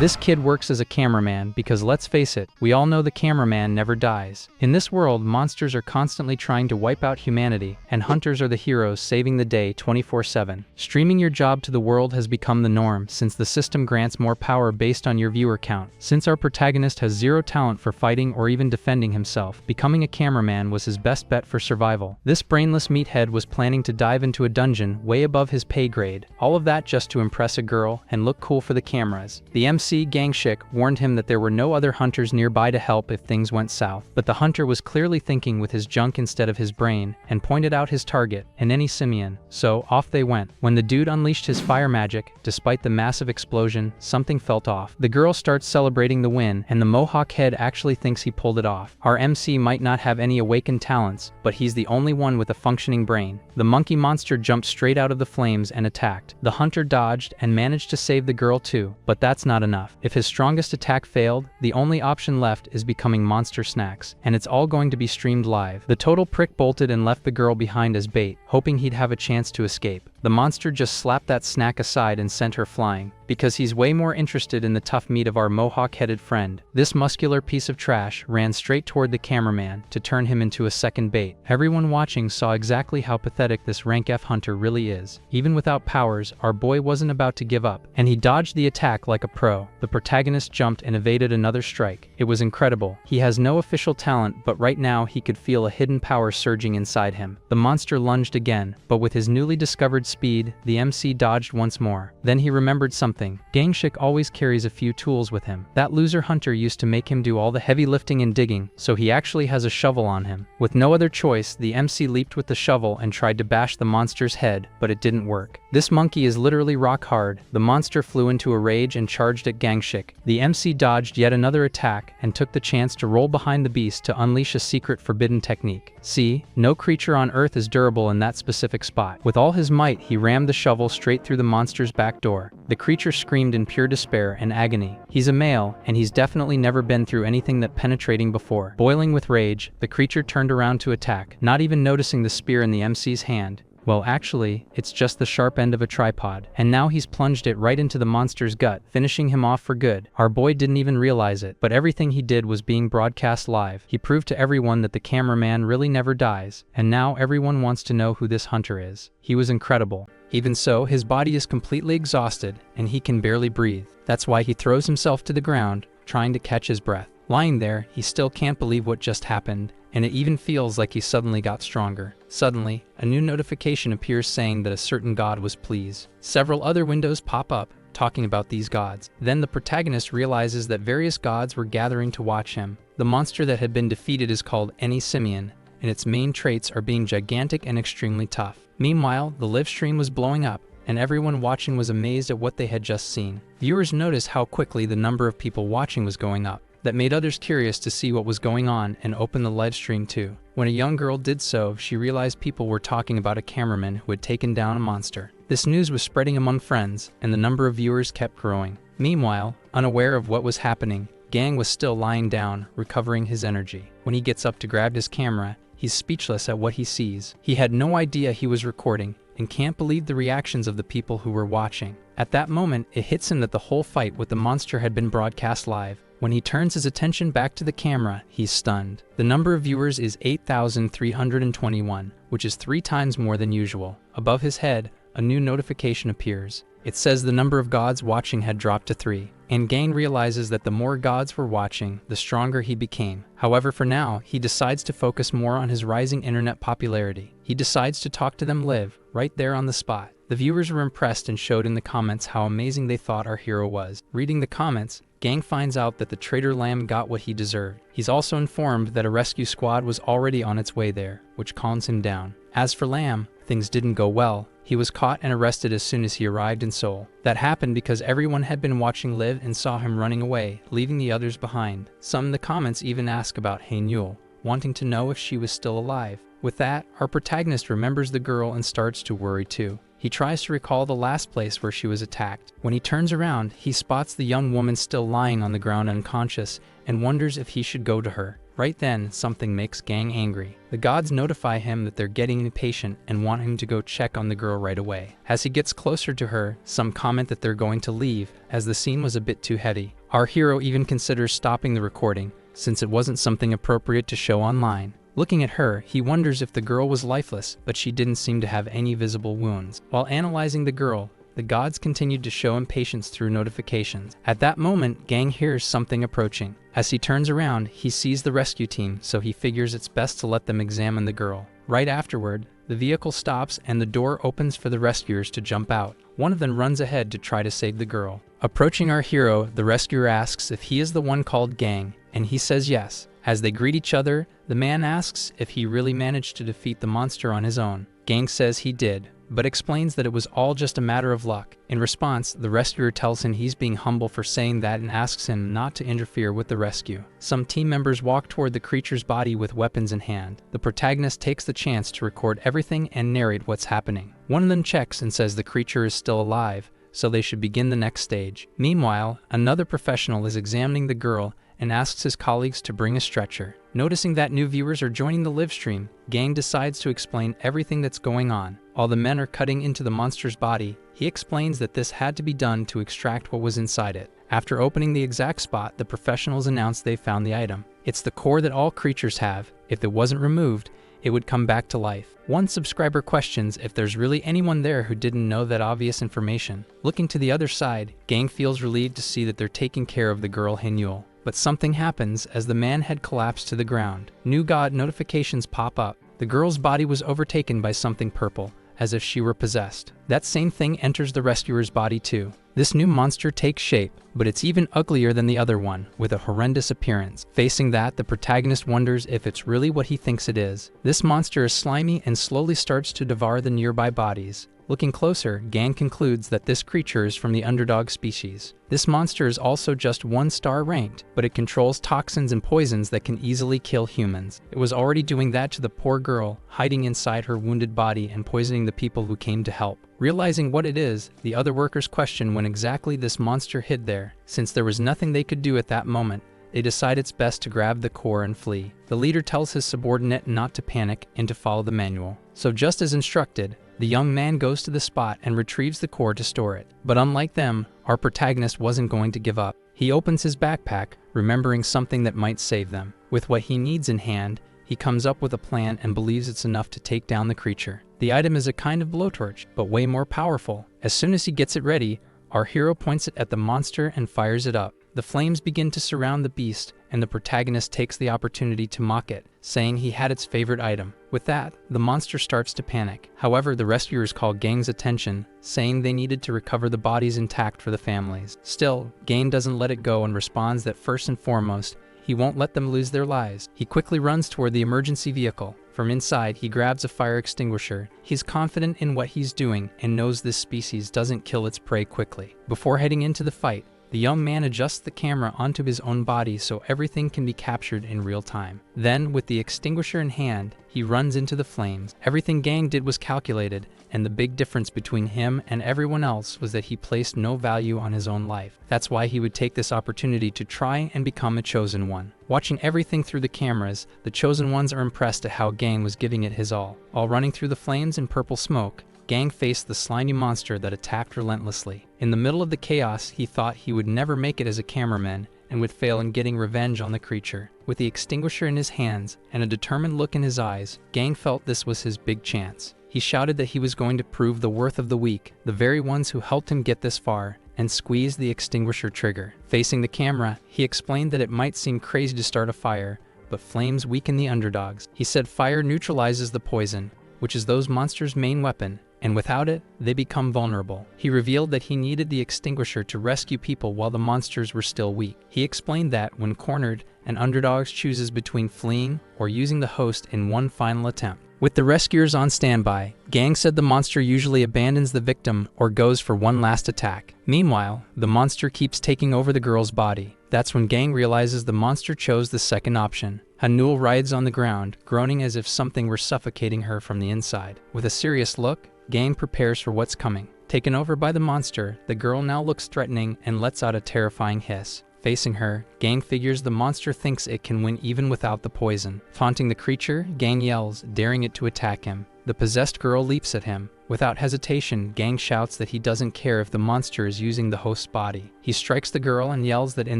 This kid works as a cameraman because let's face it, we all know the cameraman never dies. In this world, monsters are constantly trying to wipe out humanity, and hunters are the heroes saving the day 24/7. Streaming your job to the world has become the norm since the system grants more power based on your viewer count. Since our protagonist has zero talent for fighting or even defending himself, becoming a cameraman was his best bet for survival. This brainless meathead was planning to dive into a dungeon way above his pay grade, all of that just to impress a girl and look cool for the cameras. The MC Gangshik warned him that there were no other hunters nearby to help if things went south, but the hunter was clearly thinking with his junk instead of his brain and pointed out his target, an any simian. So off they went. When the dude unleashed his fire magic, despite the massive explosion, something felt off. The girl starts celebrating the win, and the Mohawk head actually thinks he pulled it off. Our MC might not have any awakened talents, but he's the only one with a functioning brain. The monkey monster jumped straight out of the flames and attacked. The hunter dodged and managed to save the girl too, but that's not enough. If his strongest attack failed, the only option left is becoming monster snacks, and it's all going to be streamed live. The total prick bolted and left the girl behind as bait, hoping he'd have a chance to escape. The monster just slapped that snack aside and sent her flying, because he's way more interested in the tough meat of our mohawk-headed friend. This muscular piece of trash ran straight toward the cameraman to turn him into a second bait. Everyone watching saw exactly how pathetic this rank F hunter really is. Even without powers, our boy wasn't about to give up, and he dodged the attack like a pro. The protagonist jumped and evaded another strike. It was incredible. He has no official talent, but right now he could feel a hidden power surging inside him. The monster lunged again, but with his newly discovered speed, the MC dodged once more. Then he remembered something. Gangshik always carries a few tools with him. That loser hunter used to make him do all the heavy lifting and digging, so he actually has a shovel on him. With no other choice, the MC leaped with the shovel and tried to bash the monster's head, but it didn't work. This monkey is literally rock hard. The monster flew into a rage and charged at Gangshik. The MC dodged yet another attack and took the chance to roll behind the beast to unleash a secret forbidden technique. See, no creature on Earth is durable in that specific spot. With all his might, he rammed the shovel straight through the monster's back door. The creature screamed in pure despair and agony. He's a male, and he's definitely never been through anything that penetrating before. Boiling with rage, the creature turned around to attack, not even noticing the spear in the MC's hand. Well, actually, it's just the sharp end of a tripod, and now he's plunged it right into the monster's gut, finishing him off for good. Our boy didn't even realize it, but everything he did was being broadcast live. He proved to everyone that the cameraman really never dies, and now everyone wants to know who this hunter is. He was incredible. Even so, his body is completely exhausted, and he can barely breathe. That's why he throws himself to the ground, trying to catch his breath. Lying there, he still can't believe what just happened, and it even feels like he suddenly got stronger. Suddenly, a new notification appears saying that a certain god was pleased. Several other windows pop up, talking about these gods. Then the protagonist realizes that various gods were gathering to watch him. The monster that had been defeated is called Any Simian, and its main traits are being gigantic and extremely tough. Meanwhile, the live stream was blowing up, and everyone watching was amazed at what they had just seen. Viewers noticed how quickly the number of people watching was going up. That made others curious to see what was going on and open the live stream too. When a young girl did so, she realized people were talking about a cameraman who had taken down a monster. This news was spreading among friends, and the number of viewers kept growing. Meanwhile, unaware of what was happening, Gang was still lying down, recovering his energy. When he gets up to grab his camera, he's speechless at what he sees. He had no idea he was recording, and can't believe the reactions of the people who were watching. At that moment, it hits him that the whole fight with the monster had been broadcast live. When he turns his attention back to the camera, he's stunned. The number of viewers is 8,321, which is 3 times more than usual. Above his head, a new notification appears. It says the number of gods watching had dropped to 3, and Gang realizes that the more gods were watching, the stronger he became. However, for now, he decides to focus more on his rising internet popularity. He decides to talk to them live, right there on the spot. The viewers were impressed and showed in the comments how amazing they thought our hero was. Reading the comments, Gang finds out that the traitor Lamb got what he deserved. He's also informed that a rescue squad was already on its way there, which calms him down. As for Lamb, things didn't go well. He was caught and arrested as soon as he arrived in Seoul. That happened because everyone had been watching Liv and saw him running away, leaving the others behind. Some in the comments even ask about Hae-Newell, wanting to know if she was still alive. With that, our protagonist remembers the girl and starts to worry too. He tries to recall the last place where she was attacked. When he turns around, he spots the young woman still lying on the ground unconscious and wonders if he should go to her. Right then, something makes Gang angry. The gods notify him that they're getting impatient and want him to go check on the girl right away. As he gets closer to her, some comment that they're going to leave, as the scene was a bit too heady. Our hero even considers stopping the recording, since it wasn't something appropriate to show online. Looking at her, he wonders if the girl was lifeless, but she didn't seem to have any visible wounds. While analyzing the girl, the gods continued to show impatience through notifications. At that moment, Gang hears something approaching. As he turns around, he sees the rescue team, so he figures it's best to let them examine the girl. Right afterward, the vehicle stops and the door opens for the rescuers to jump out. One of them runs ahead to try to save the girl. Approaching our hero, the rescuer asks if he is the one called Gang, and he says yes. As they greet each other, the man asks if he really managed to defeat the monster on his own. Gang says he did, but explains that it was all just a matter of luck. In response, the rescuer tells him he's being humble for saying that and asks him not to interfere with the rescue. Some team members walk toward the creature's body with weapons in hand. The protagonist takes the chance to record everything and narrate what's happening. One of them checks and says the creature is still alive, so they should begin the next stage. Meanwhile, another professional is examining the girl and asks his colleagues to bring a stretcher. Noticing that new viewers are joining the live stream, Gang decides to explain everything that's going on. While the men are cutting into the monster's body, he explains that this had to be done to extract what was inside it. After opening the exact spot, the professionals announce they found the item. It's the core that all creatures have. If it wasn't removed, it would come back to life. One subscriber questions if there's really anyone there who didn't know that obvious information. Looking to the other side, Gang feels relieved to see that they're taking care of the girl Hinule. But something happens as the man had collapsed to the ground. New god notifications pop up. The girl's body was overtaken by something purple, as if she were possessed. That same thing enters the rescuer's body too. This new monster takes shape, but it's even uglier than the other one, with a horrendous appearance. Facing that, the protagonist wonders if it's really what he thinks it is. This monster is slimy and slowly starts to devour the nearby bodies. Looking closer, Gang concludes that this creature is from the underdog species. This monster is also just 1-star ranked, but it controls toxins and poisons that can easily kill humans. It was already doing that to the poor girl, hiding inside her wounded body and poisoning the people who came to help. Realizing what it is, the other workers question when exactly this monster hid there. Since there was nothing they could do at that moment, they decide it's best to grab the core and flee. The leader tells his subordinate not to panic and to follow the manual. So just as instructed, the young man goes to the spot and retrieves the core to store it. But unlike them, our protagonist wasn't going to give up. He opens his backpack, remembering something that might save them. With what he needs in hand, he comes up with a plan and believes it's enough to take down the creature. The item is a kind of blowtorch, but way more powerful. As soon as he gets it ready, our hero points it at the monster and fires it up. The flames begin to surround the beast, and the protagonist takes the opportunity to mock it, saying he had its favorite item. With that, the monster starts to panic. However, the rescuers call Gang's attention, saying they needed to recover the bodies intact for the families. Still, Gang doesn't let it go and responds that first and foremost, he won't let them lose their lives. He quickly runs toward the emergency vehicle. From inside, he grabs a fire extinguisher. He's confident in what he's doing and knows this species doesn't kill its prey quickly. Before heading into the fight, the young man adjusts the camera onto his own body so everything can be captured in real time. Then, with the extinguisher in hand, he runs into the flames. Everything Gang did was calculated, and the big difference between him and everyone else was that he placed no value on his own life. That's why he would take this opportunity to try and become a chosen one. Watching everything through the cameras, the chosen ones are impressed at how Gang was giving it his all. While running through the flames and purple smoke, Gang faced the slimy monster that attacked relentlessly. In the middle of the chaos, he thought he would never make it as a cameraman and would fail in getting revenge on the creature. With the extinguisher in his hands and a determined look in his eyes, Gang felt this was his big chance. He shouted that he was going to prove the worth of the weak, the very ones who helped him get this far, and squeezed the extinguisher trigger. Facing the camera, he explained that it might seem crazy to start a fire, but flames weaken the underdogs. He said fire neutralizes the poison, which is those monsters' main weapon, and without it, they become vulnerable. He revealed that he needed the extinguisher to rescue people while the monsters were still weak. He explained that, when cornered, an underdog chooses between fleeing or using the host in one final attempt. With the rescuers on standby, Gang said the monster usually abandons the victim or goes for one last attack. Meanwhile, the monster keeps taking over the girl's body. That's when Gang realizes the monster chose the second option. Hanul writhes on the ground, groaning as if something were suffocating her from the inside. With a serious look, Gang prepares for what's coming. Taken over by the monster, the girl now looks threatening and lets out a terrifying hiss. Facing her, Gang figures the monster thinks it can win even without the poison. Taunting the creature, Gang yells, daring it to attack him. The possessed girl leaps at him. Without hesitation, Gang shouts that he doesn't care if the monster is using the host's body. He strikes the girl and yells that in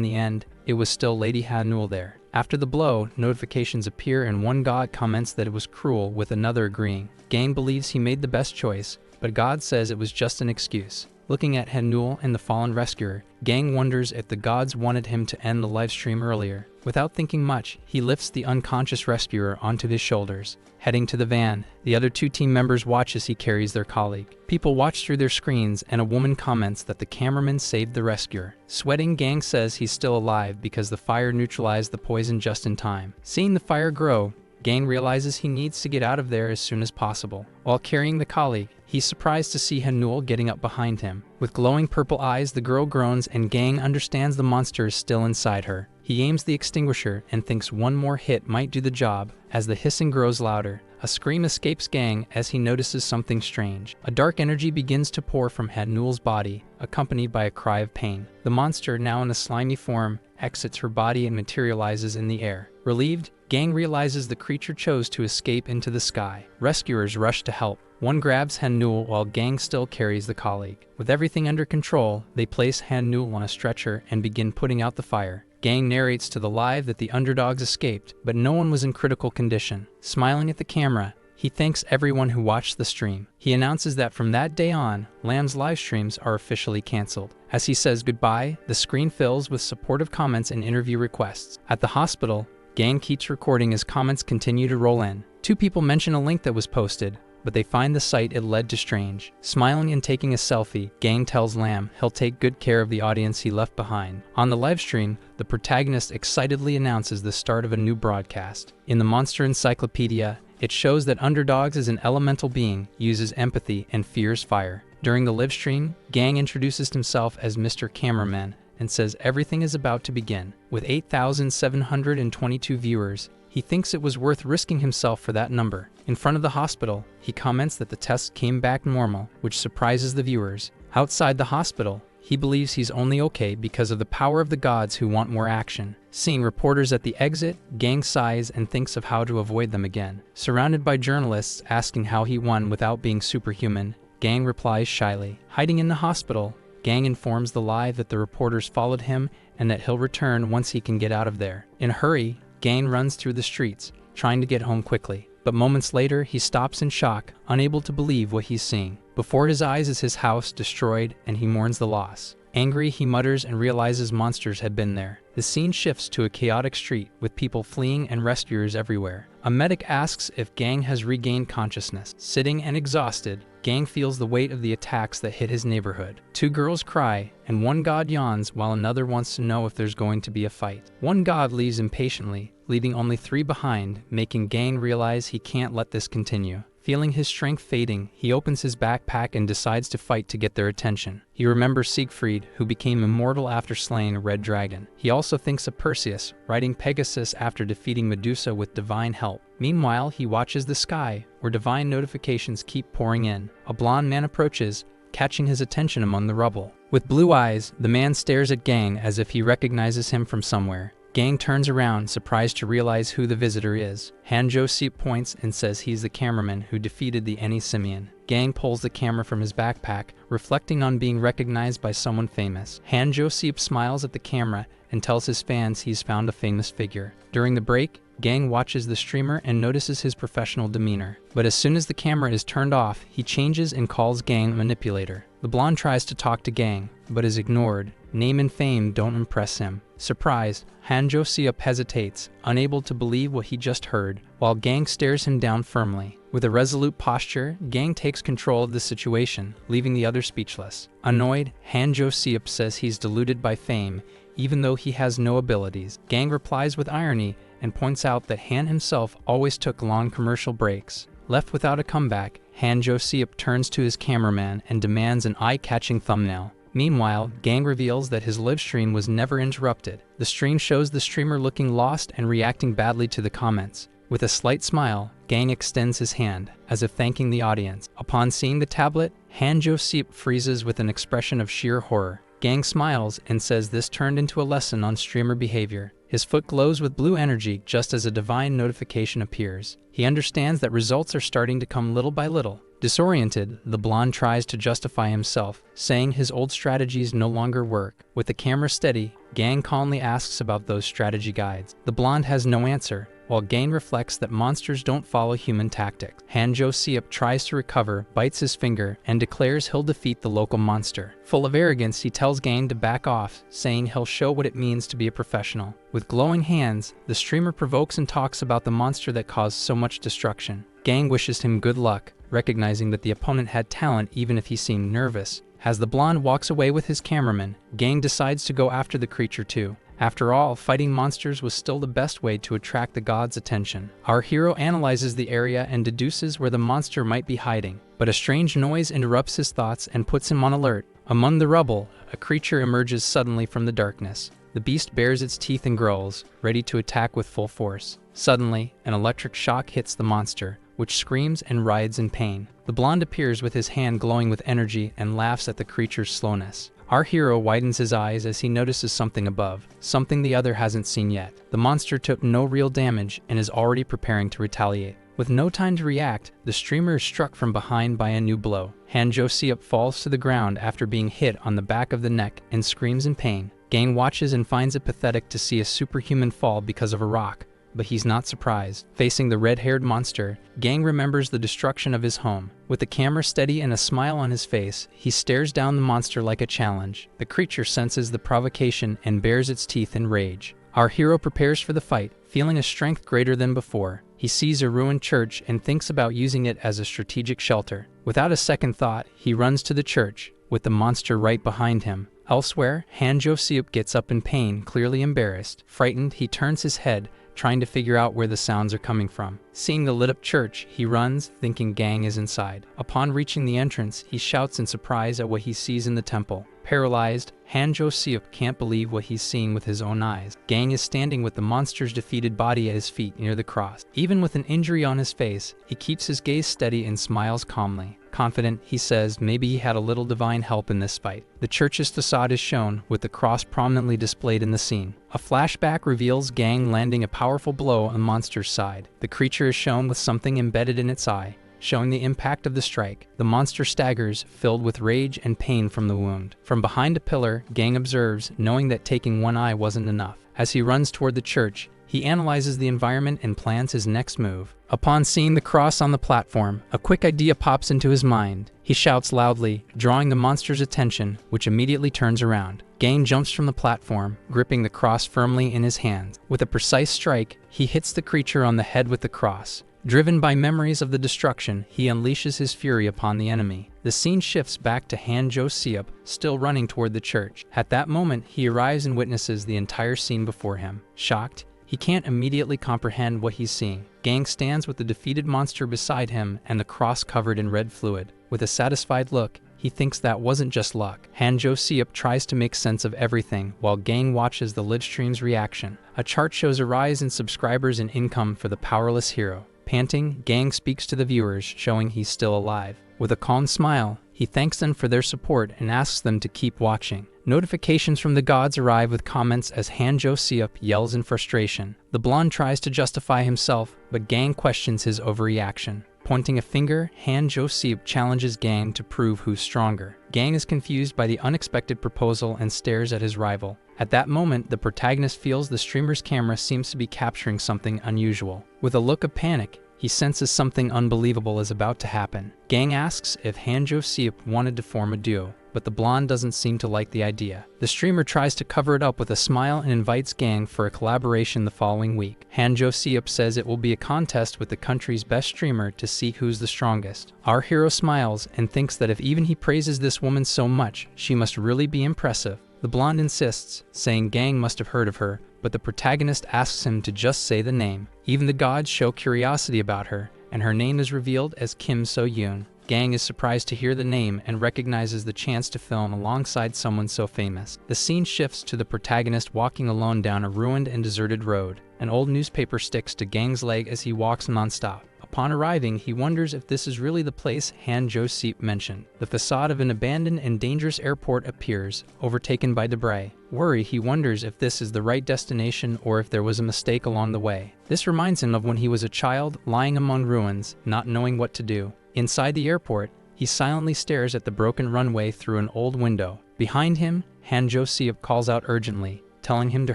the end, it was still Lady Hanul there. After the blow, notifications appear and one god comments that it was cruel, with another agreeing. Gang believes he made the best choice, but God says it was just an excuse. Looking at Hanul and the fallen rescuer, Gang wonders if the gods wanted him to end the livestream earlier. Without thinking much, he lifts the unconscious rescuer onto his shoulders. Heading to the van, the other two team members watch as he carries their colleague. People watch through their screens and a woman comments that the cameraman saved the rescuer. Sweating, Gang says he's still alive because the fire neutralized the poison just in time. Seeing the fire grow, Gang realizes he needs to get out of there as soon as possible. While carrying the colleague, he's surprised to see Hanul getting up behind him. With glowing purple eyes, the girl groans and Gang understands the monster is still inside her. He aims the extinguisher and thinks one more hit might do the job. As the hissing grows louder, a scream escapes Gang as he notices something strange. A dark energy begins to pour from Hanul's body, accompanied by a cry of pain. The monster, now in a slimy form, exits her body and materializes in the air. Relieved, Gang realizes the creature chose to escape into the sky. Rescuers rush to help. One grabs Hanul while Gang still carries the colleague. With everything under control, they place Hanul on a stretcher and begin putting out the fire. Gang narrates to the live that the underdogs escaped, but no one was in critical condition. Smiling at the camera, he thanks everyone who watched the stream. He announces that from that day on, Lamb's live streams are officially canceled. As he says goodbye, the screen fills with supportive comments and interview requests. At the hospital, Gang keeps recording as comments continue to roll in. Two people mention a link that was posted, but they find the site it led to strange. Smiling and taking a selfie, Gang tells Lamb he'll take good care of the audience he left behind. On the livestream, the protagonist excitedly announces the start of a new broadcast. In the Monster Encyclopedia, it shows that Underdogs is an elemental being, uses empathy, and fears fire. During the livestream, Gang introduces himself as Mr. Cameraman and says everything is about to begin. With 8,722 viewers, he thinks it was worth risking himself for that number. In front of the hospital, he comments that the test came back normal, which surprises the viewers. Outside the hospital, he believes he's only okay because of the power of the gods who want more action. Seeing reporters at the exit, Gang sighs and thinks of how to avoid them again. Surrounded by journalists asking how he won without being superhuman, Gang replies shyly. Hiding in the hospital, Gang informs the live that the reporters followed him and that he'll return once he can get out of there. In a hurry, Gang runs through the streets, trying to get home quickly. But moments later, he stops in shock, unable to believe what he's seeing. Before his eyes is his house destroyed, and he mourns the loss. Angry, he mutters and realizes monsters had been there. The scene shifts to a chaotic street, with people fleeing and rescuers everywhere. A medic asks if Gang has regained consciousness. Sitting and exhausted, Gang feels the weight of the attacks that hit his neighborhood. Two girls cry, and one god yawns while another wants to know if there's going to be a fight. One god leaves impatiently, leaving only three behind, making Gang realize he can't let this continue. Feeling his strength fading, he opens his backpack and decides to fight to get their attention. He remembers Siegfried, who became immortal after slaying a red dragon. He also thinks of Perseus, riding Pegasus after defeating Medusa with divine help. Meanwhile, he watches the sky, where divine notifications keep pouring in. A blonde man approaches, catching his attention among the rubble. With blue eyes, the man stares at Gang as if he recognizes him from somewhere. Gang turns around, surprised to realize who the visitor is. Hanjo Seep points and says he's the cameraman who defeated the Eni Simian. Gang pulls the camera from his backpack, reflecting on being recognized by someone famous. Hanjo Seep smiles at the camera and tells his fans he's found a famous figure. During the break, Gang watches the streamer and notices his professional demeanor. But as soon as the camera is turned off, he changes and calls Gang a manipulator. The blonde tries to talk to Gang, but is ignored. Name and fame don't impress him. Surprised, Hanjo Seop hesitates, unable to believe what he just heard, while Gang stares him down firmly. With a resolute posture, Gang takes control of the situation, leaving the others speechless. Annoyed, Hanjo Seop says he's deluded by fame, even though he has no abilities. Gang replies with irony and points out that Han himself always took long commercial breaks. Left without a comeback, Hanjo Seop turns to his cameraman and demands an eye-catching thumbnail. Meanwhile, Gang reveals that his live stream was never interrupted. The stream shows the streamer looking lost and reacting badly to the comments. With a slight smile, Gang extends his hand, as if thanking the audience. Upon seeing the tablet, Hanjo Seep freezes with an expression of sheer horror. Gang smiles and says this turned into a lesson on streamer behavior. His foot glows with blue energy just as a divine notification appears. He understands that results are starting to come little by little. Disoriented, the blonde tries to justify himself, saying his old strategies no longer work. With the camera steady, Gang calmly asks about those strategy guides. The blonde has no answer, while Gang reflects that monsters don't follow human tactics. Hanjo Seop tries to recover, bites his finger, and declares he'll defeat the local monster. Full of arrogance, he tells Gang to back off, saying he'll show what it means to be a professional. With glowing hands, the streamer provokes and talks about the monster that caused so much destruction. Gang wishes him good luck, recognizing that the opponent had talent even if he seemed nervous. As the blonde walks away with his cameraman, Gang decides to go after the creature too. After all, fighting monsters was still the best way to attract the gods' attention. Our hero analyzes the area and deduces where the monster might be hiding, but a strange noise interrupts his thoughts and puts him on alert. Among the rubble, a creature emerges suddenly from the darkness. The beast bares its teeth and growls, ready to attack with full force. Suddenly, an electric shock hits the monster, which screams and writhes in pain. The blonde appears with his hand glowing with energy and laughs at the creature's slowness. Our hero widens his eyes as he notices something above, something the other hasn't seen yet. The monster took no real damage and is already preparing to retaliate. With no time to react, the streamer is struck from behind by a new blow. Hanjo Seop falls to the ground after being hit on the back of the neck and screams in pain. Gang watches and finds it pathetic to see a superhuman fall because of a rock, but he's not surprised. Facing the red-haired monster, Gang remembers the destruction of his home. With the camera steady and a smile on his face, he stares down the monster like a challenge. The creature senses the provocation and bares its teeth in rage. Our hero prepares for the fight, feeling a strength greater than before. He sees a ruined church and thinks about using it as a strategic shelter. Without a second thought, he runs to the church, with the monster right behind him. Elsewhere, Hanjo Seop gets up in pain, clearly embarrassed. Frightened, he turns his head, trying to figure out where the sounds are coming from. Seeing the lit-up church, he runs, thinking Gang is inside. Upon reaching the entrance, he shouts in surprise at what he sees in the temple. Paralyzed, Hanjo Seop can't believe what he's seeing with his own eyes. Gang is standing with the monster's defeated body at his feet near the cross. Even with an injury on his face, he keeps his gaze steady and smiles calmly. Confident, he says maybe he had a little divine help in this fight. The church's facade is shown, with the cross prominently displayed in the scene. A flashback reveals Gang landing a powerful blow on the monster's side. The creature is shown with something embedded in its eye, showing the impact of the strike. The monster staggers, filled with rage and pain from the wound. From behind a pillar, Gang observes, knowing that taking one eye wasn't enough. As he runs toward the church, he analyzes the environment and plans his next move. Upon seeing the cross on the platform, a quick idea pops into his mind. He shouts loudly, drawing the monster's attention, which immediately turns around. Gang jumps from the platform, gripping the cross firmly in his hands. With a precise strike, he hits the creature on the head with the cross. Driven by memories of the destruction, he unleashes his fury upon the enemy. The scene shifts back to Hanjo Seop, still running toward the church. At that moment, he arrives and witnesses the entire scene before him. Shocked, he can't immediately comprehend what he's seeing. Gang stands with the defeated monster beside him and the cross covered in red fluid. With a satisfied look, he thinks that wasn't just luck. Hanjo Seop tries to make sense of everything, while Gang watches the live stream's reaction. A chart shows a rise in subscribers and income for the powerless hero. Panting, Gang speaks to the viewers, showing he's still alive. With a calm smile, he thanks them for their support and asks them to keep watching. Notifications from the gods arrive with comments as Hanjo Seop yells in frustration. The blonde tries to justify himself, but Gang questions his overreaction. Pointing a finger, Hanjo Seop challenges Gang to prove who's stronger. Gang is confused by the unexpected proposal and stares at his rival. At that moment, the protagonist feels the streamer's camera seems to be capturing something unusual. With a look of panic, he senses something unbelievable is about to happen. Gang asks if Hanjo Seop wanted to form a duo, but the blonde doesn't seem to like the idea. The streamer tries to cover it up with a smile and invites Gang for a collaboration the following week. Hanjo Seop says it will be a contest with the country's best streamer to see who's the strongest. Our hero smiles and thinks that if even he praises this woman so much, she must really be impressive. The blonde insists, saying Gang must have heard of her, but the protagonist asks him to just say the name. Even the gods show curiosity about her, and her name is revealed as Kim So-yoon. Gang is surprised to hear the name and recognizes the chance to film alongside someone so famous. The scene shifts to the protagonist walking alone down a ruined and deserted road. An old newspaper sticks to Gang's leg as he walks non-stop. A Upon arriving, he wonders if this is really the place Han Jo-seop mentioned. The facade of an abandoned and dangerous airport appears, overtaken by debris. Worried, he wonders if this is the right destination or if there was a mistake along the way. This reminds him of when he was a child, lying among ruins, not knowing what to do. Inside the airport, he silently stares at the broken runway through an old window. Behind him, Han Jo-seop calls out urgently, telling him to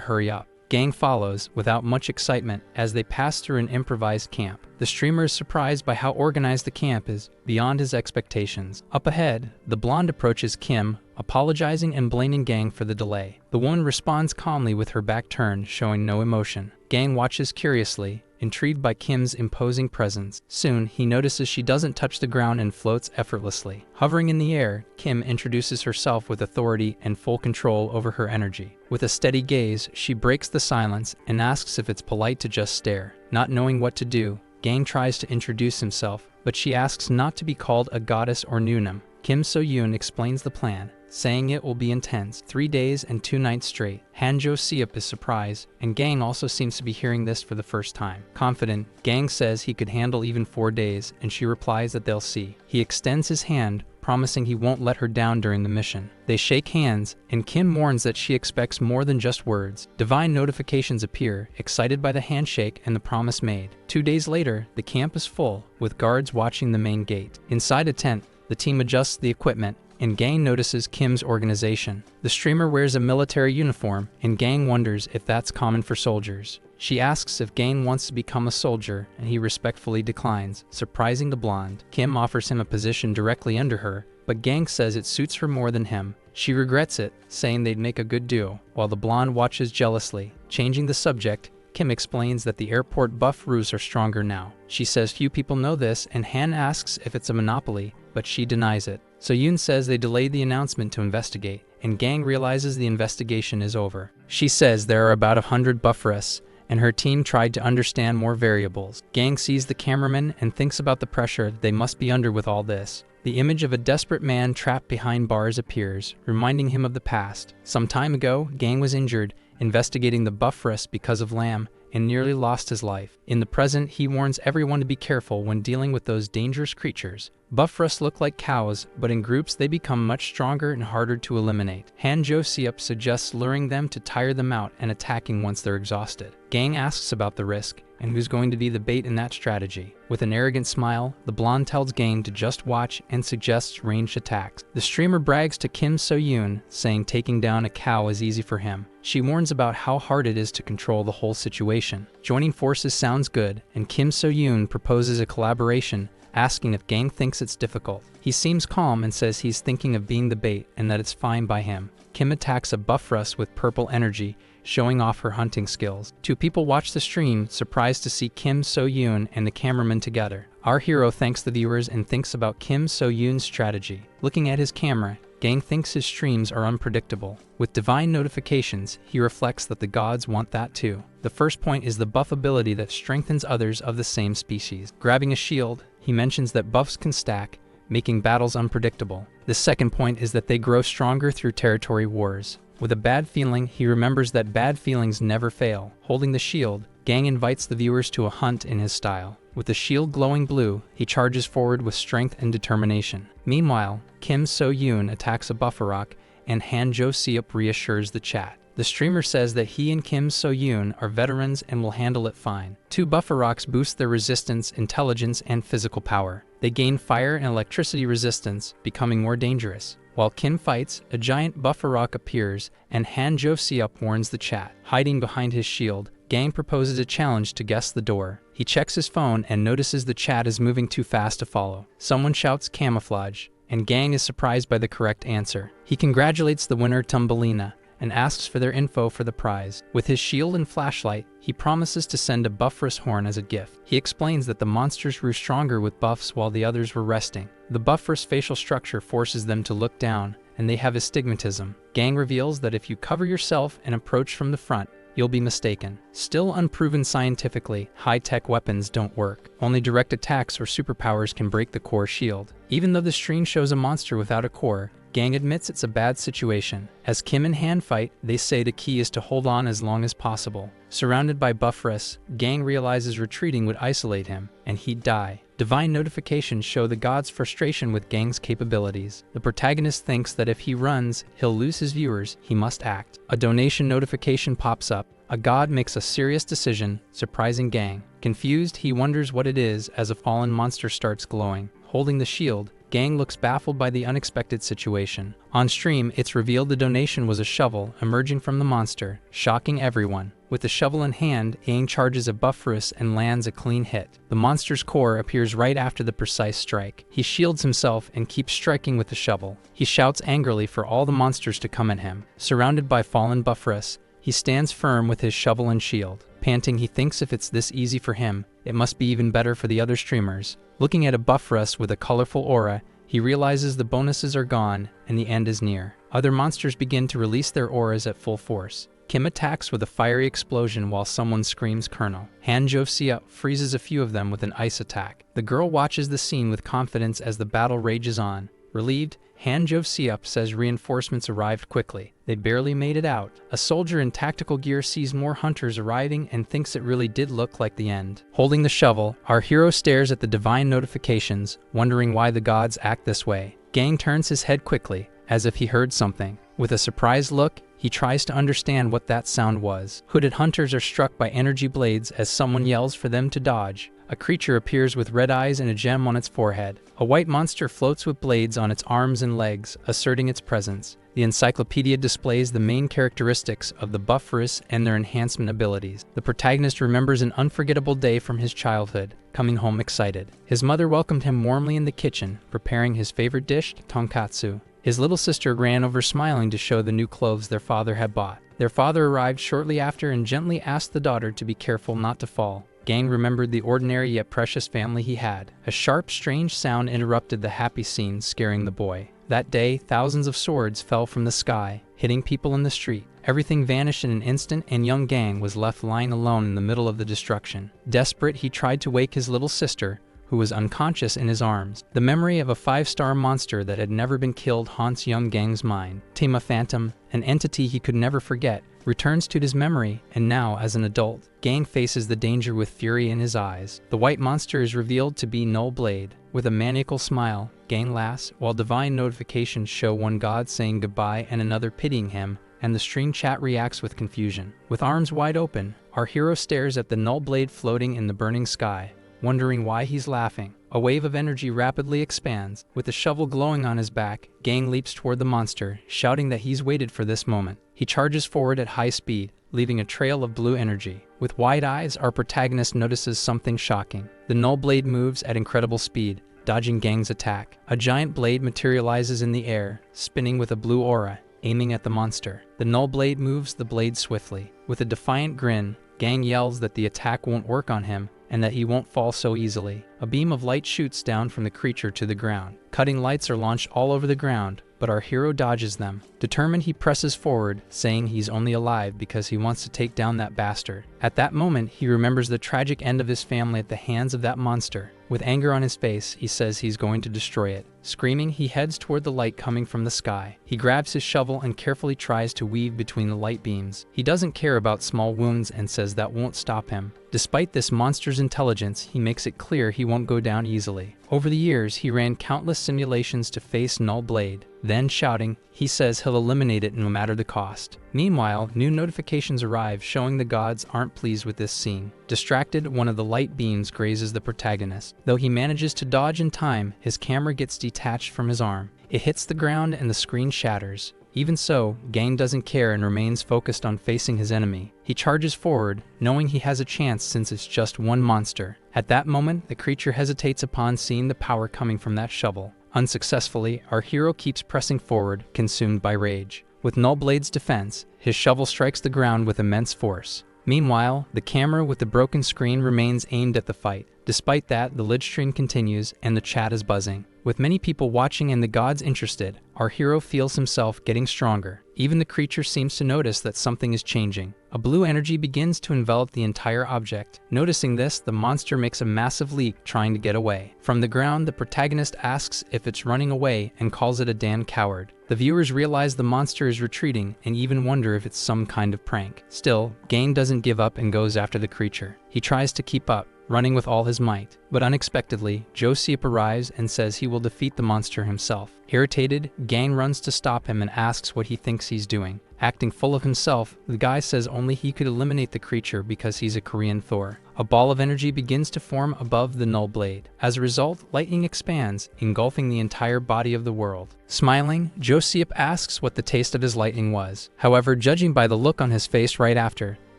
hurry up. Gang follows, without much excitement, as they pass through an improvised camp. The streamer is surprised by how organized the camp is, beyond his expectations. Up ahead, the blonde approaches Kim, apologizing and blaming Gang for the delay. The woman responds calmly with her back turned, showing no emotion. Gang watches curiously, intrigued by Kim's imposing presence. Soon, he notices she doesn't touch the ground and floats effortlessly. Hovering in the air, Kim introduces herself with authority and full control over her energy. With a steady gaze, she breaks the silence and asks if it's polite to just stare. Not knowing what to do, Gang tries to introduce himself, but she asks not to be called a goddess or Nunam. Kim So-yoon explains the plan, saying it will be intense, 3 days and 2 nights straight. Han Jo-seop is surprised, and Gang also seems to be hearing this for the first time. Confident, Gang says he could handle even 4 days, and she replies that they'll see. He extends his hand, promising he won't let her down during the mission. They shake hands, and Kim warns that she expects more than just words. Divine notifications appear, excited by the handshake and the promise made. 2 days later, the camp is full, with guards watching the main gate. Inside a tent, the team adjusts the equipment, and Gang notices Kim's organization. The streamer wears a military uniform, and Gang wonders if that's common for soldiers. She asks if Gang wants to become a soldier, and he respectfully declines, surprising the blonde. Kim offers him a position directly under her, but Gang says it suits her more than him. She regrets it, saying they'd make a good duo, while the blonde watches jealously. Changing the subject, Kim explains that the airport buff-roos are stronger now. She says few people know this, and Han asks if it's a monopoly, but she denies it. So-yoon says they delayed the announcement to investigate, and Gang realizes the investigation is over. She says there are about 100 buff-rests, and her team tried to understand more variables. Gang sees the cameraman and thinks about the pressure they must be under with all this. The image of a desperate man trapped behind bars appears, reminding him of the past. Some time ago, Gang was injured, investigating the buff-rest because of Lamb, and nearly lost his life. In the present, he warns everyone to be careful when dealing with those dangerous creatures. Buff-rests look like cows, but in groups they become much stronger and harder to eliminate. Han Jo-seop suggests luring them to tire them out and attacking once they're exhausted. Gang asks about the risk, and who's going to be the bait in that strategy. With an arrogant smile, the blonde tells Gang to just watch and suggests ranged attacks. The streamer brags to Kim So-yoon, saying taking down a cow is easy for him. She warns about how hard it is to control the whole situation. Joining forces sounds good, and Kim So-yoon proposes a collaboration, asking if Gang thinks it's difficult. He seems calm and says he's thinking of being the bait and that it's fine by him. Kim attacks a buff-rust with purple energy, showing off her hunting skills. 2 people watch the stream, surprised to see Kim So-yoon and the cameraman together. Our hero thanks the viewers and thinks about Kim So-yoon's strategy. Looking at his camera, Gang thinks his streams are unpredictable. With divine notifications, he reflects that the gods want that too. The first point is the buff ability that strengthens others of the same species. Grabbing a shield, he mentions that buffs can stack, making battles unpredictable. The second point is that they grow stronger through territory wars. With a bad feeling, he remembers that bad feelings never fail. Holding the shield, Gang invites the viewers to a hunt in his style. With the shield glowing blue, he charges forward with strength and determination. Meanwhile, Kim So-yoon attacks a buffer-rock, and Han Jo-seop reassures the chat. The streamer says that he and Kim So-yoon are veterans and will handle it fine. 2 buffer-rocks boost their resistance, intelligence, and physical power. They gain fire and electricity resistance, becoming more dangerous. While Kim fights, a giant buffer-rock appears, and Han Jo-seop warns the chat. Hiding behind his shield, Gang proposes a challenge to guess the door. He checks his phone and notices the chat is moving too fast to follow. Someone shouts camouflage, and Gang is surprised by the correct answer. He congratulates the winner Tumbelina and asks for their info for the prize. With his shield and flashlight, he promises to send a buff-rest horn as a gift. He explains that the monsters grew stronger with buffs while the others were resting. The buff-rest facial structure forces them to look down, and they have astigmatism. Gang reveals that if you cover yourself and approach from the front, you'll be mistaken. Still unproven scientifically, high-tech weapons don't work. Only direct attacks or superpowers can break the core shield. Even though the stream shows a monster without a core, Gang admits it's a bad situation. As Kim and Han fight, they say the key is to hold on as long as possible. Surrounded by buffress, Gang realizes retreating would isolate him, and he'd die. Divine notifications show the god's frustration with Gang's capabilities. The protagonist thinks that if he runs, he'll lose his viewers. He must act. A donation notification pops up. A god makes a serious decision, surprising Gang. Confused, he wonders what it is as a fallen monster starts glowing. Holding the shield, Gang looks baffled by the unexpected situation. On stream, it's revealed the donation was a shovel emerging from the monster, shocking everyone. With the shovel in hand, Gang charges a buffress and lands a clean hit. The monster's core appears right after the precise strike. He shields himself and keeps striking with the shovel. He shouts angrily for all the monsters to come at him. Surrounded by fallen buffress, he stands firm with his shovel and shield. Panting, he thinks if it's this easy for him, it must be even better for the other streamers. Looking at a buffress with a colorful aura, he realizes the bonuses are gone and the end is near. Other monsters begin to release their auras at full force. Kim attacks with a fiery explosion while someone screams Colonel. Han Jo-seop freezes a few of them with an ice attack. The girl watches the scene with confidence as the battle rages on. Relieved, Han Jo-seop says reinforcements arrived quickly. They barely made it out. A soldier in tactical gear sees more hunters arriving and thinks it really did look like the end. Holding the shovel, our hero stares at the divine notifications, wondering why the gods act this way. Gang turns his head quickly, as if he heard something. With a surprised look, he tries to understand what that sound was. Hooded hunters are struck by energy blades as someone yells for them to dodge. A creature appears with red eyes and a gem on its forehead. A white monster floats with blades on its arms and legs, asserting its presence. The encyclopedia displays the main characteristics of the buffress and their enhancement abilities. The protagonist remembers an unforgettable day from his childhood, coming home excited. His mother welcomed him warmly in the kitchen, preparing his favorite dish, tonkatsu. His little sister ran over smiling to show the new clothes their father had bought. Their father arrived shortly after and gently asked the daughter to be careful not to fall. Gang remembered the ordinary yet precious family he had. A sharp, strange sound interrupted the happy scene, scaring the boy. That day, thousands of swords fell from the sky, hitting people in the street. Everything vanished in an instant, and young Gang was left lying alone in the middle of the destruction. Desperate, he tried to wake his little sister, who was unconscious in his arms. The memory of a 5-star monster that had never been killed haunts young Gang's mind. Tema Phantom, an entity he could never forget, returns to his memory, and now, as an adult, Gang faces the danger with fury in his eyes. The white monster is revealed to be Null Blade. With a maniacal smile, Gang laughs, while divine notifications show one god saying goodbye and another pitying him, and the stream chat reacts with confusion. With arms wide open, our hero stares at the Null Blade floating in the burning sky, wondering why he's laughing. A wave of energy rapidly expands. With the shovel glowing on his back, Gang leaps toward the monster, shouting that he's waited for this moment. He charges forward at high speed, leaving a trail of blue energy. With wide eyes, our protagonist notices something shocking. The Null Blade moves at incredible speed, dodging Gang's attack. A giant blade materializes in the air, spinning with a blue aura, aiming at the monster. The Null Blade moves the blade swiftly. With a defiant grin, Gang yells that the attack won't work on him, and that he won't fall so easily. A beam of light shoots down from the creature to the ground. Cutting lights are launched all over the ground, but our hero dodges them. Determined, he presses forward, saying he's only alive because he wants to take down that bastard. At that moment, he remembers the tragic end of his family at the hands of that monster. With anger on his face, he says he's going to destroy it. Screaming, he heads toward the light coming from the sky. He grabs his shovel and carefully tries to weave between the light beams. He doesn't care about small wounds and says that won't stop him. Despite this monster's intelligence, he makes it clear he won't go down easily. Over the years, he ran countless simulations to face Null Blade. Then, shouting, he says he'll eliminate it no matter the cost. Meanwhile, new notifications arrive showing the gods aren't pleased with this scene. Distracted, one of the light beams grazes the protagonist. Though he manages to dodge in time, his camera gets detached from his arm. It hits the ground and the screen shatters. Even so, Gang doesn't care and remains focused on facing his enemy. He charges forward, knowing he has a chance since it's just one monster. At that moment, the creature hesitates upon seeing the power coming from that shovel. Unsuccessfully, our hero keeps pressing forward, consumed by rage. With Null Blade's defense, his shovel strikes the ground with immense force. Meanwhile, the camera with the broken screen remains aimed at the fight. Despite that, the lid stream continues and the chat is buzzing. With many people watching and the gods interested, our hero feels himself getting stronger. Even the creature seems to notice that something is changing. A blue energy begins to envelop the entire object. Noticing this, the monster makes a massive leap, trying to get away. From the ground, the protagonist asks if it's running away and calls it a damn coward. The viewers realize the monster is retreating and even wonder if it's some kind of prank. Still, Gang doesn't give up and goes after the creature. He tries to keep up, running with all his might. But unexpectedly, Joseph arrives and says he will defeat the monster himself. Irritated, Gang runs to stop him and asks what he thinks he's doing. Acting full of himself, the guy says only he could eliminate the creature because he's a Korean Thor. A ball of energy begins to form above the null blade. As a result, lightning expands, engulfing the entire body of the world. Smiling, Joseph asks what the taste of his lightning was. However, judging by the look on his face right after,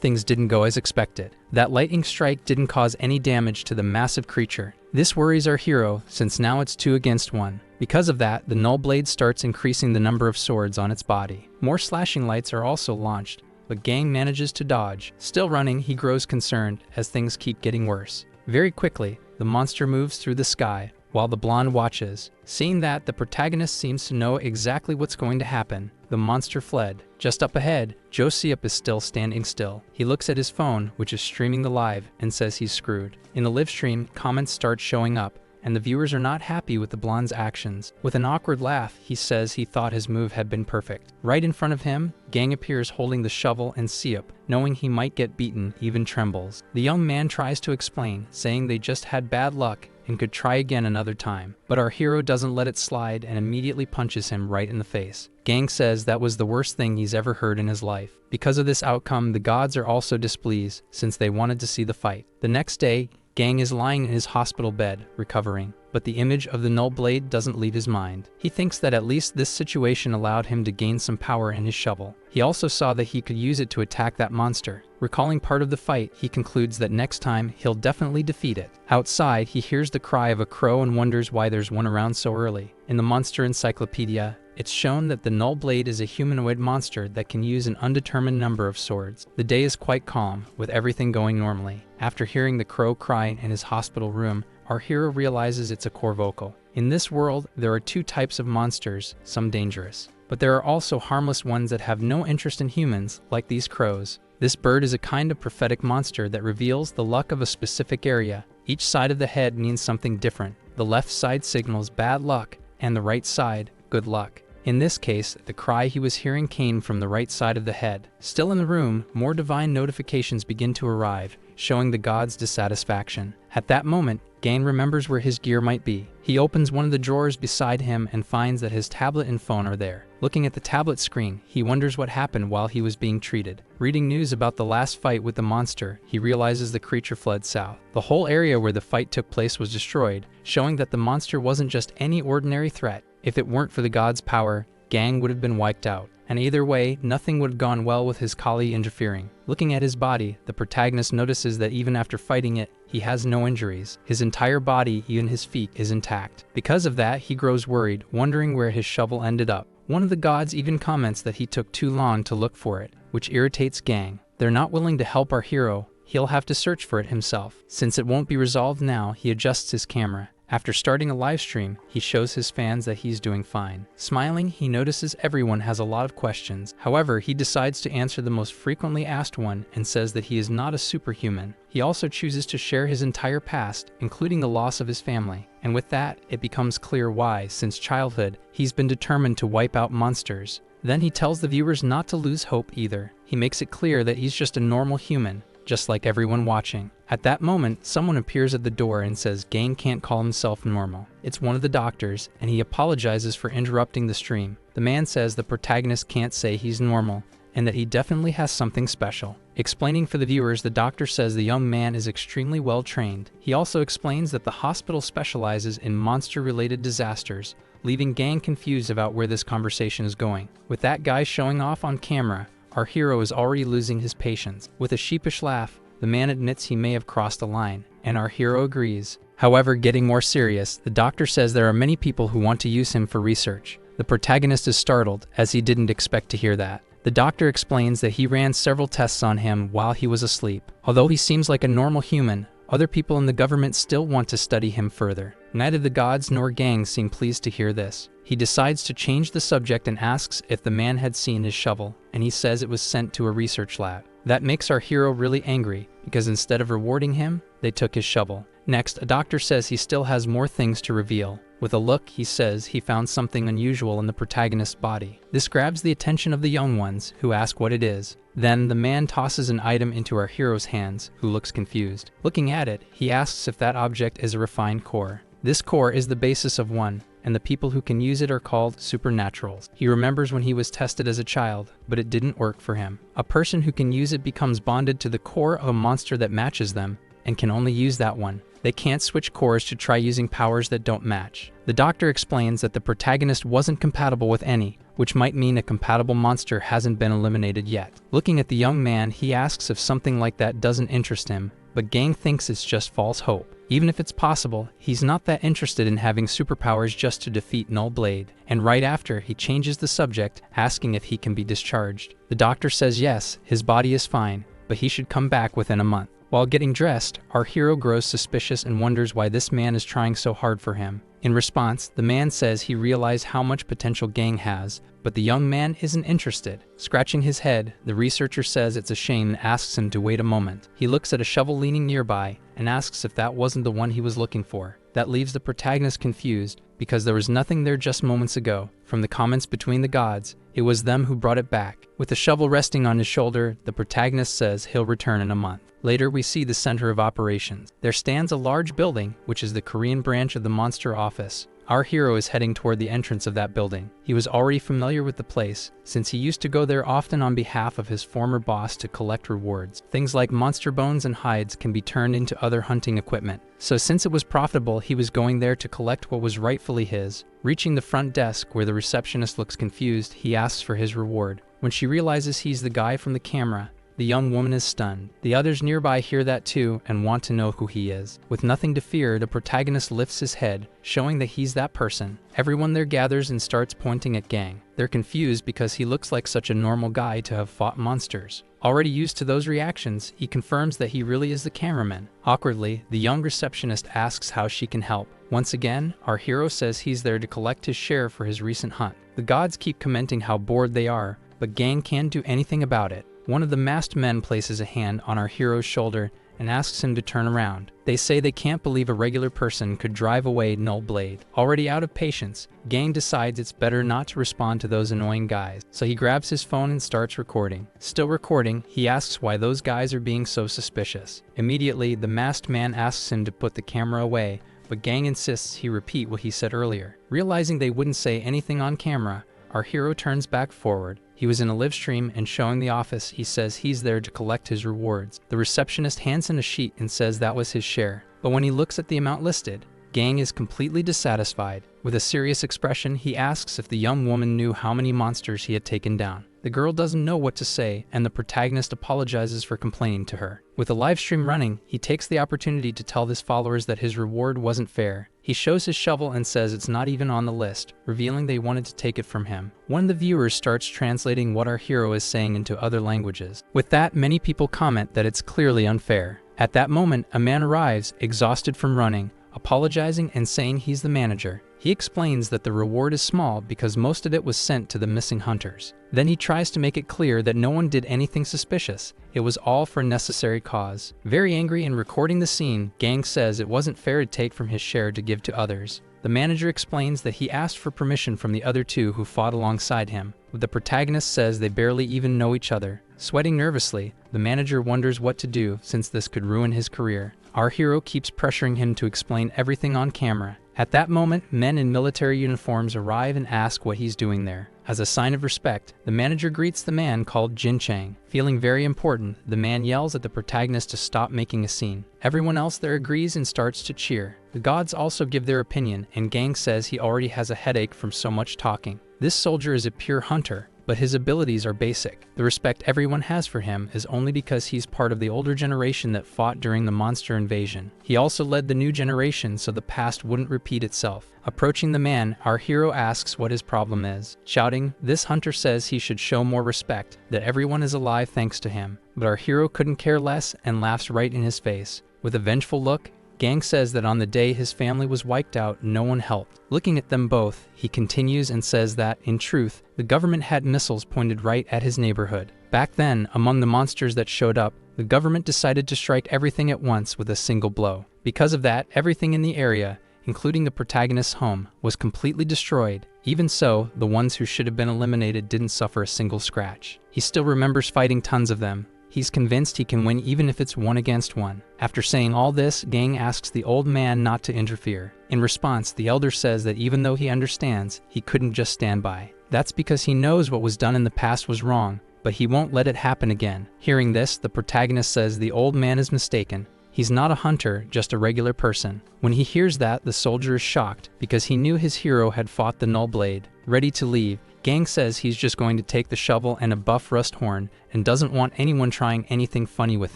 things didn't go as expected. That lightning strike didn't cause any damage to the massive creature. This worries our hero, since now it's 2 against 1. Because of that, the null blade starts increasing the number of swords on its body. More slashing lights are also launched, but Gang manages to dodge. Still running, he grows concerned as things keep getting worse. Very quickly, the monster moves through the sky, while the blonde watches. Seeing that, the protagonist seems to know exactly what's going to happen. The monster fled. Just up ahead, Joseph is still standing still. He looks at his phone, which is streaming the live, and says he's screwed. In the live stream, comments start showing up, and the viewers are not happy with the blonde's actions. With an awkward laugh, he says he thought his move had been perfect. Right in front of him, Gang appears holding the shovel, and Siop, knowing he might get beaten, even trembles. The young man tries to explain, saying they just had bad luck and could try again another time. But our hero doesn't let it slide and immediately punches him right in the face. Gang says that was the worst thing he's ever heard in his life. Because of this outcome, the gods are also displeased, since they wanted to see the fight. The next day, Gang is lying in his hospital bed, recovering, but the image of the null blade doesn't leave his mind. He thinks that at least this situation allowed him to gain some power in his shovel. He also saw that he could use it to attack that monster. Recalling part of the fight, he concludes that next time, he'll definitely defeat it. Outside, he hears the cry of a crow and wonders why there's one around so early. In the monster encyclopedia, it's shown that the null blade is a humanoid monster that can use an undetermined number of swords. The day is quite calm, with everything going normally. After hearing the crow cry in his hospital room, our hero realizes it's a Corvocal. In this world, there are 2 types of monsters, some dangerous. But there are also harmless ones that have no interest in humans, like these crows. This bird is a kind of prophetic monster that reveals the luck of a specific area. Each side of the head means something different. The left side signals bad luck, and the right side, good luck. In this case, the cry he was hearing came from the right side of the head. Still in the room, more divine notifications begin to arrive, showing the gods' dissatisfaction. At that moment, Gang remembers where his gear might be. He opens one of the drawers beside him and finds that his tablet and phone are there. Looking at the tablet screen, he wonders what happened while he was being treated. Reading news about the last fight with the monster, he realizes the creature fled south. The whole area where the fight took place was destroyed, showing that the monster wasn't just any ordinary threat. If it weren't for the gods' power, Gang would have been wiped out. And either way, nothing would have gone well with his colleague interfering. Looking at his body, the protagonist notices that even after fighting it, he has no injuries. His entire body, even his feet, is intact. Because of that, he grows worried, wondering where his shovel ended up. One of the gods even comments that he took too long to look for it, which irritates Gang. They're not willing to help our hero. He'll have to search for it himself. Since it won't be resolved now, he adjusts his camera. After starting a live stream, he shows his fans that he's doing fine. Smiling, he notices everyone has a lot of questions. However, he decides to answer the most frequently asked one and says that he is not a superhuman. He also chooses to share his entire past, including the loss of his family. And with that, it becomes clear why, since childhood, he's been determined to wipe out monsters. Then he tells the viewers not to lose hope either. He makes it clear that he's just a normal human, just like everyone watching. At that moment, someone appears at the door and says Gang can't call himself normal. It's one of the doctors, and he apologizes for interrupting the stream. The man says the protagonist can't say he's normal, and that he definitely has something special. Explaining for the viewers, the doctor says the young man is extremely well trained. He also explains that the hospital specializes in monster-related disasters, leaving Gang confused about where this conversation is going. With that guy showing off on camera, our hero is already losing his patience. With a sheepish laugh, the man admits he may have crossed a line, and our hero agrees. However, getting more serious, the doctor says there are many people who want to use him for research. The protagonist is startled, as he didn't expect to hear that. The doctor explains that he ran several tests on him while he was asleep. Although he seems like a normal human, other people in the government still want to study him further. Neither the gods nor Gang seem pleased to hear this. He decides to change the subject and asks if the man had seen his shovel, and he says it was sent to a research lab. That makes our hero really angry, because instead of rewarding him, they took his shovel. Next, a doctor says he still has more things to reveal. With a look, he says he found something unusual in the protagonist's body. This grabs the attention of the young ones, who ask what it is. Then, the man tosses an item into our hero's hands, who looks confused. Looking at it, he asks if that object is a refined core. This core is the basis of one, and the people who can use it are called supernaturals. He remembers when he was tested as a child, but it didn't work for him. A person who can use it becomes bonded to the core of a monster that matches them, and can only use that one. They can't switch cores to try using powers that don't match. The doctor explains that the protagonist wasn't compatible with any, which might mean a compatible monster hasn't been eliminated yet. Looking at the young man, he asks if something like that doesn't interest him, but Gang thinks it's just false hope. Even if it's possible, he's not that interested in having superpowers just to defeat Null Blade. And right after, he changes the subject, asking if he can be discharged. The doctor says yes, his body is fine, but he should come back within a month. While getting dressed, our hero grows suspicious and wonders why this man is trying so hard for him. In response, the man says he realized how much potential Gang has, but the young man isn't interested. Scratching his head, the researcher says it's a shame and asks him to wait a moment. He looks at a shovel leaning nearby and asks if that wasn't the one he was looking for. That leaves the protagonist confused, because there was nothing there just moments ago. From the comments between the gods, it was them who brought it back. With the shovel resting on his shoulder, the protagonist says he'll return in a month. Later, we see the center of operations. There stands a large building, which is the Korean branch of the monster office. Our hero is heading toward the entrance of that building. He was already familiar with the place, since he used to go there often on behalf of his former boss to collect rewards. Things like monster bones and hides can be turned into other hunting equipment. So since it was profitable, he was going there to collect what was rightfully his. Reaching the front desk, where the receptionist looks confused, he asks for his reward. When she realizes he's the guy from the camera, the young woman is stunned. The others nearby hear that too and want to know who he is. With nothing to fear, the protagonist lifts his head, showing that he's that person. Everyone there gathers and starts pointing at Gang. They're confused because he looks like such a normal guy to have fought monsters. Already used to those reactions, he confirms that he really is the cameraman. Awkwardly, the young receptionist asks how she can help. Once again, our hero says he's there to collect his share for his recent hunt. The gods keep commenting how bored they are, but Gang can't do anything about it. One of the masked men places a hand on our hero's shoulder and asks him to turn around. They say they can't believe a regular person could drive away Null Blade. Already out of patience, Gang decides it's better not to respond to those annoying guys, so he grabs his phone and starts recording. Still recording, he asks why those guys are being so suspicious. Immediately, the masked man asks him to put the camera away, but Gang insists he repeat what he said earlier. Realizing they wouldn't say anything on camera, our hero turns back forward. He was in a live stream and showing the office, he says he's there to collect his rewards. The receptionist hands him a sheet and says that was his share. But when he looks at the amount listed, Gang is completely dissatisfied. With a serious expression, he asks if the young woman knew how many monsters he had taken down. The girl doesn't know what to say, and the protagonist apologizes for complaining to her. With the live stream running, he takes the opportunity to tell his followers that his reward wasn't fair. He shows his shovel and says it's not even on the list, revealing they wanted to take it from him. One of the viewers starts translating what our hero is saying into other languages. With that, many people comment that it's clearly unfair. At that moment, a man arrives, exhausted from running, apologizing and saying he's the manager. He explains that the reward is small because most of it was sent to the missing hunters. Then he tries to make it clear that no one did anything suspicious. It was all for a necessary cause. Very angry and recording the scene, Gang says it wasn't fair to take from his share to give to others. The manager explains that he asked for permission from the other two who fought alongside him. The protagonist says they barely even know each other. Sweating nervously, the manager wonders what to do since this could ruin his career. Our hero keeps pressuring him to explain everything on camera. At that moment, men in military uniforms arrive and ask what he's doing there. As a sign of respect, the manager greets the man called Jin Chang. Feeling very important, the man yells at the protagonist to stop making a scene. Everyone else there agrees and starts to cheer. The gods also give their opinion, and Gang says he already has a headache from so much talking. This soldier is a pure hunter, but his abilities are basic. The respect everyone has for him is only because he's part of the older generation that fought during the monster invasion. He also led the new generation so the past wouldn't repeat itself. Approaching the man, our hero asks what his problem is. Shouting, this hunter says he should show more respect, that everyone is alive thanks to him. But our hero couldn't care less and laughs right in his face. With a vengeful look, Gang says that on the day his family was wiped out, no one helped. Looking at them both, he continues and says that, in truth, the government had missiles pointed right at his neighborhood. Back then, among the monsters that showed up, the government decided to strike everything at once with a single blow. Because of that, everything in the area, including the protagonist's home, was completely destroyed. Even so, the ones who should have been eliminated didn't suffer a single scratch. He still remembers fighting tons of them. He's convinced he can win even if it's 1 against 1. After saying all this, Gang asks the old man not to interfere. In response, the elder says that even though he understands, he couldn't just stand by. That's because he knows what was done in the past was wrong, but he won't let it happen again. Hearing this, the protagonist says the old man is mistaken. He's not a hunter, just a regular person. When he hears that, the soldier is shocked because he knew his hero had fought the Null Blade. Ready to leave, Gang says he's just going to take the shovel and a buff rust horn and doesn't want anyone trying anything funny with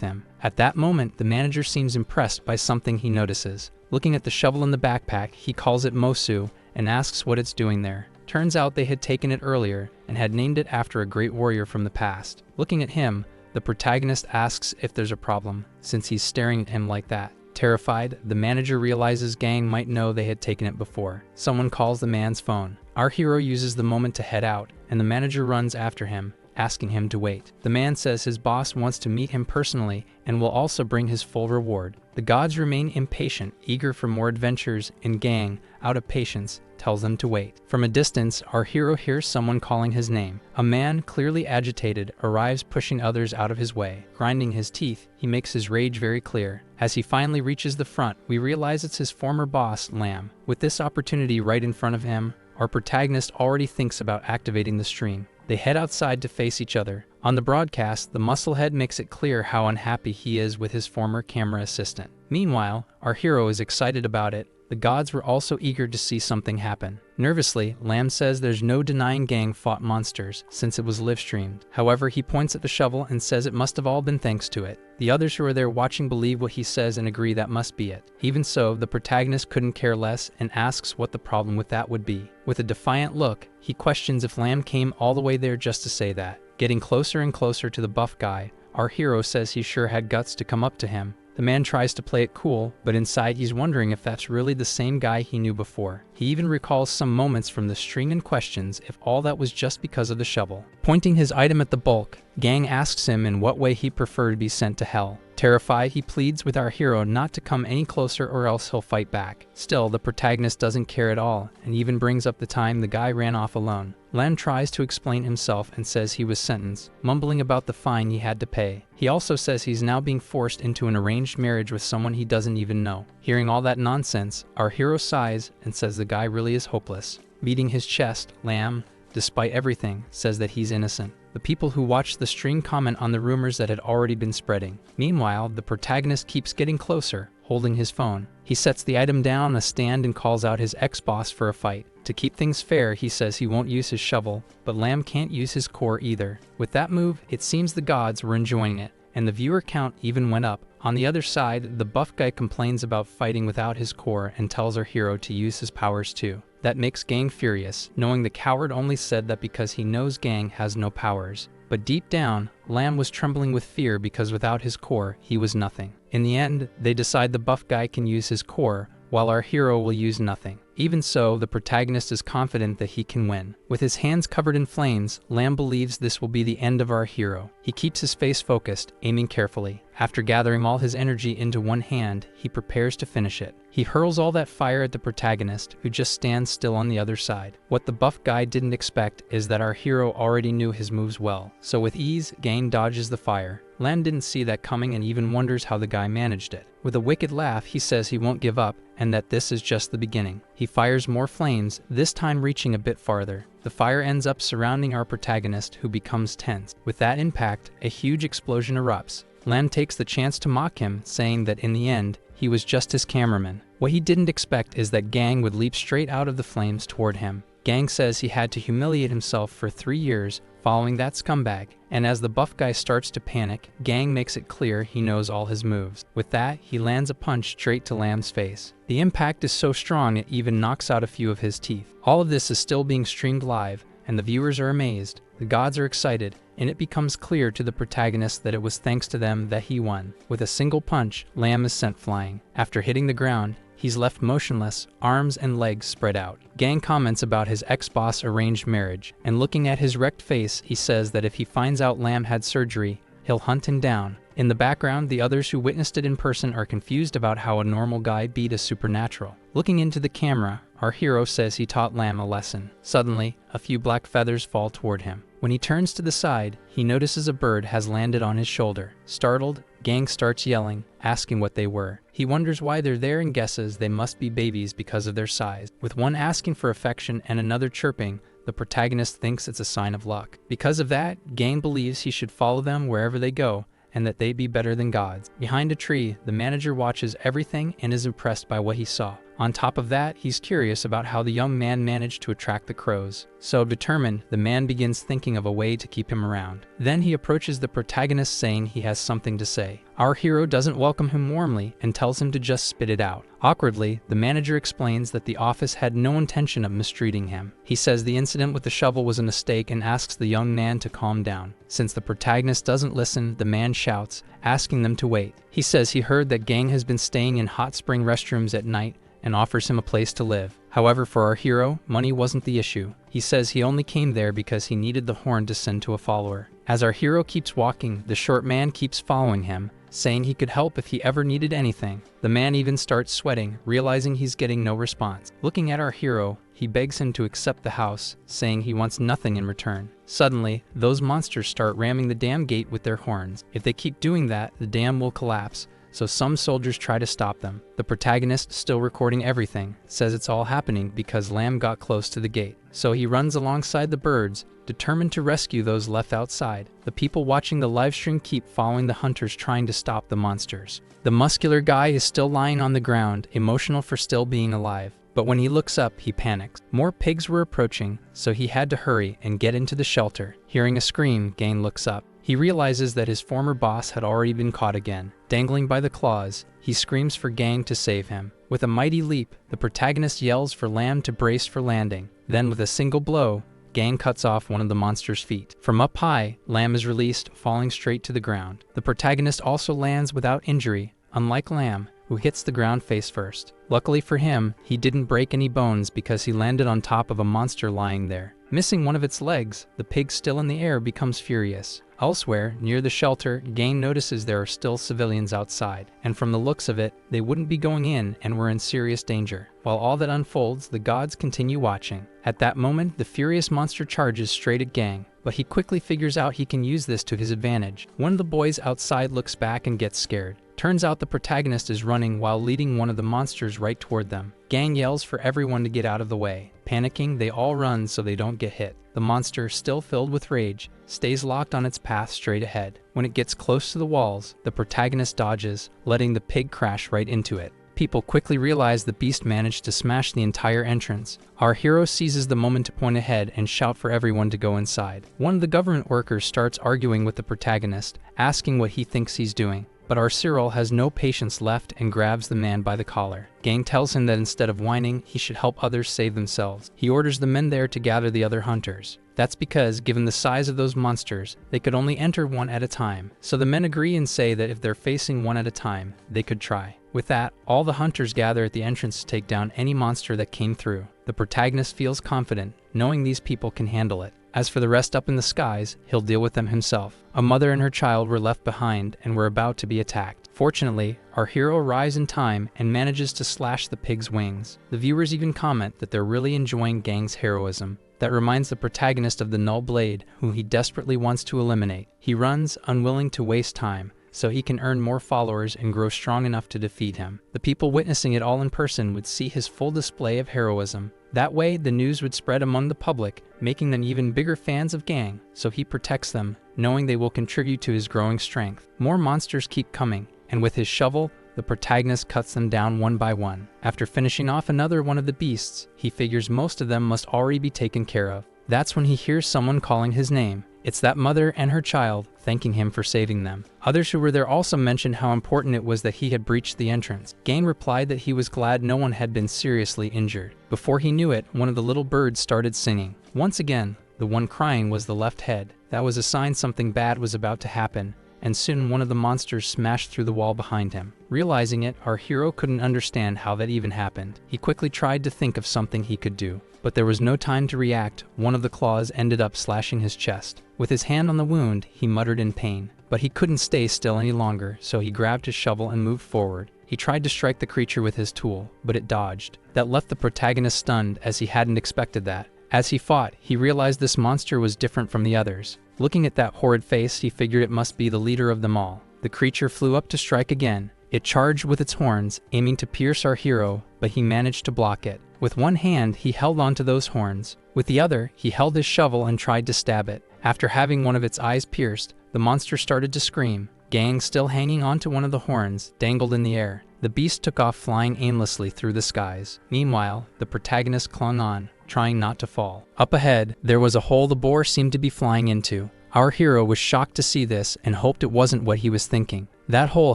him. At that moment, the manager seems impressed by something he notices. Looking at the shovel in the backpack, he calls it Mosu and asks what it's doing there. Turns out they had taken it earlier and had named it after a great warrior from the past. Looking at him, the protagonist asks if there's a problem, since he's staring at him like that. Terrified, the manager realizes Gang might know they had taken it before. Someone calls the man's phone. Our hero uses the moment to head out, and the manager runs after him, asking him to wait. The man says his boss wants to meet him personally and will also bring his full reward. The gods remain impatient, eager for more adventures, and Gang, out of patience, tells them to wait. From a distance, our hero hears someone calling his name. A man, clearly agitated, arrives pushing others out of his way. Grinding his teeth, he makes his rage very clear. As he finally reaches the front, we realize it's his former boss, Lamb. With this opportunity right in front of him, our protagonist already thinks about activating the stream. They head outside to face each other. On the broadcast, the musclehead makes it clear how unhappy he is with his former camera assistant. Meanwhile, our hero is excited about it. The gods were also eager to see something happen. Nervously, Lamb says there's no denying Gang fought monsters, since it was live-streamed. However, he points at the shovel and says it must have all been thanks to it. The others who are there watching believe what he says and agree that must be it. Even so, the protagonist couldn't care less and asks what the problem with that would be. With a defiant look, he questions if Lamb came all the way there just to say that. Getting closer and closer to the buff guy, our hero says he sure had guts to come up to him. The man tries to play it cool, but inside he's wondering if that's really the same guy he knew before. He even recalls some moments from the stream and questions if all that was just because of the shovel. Pointing his item at the bulk, Gang asks him in what way he preferred to be sent to hell. Terrified, he pleads with our hero not to come any closer or else he'll fight back. Still, the protagonist doesn't care at all, and even brings up the time the guy ran off alone. Lam tries to explain himself and says he was sentenced, mumbling about the fine he had to pay. He also says he's now being forced into an arranged marriage with someone he doesn't even know. Hearing all that nonsense, our hero sighs and says the guy really is hopeless. Beating his chest, Lam, despite everything, says that he's innocent. The people who watched the stream comment on the rumors that had already been spreading. Meanwhile, the protagonist keeps getting closer, holding his phone. He sets the item down on a stand and calls out his ex-boss for a fight. To keep things fair, he says he won't use his shovel, but Lamb can't use his core either. With that move, it seems the gods were enjoying it, and the viewer count even went up. On the other side, the buff guy complains about fighting without his core and tells our hero to use his powers too. That makes Gang furious, knowing the coward only said that because he knows Gang has no powers. But deep down, Lamb was trembling with fear because without his core, he was nothing. In the end, they decide the buff guy can use his core, while our hero will use nothing. Even so, the protagonist is confident that he can win. With his hands covered in flames, Lamb believes this will be the end of our hero. He keeps his face focused, aiming carefully. After gathering all his energy into one hand, he prepares to finish it. He hurls all that fire at the protagonist, who just stands still on the other side. What the buff guy didn't expect is that our hero already knew his moves well. So with ease, Gang dodges the fire. Lamb didn't see that coming and even wonders how the guy managed it. With a wicked laugh, he says he won't give up and that this is just the beginning. He fires more flames, this time reaching a bit farther. The fire ends up surrounding our protagonist, who becomes tense. With that impact, a huge explosion erupts. Lamb takes the chance to mock him, saying that in the end, he was just his cameraman. What he didn't expect is that Gang would leap straight out of the flames toward him. Gang says he had to humiliate himself for 3 years following that scumbag, and as the buff guy starts to panic, Gang makes it clear he knows all his moves. With that, he lands a punch straight to Lamb's face. The impact is so strong it even knocks out a few of his teeth. All of this is still being streamed live, and the viewers are amazed. The gods are excited, and it becomes clear to the protagonist that it was thanks to them that he won. With a single punch, Lamb is sent flying. After hitting the ground, he's left motionless, arms and legs spread out. Gang comments about his ex-boss' arranged marriage, and looking at his wrecked face, he says that if he finds out Lamb had surgery, he'll hunt him down. In the background, the others who witnessed it in person are confused about how a normal guy beat a supernatural. Looking into the camera, our hero says he taught Lamb a lesson. Suddenly, a few black feathers fall toward him. When he turns to the side, he notices a bird has landed on his shoulder. Startled, Gang starts yelling, asking what they were. He wonders why they're there and guesses they must be babies because of their size. With one asking for affection and another chirping, the protagonist thinks it's a sign of luck. Because of that, Gang believes he should follow them wherever they go, and that they be better than gods. Behind a tree, the manager watches everything and is impressed by what he saw. On top of that, he's curious about how the young man managed to attract the crows. So determined, the man begins thinking of a way to keep him around. Then he approaches the protagonist saying he has something to say. Our hero doesn't welcome him warmly and tells him to just spit it out. Awkwardly, the manager explains that the office had no intention of mistreating him. He says the incident with the shovel was a mistake and asks the young man to calm down. Since the protagonist doesn't listen, the man shouts, asking them to wait. He says he heard that Gang has been staying in hot spring restrooms at night and offers him a place to live. However, for our hero, money wasn't the issue. He says he only came there because he needed the horn to send to a follower. As our hero keeps walking, the short man keeps following him, saying he could help if he ever needed anything. The man even starts sweating, realizing he's getting no response. Looking at our hero, he begs him to accept the house, saying he wants nothing in return. Suddenly, those monsters start ramming the dam gate with their horns. If they keep doing that, the dam will collapse. So some soldiers try to stop them. The protagonist, still recording everything, says it's all happening because Lamb got close to the gate. So he runs alongside the birds, determined to rescue those left outside. The people watching the livestream keep following the hunters trying to stop the monsters. The muscular guy is still lying on the ground, emotional for still being alive. But when he looks up, he panics. More pigs were approaching, so he had to hurry and get into the shelter. Hearing a scream, Gang looks up. He realizes that his former boss had already been caught again. Dangling by the claws, he screams for Gang to save him. With a mighty leap, the protagonist yells for Lamb to brace for landing. Then with a single blow, Gang cuts off one of the monster's feet. From up high, Lamb is released, falling straight to the ground. The protagonist also lands without injury, unlike Lamb, who hits the ground face first. Luckily for him, he didn't break any bones because he landed on top of a monster lying there. Missing one of its legs, the pig still in the air becomes furious. Elsewhere, near the shelter, Gang notices there are still civilians outside, and from the looks of it, they wouldn't be going in and were in serious danger. While all that unfolds, the gods continue watching. At that moment, the furious monster charges straight at Gang, but he quickly figures out he can use this to his advantage. One of the boys outside looks back and gets scared. Turns out the protagonist is running while leading one of the monsters right toward them. Gang yells for everyone to get out of the way. Panicking, they all run so they don't get hit. The monster, still filled with rage, stays locked on its path straight ahead. When it gets close to the walls, the protagonist dodges, letting the pig crash right into it. People quickly realize the beast managed to smash the entire entrance. Our hero seizes the moment to point ahead and shout for everyone to go inside. One of the government workers starts arguing with the protagonist, asking what he thinks he's doing. But our Cyril has no patience left and grabs the man by the collar. Gang tells him that instead of whining, he should help others save themselves. He orders the men there to gather the other hunters. That's because, given the size of those monsters, they could only enter one at a time. So the men agree and say that if they're facing one at a time, they could try. With that, all the hunters gather at the entrance to take down any monster that came through. The protagonist feels confident, knowing these people can handle it. As for the rest up in the skies, he'll deal with them himself. A mother and her child were left behind and were about to be attacked. Fortunately, our hero arrives in time and manages to slash the pig's wings. The viewers even comment that they're really enjoying Gang's heroism. That reminds the protagonist of the Null Blade, whom he desperately wants to eliminate. He runs, unwilling to waste time, so he can earn more followers and grow strong enough to defeat him. The people witnessing it all in person would see his full display of heroism. That way, the news would spread among the public, making them even bigger fans of Gang, so he protects them, knowing they will contribute to his growing strength. More monsters keep coming, and with his shovel, the protagonist cuts them down one by one. After finishing off another one of the beasts, he figures most of them must already be taken care of. That's when he hears someone calling his name. It's that mother and her child, thanking him for saving them. Others who were there also mentioned how important it was that he had breached the entrance. Gang replied that he was glad no one had been seriously injured. Before he knew it, one of the little birds started singing. Once again, The one crying was the left head. That was a sign something bad was about to happen, and soon one of the monsters smashed through the wall behind him. Realizing it, our hero couldn't understand how that even happened. He quickly tried to think of something he could do, but there was no time to react. One of the claws ended up slashing his chest. With his hand on the wound, he muttered in pain, but he couldn't stay still any longer, so he grabbed his shovel and moved forward. He tried to strike the creature with his tool, but it dodged. That left the protagonist stunned, as he hadn't expected that. As he fought, he realized this monster was different from the others. Looking at that horrid face, he figured it must be the leader of them all. The creature flew up to strike again. It charged with its horns, aiming to pierce our hero, but he managed to block it. With one hand, he held onto those horns. With the other, he held his shovel and tried to stab it. After having one of its eyes pierced, the monster started to scream. Gang, still hanging onto one of the horns, dangled in the air. The beast took off flying aimlessly through the skies. Meanwhile, the protagonist clung on, trying not to fall. Up ahead, there was a hole the boar seemed to be flying into. Our hero was shocked to see this and hoped it wasn't what he was thinking. That hole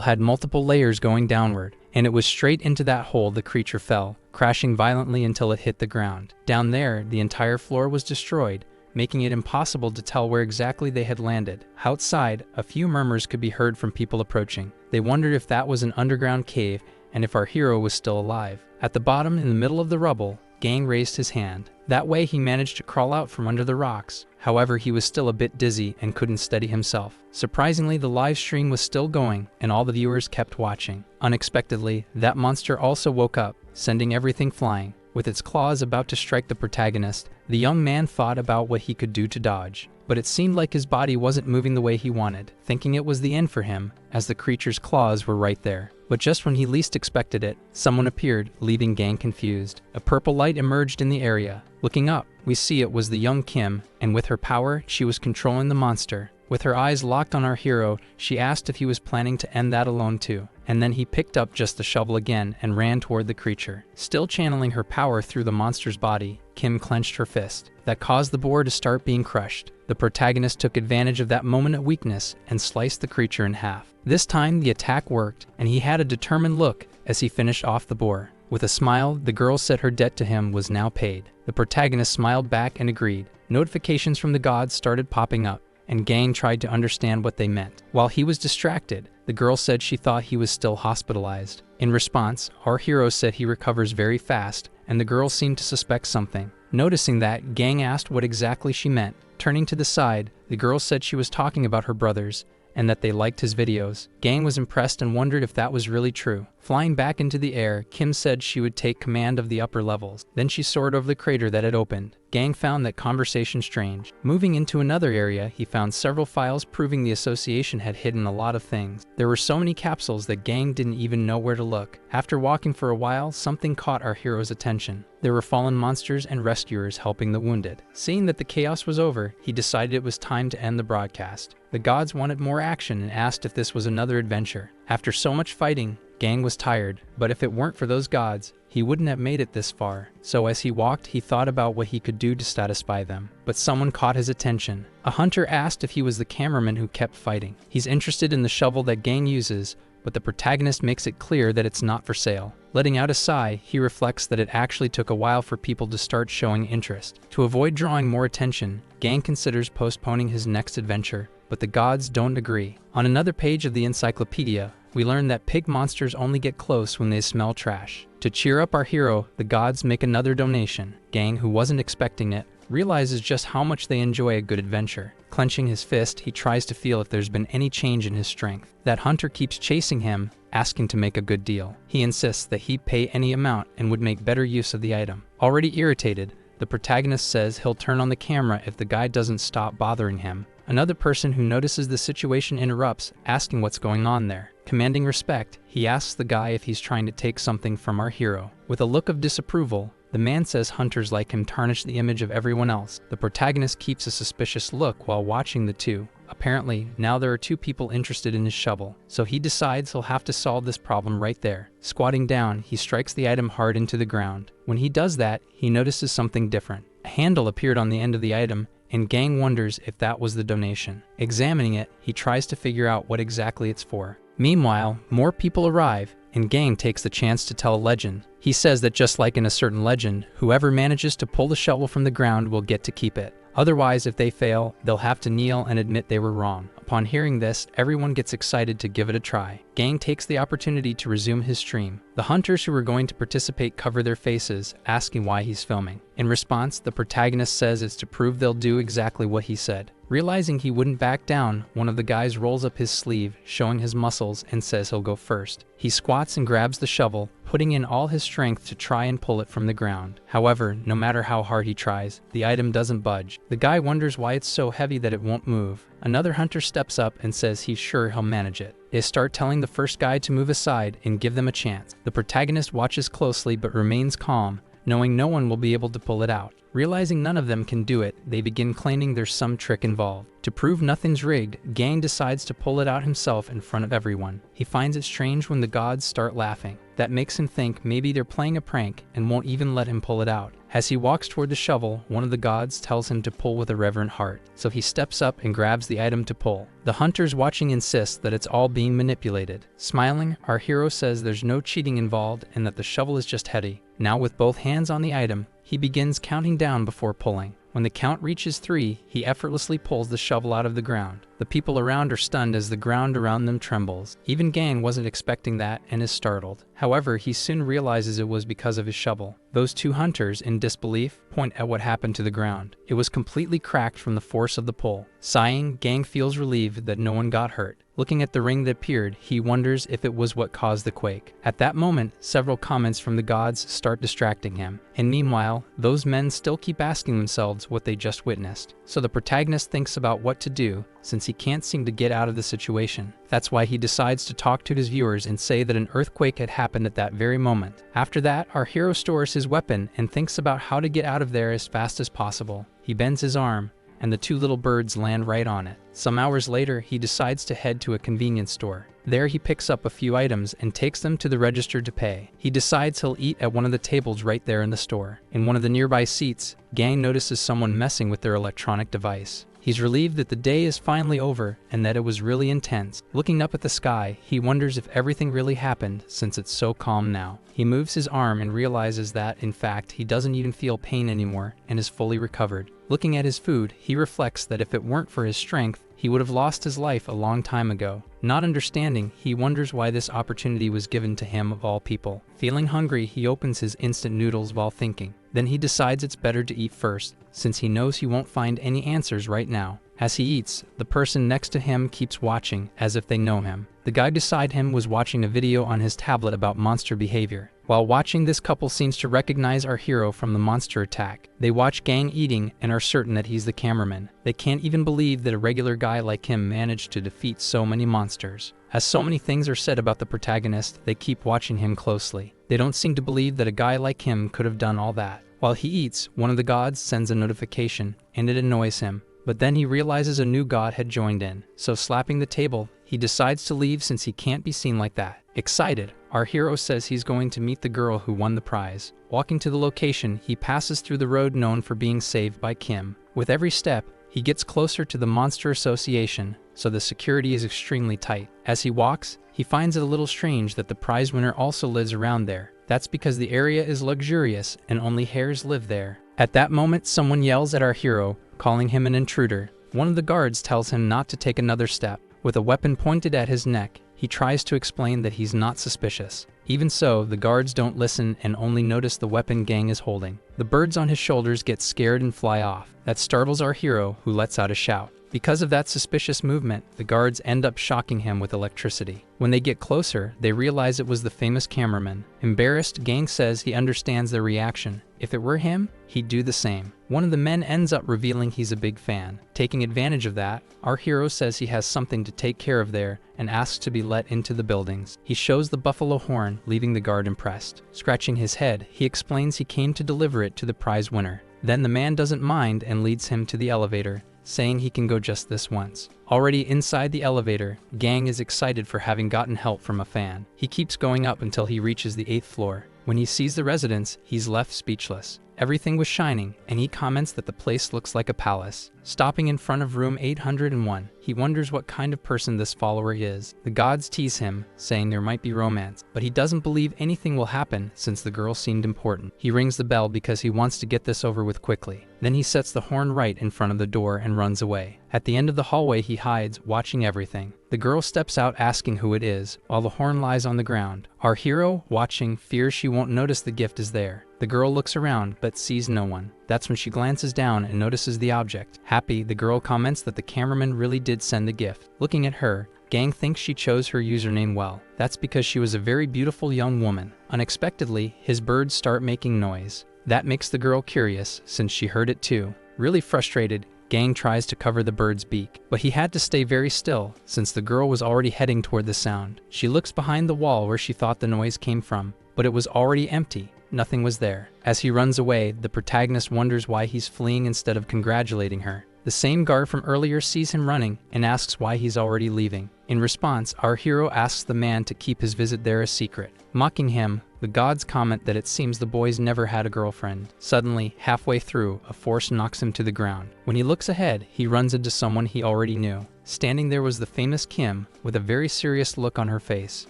had multiple layers going downward, and it was straight into that hole the creature fell, crashing violently until it hit the ground. Down there, the entire floor was destroyed, making it impossible to tell where exactly they had landed. Outside, a few murmurs could be heard from people approaching. They wondered if that was an underground cave and if our hero was still alive. At the bottom, in the middle of the rubble, Gang raised his hand. That way he managed to crawl out from under the rocks. However, he was still a bit dizzy and couldn't steady himself. Surprisingly, the live stream was still going, and all the viewers kept watching. Unexpectedly, that monster also woke up, sending everything flying. With its claws about to strike the protagonist, the young man thought about what he could do to dodge. But it seemed like his body wasn't moving the way he wanted, thinking it was the end for him, as the creature's claws were right there. But just when he least expected it, someone appeared, leaving Gang confused. A purple light emerged in the area. Looking up, we see it was the young Kim, and with her power, she was controlling the monster. With her eyes locked on our hero, she asked if he was planning to end that alone too. And then he picked up just the shovel again and ran toward the creature. Still channeling her power through the monster's body, Kim clenched her fist. That caused the boar to start being crushed. The protagonist took advantage of that moment of weakness and sliced the creature in half. This time, the attack worked, and he had a determined look as he finished off the boar. With a smile, the girl said her debt to him was now paid. The protagonist smiled back and agreed. Notifications from the gods started popping up, and Gang tried to understand what they meant. While he was distracted, the girl said she thought he was still hospitalized. In response, our hero said he recovers very fast, and the girl seemed to suspect something. Noticing that, Gang asked what exactly she meant. Turning to the side, the girl said she was talking about her brothers, and that they liked his videos. Gang was impressed and wondered if that was really true. Flying back into the air, Kim said she would take command of the upper levels. Then she soared over the crater that had opened. Gang found that conversation strange. Moving into another area, he found several files proving the association had hidden a lot of things. There were so many capsules that Gang didn't even know where to look. After walking for a while, something caught our hero's attention. There were fallen monsters and rescuers helping the wounded. Seeing that the chaos was over, he decided it was time to end the broadcast. The gods wanted more action and asked if this was another adventure. After so much fighting, Gang was tired, but if it weren't for those gods, he wouldn't have made it this far. So as he walked, he thought about what he could do to satisfy them. But someone caught his attention. A hunter asked if he was the cameraman who kept fighting. He's interested in the shovel that Gang uses, but the protagonist makes it clear that it's not for sale. Letting out a sigh, he reflects that it actually took a while for people to start showing interest. To avoid drawing more attention, Gang considers postponing his next adventure, but the gods don't agree. On another page of the encyclopedia, we learn that pig monsters only get close when they smell trash. To cheer up our hero, the gods make another donation. Gang, who wasn't expecting it, realizes just how much they enjoy a good adventure. Clenching his fist, he tries to feel if there's been any change in his strength. That hunter keeps chasing him, asking to make a good deal. He insists that he pay any amount and would make better use of the item. Already irritated, the protagonist says he'll turn on the camera if the guy doesn't stop bothering him. Another person who notices the situation interrupts, asking what's going on there. Commanding respect, he asks the guy if he's trying to take something from our hero. With a look of disapproval, the man says hunters like him tarnish the image of everyone else. The protagonist keeps a suspicious look while watching the two. Apparently, now there are two people interested in his shovel, so he decides he'll have to solve this problem right there. Squatting down, he strikes the item hard into the ground. When he does that, he notices something different. A handle appeared on the end of the item, and Gang wonders if that was the donation. Examining it, he tries to figure out what exactly it's for. Meanwhile, more people arrive, and Gang takes the chance to tell a legend. He says that just like in a certain legend, whoever manages to pull the shovel from the ground will get to keep it. Otherwise, if they fail, they'll have to kneel and admit they were wrong. Upon hearing this, everyone gets excited to give it a try. Gang takes the opportunity to resume his stream. The hunters who were going to participate cover their faces, asking why he's filming. In response, the protagonist says it's to prove they'll do exactly what he said. Realizing he wouldn't back down, one of the guys rolls up his sleeve, showing his muscles, and says he'll go first. He squats and grabs the shovel, putting in all his strength to try and pull it from the ground. However, no matter how hard he tries, the item doesn't budge. The guy wonders why it's so heavy that it won't move. Another hunter steps up and says he's sure he'll manage it. They start telling the first guy to move aside and give them a chance. The protagonist watches closely but remains calm, knowing no one will be able to pull it out. Realizing none of them can do it, they begin claiming there's some trick involved. To prove nothing's rigged, Gang decides to pull it out himself in front of everyone. He finds it strange when the gods start laughing. That makes him think maybe they're playing a prank and won't even let him pull it out. As he walks toward the shovel, one of the gods tells him to pull with a reverent heart, so he steps up and grabs the item to pull. The hunters watching insist that it's all being manipulated. Smiling, our hero says there's no cheating involved and that the shovel is just heady. Now with both hands on the item, he begins counting down before pulling. When the count reaches 3, he effortlessly pulls the shovel out of the ground. The people around are stunned as the ground around them trembles. Even Gang wasn't expecting that and is startled. However, he soon realizes it was because of his shovel. Those two hunters, in disbelief, point at what happened to the ground. It was completely cracked from the force of the pull. Sighing, Gang feels relieved that no one got hurt. Looking at the ring that appeared, he wonders if it was what caused the quake. At that moment, several comments from the gods start distracting him. And meanwhile, those men still keep asking themselves what they just witnessed. So the protagonist thinks about what to do, since he can't seem to get out of the situation. That's why he decides to talk to his viewers and say that an earthquake had happened at that very moment. After that, our hero stores his weapon and thinks about how to get out of there as fast as possible. He bends his arm, and the two little birds land right on it. Some hours later, he decides to head to a convenience store. There he picks up a few items and takes them to the register to pay. He decides he'll eat at one of the tables right there in the store. In one of the nearby seats, Gang notices someone messing with their electronic device. He's relieved that the day is finally over and that it was really intense. Looking up at the sky, he wonders if everything really happened since it's so calm now. He moves his arm and realizes that, in fact, he doesn't even feel pain anymore and is fully recovered. Looking at his food, he reflects that if it weren't for his strength, he would have lost his life a long time ago. Not understanding, he wonders why this opportunity was given to him of all people. Feeling hungry, he opens his instant noodles while thinking. Then he decides it's better to eat first, since he knows he won't find any answers right now. As he eats, the person next to him keeps watching, as if they know him. The guy beside him was watching a video on his tablet about monster behavior. While watching, this couple seems to recognize our hero from the monster attack. They watch Gang eating and are certain that he's the cameraman. They can't even believe that a regular guy like him managed to defeat so many monsters. As so many things are said about the protagonist, they keep watching him closely. They don't seem to believe that a guy like him could have done all that. While he eats, one of the gods sends a notification, and it annoys him. But then he realizes a new god had joined in. So slapping the table, he decides to leave since he can't be seen like that. Excited, our hero says he's going to meet the girl who won the prize. Walking to the location, he passes through the road known for being saved by Kim. With every step, he gets closer to the Monster Association, so the security is extremely tight. As he walks, he finds it a little strange that the prize winner also lives around there. That's because the area is luxurious and only hares live there. At that moment, someone yells at our hero, calling him an intruder. One of the guards tells him not to take another step. With a weapon pointed at his neck, he tries to explain that he's not suspicious. Even so, the guards don't listen and only notice the weapon Gang is holding. The birds on his shoulders get scared and fly off. That startles our hero, who lets out a shout. Because of that suspicious movement, the guards end up shocking him with electricity. When they get closer, they realize it was the famous cameraman. Embarrassed, Gang says he understands their reaction. If it were him, he'd do the same. One of the men ends up revealing he's a big fan. Taking advantage of that, our hero says he has something to take care of there and asks to be let into the buildings. He shows the buffalo horn, leaving the guard impressed. Scratching his head, he explains he came to deliver it to the prize winner. Then the man doesn't mind and leads him to the elevator, saying he can go just this once. Already inside the elevator, Gang is excited for having gotten help from a fan. He keeps going up until he reaches the 8th floor. When he sees the residence, he's left speechless. Everything was shining, and he comments that the place looks like a palace. Stopping in front of room 801, he wonders what kind of person this follower is. The gods tease him, saying there might be romance, but he doesn't believe anything will happen since the girl seemed important. He rings the bell because he wants to get this over with quickly. Then he sets the horn right in front of the door and runs away. At the end of the hallway, he hides, watching everything. The girl steps out asking who it is, while the horn lies on the ground. Our hero, watching, fears she won't notice the gift is there. The girl looks around, but sees no one. That's when she glances down and notices the object. Happy, the girl comments that the cameraman really did send the gift. Looking at her, Gang thinks she chose her username well. That's because she was a very beautiful young woman. Unexpectedly, his birds start making noise. That makes the girl curious, since she heard it too. Really frustrated, Gang tries to cover the bird's beak, but he had to stay very still, since the girl was already heading toward the sound. She looks behind the wall where she thought the noise came from, but it was already empty. Nothing was there. As he runs away, the protagonist wonders why he's fleeing instead of congratulating her. The same guard from earlier sees him running and asks why he's already leaving. In response, our hero asks the man to keep his visit there a secret. Mocking him, the gods comment that it seems the boy's never had a girlfriend. Suddenly, halfway through, a force knocks him to the ground. When he looks ahead, he runs into someone he already knew. Standing there was the famous Kim, with a very serious look on her face.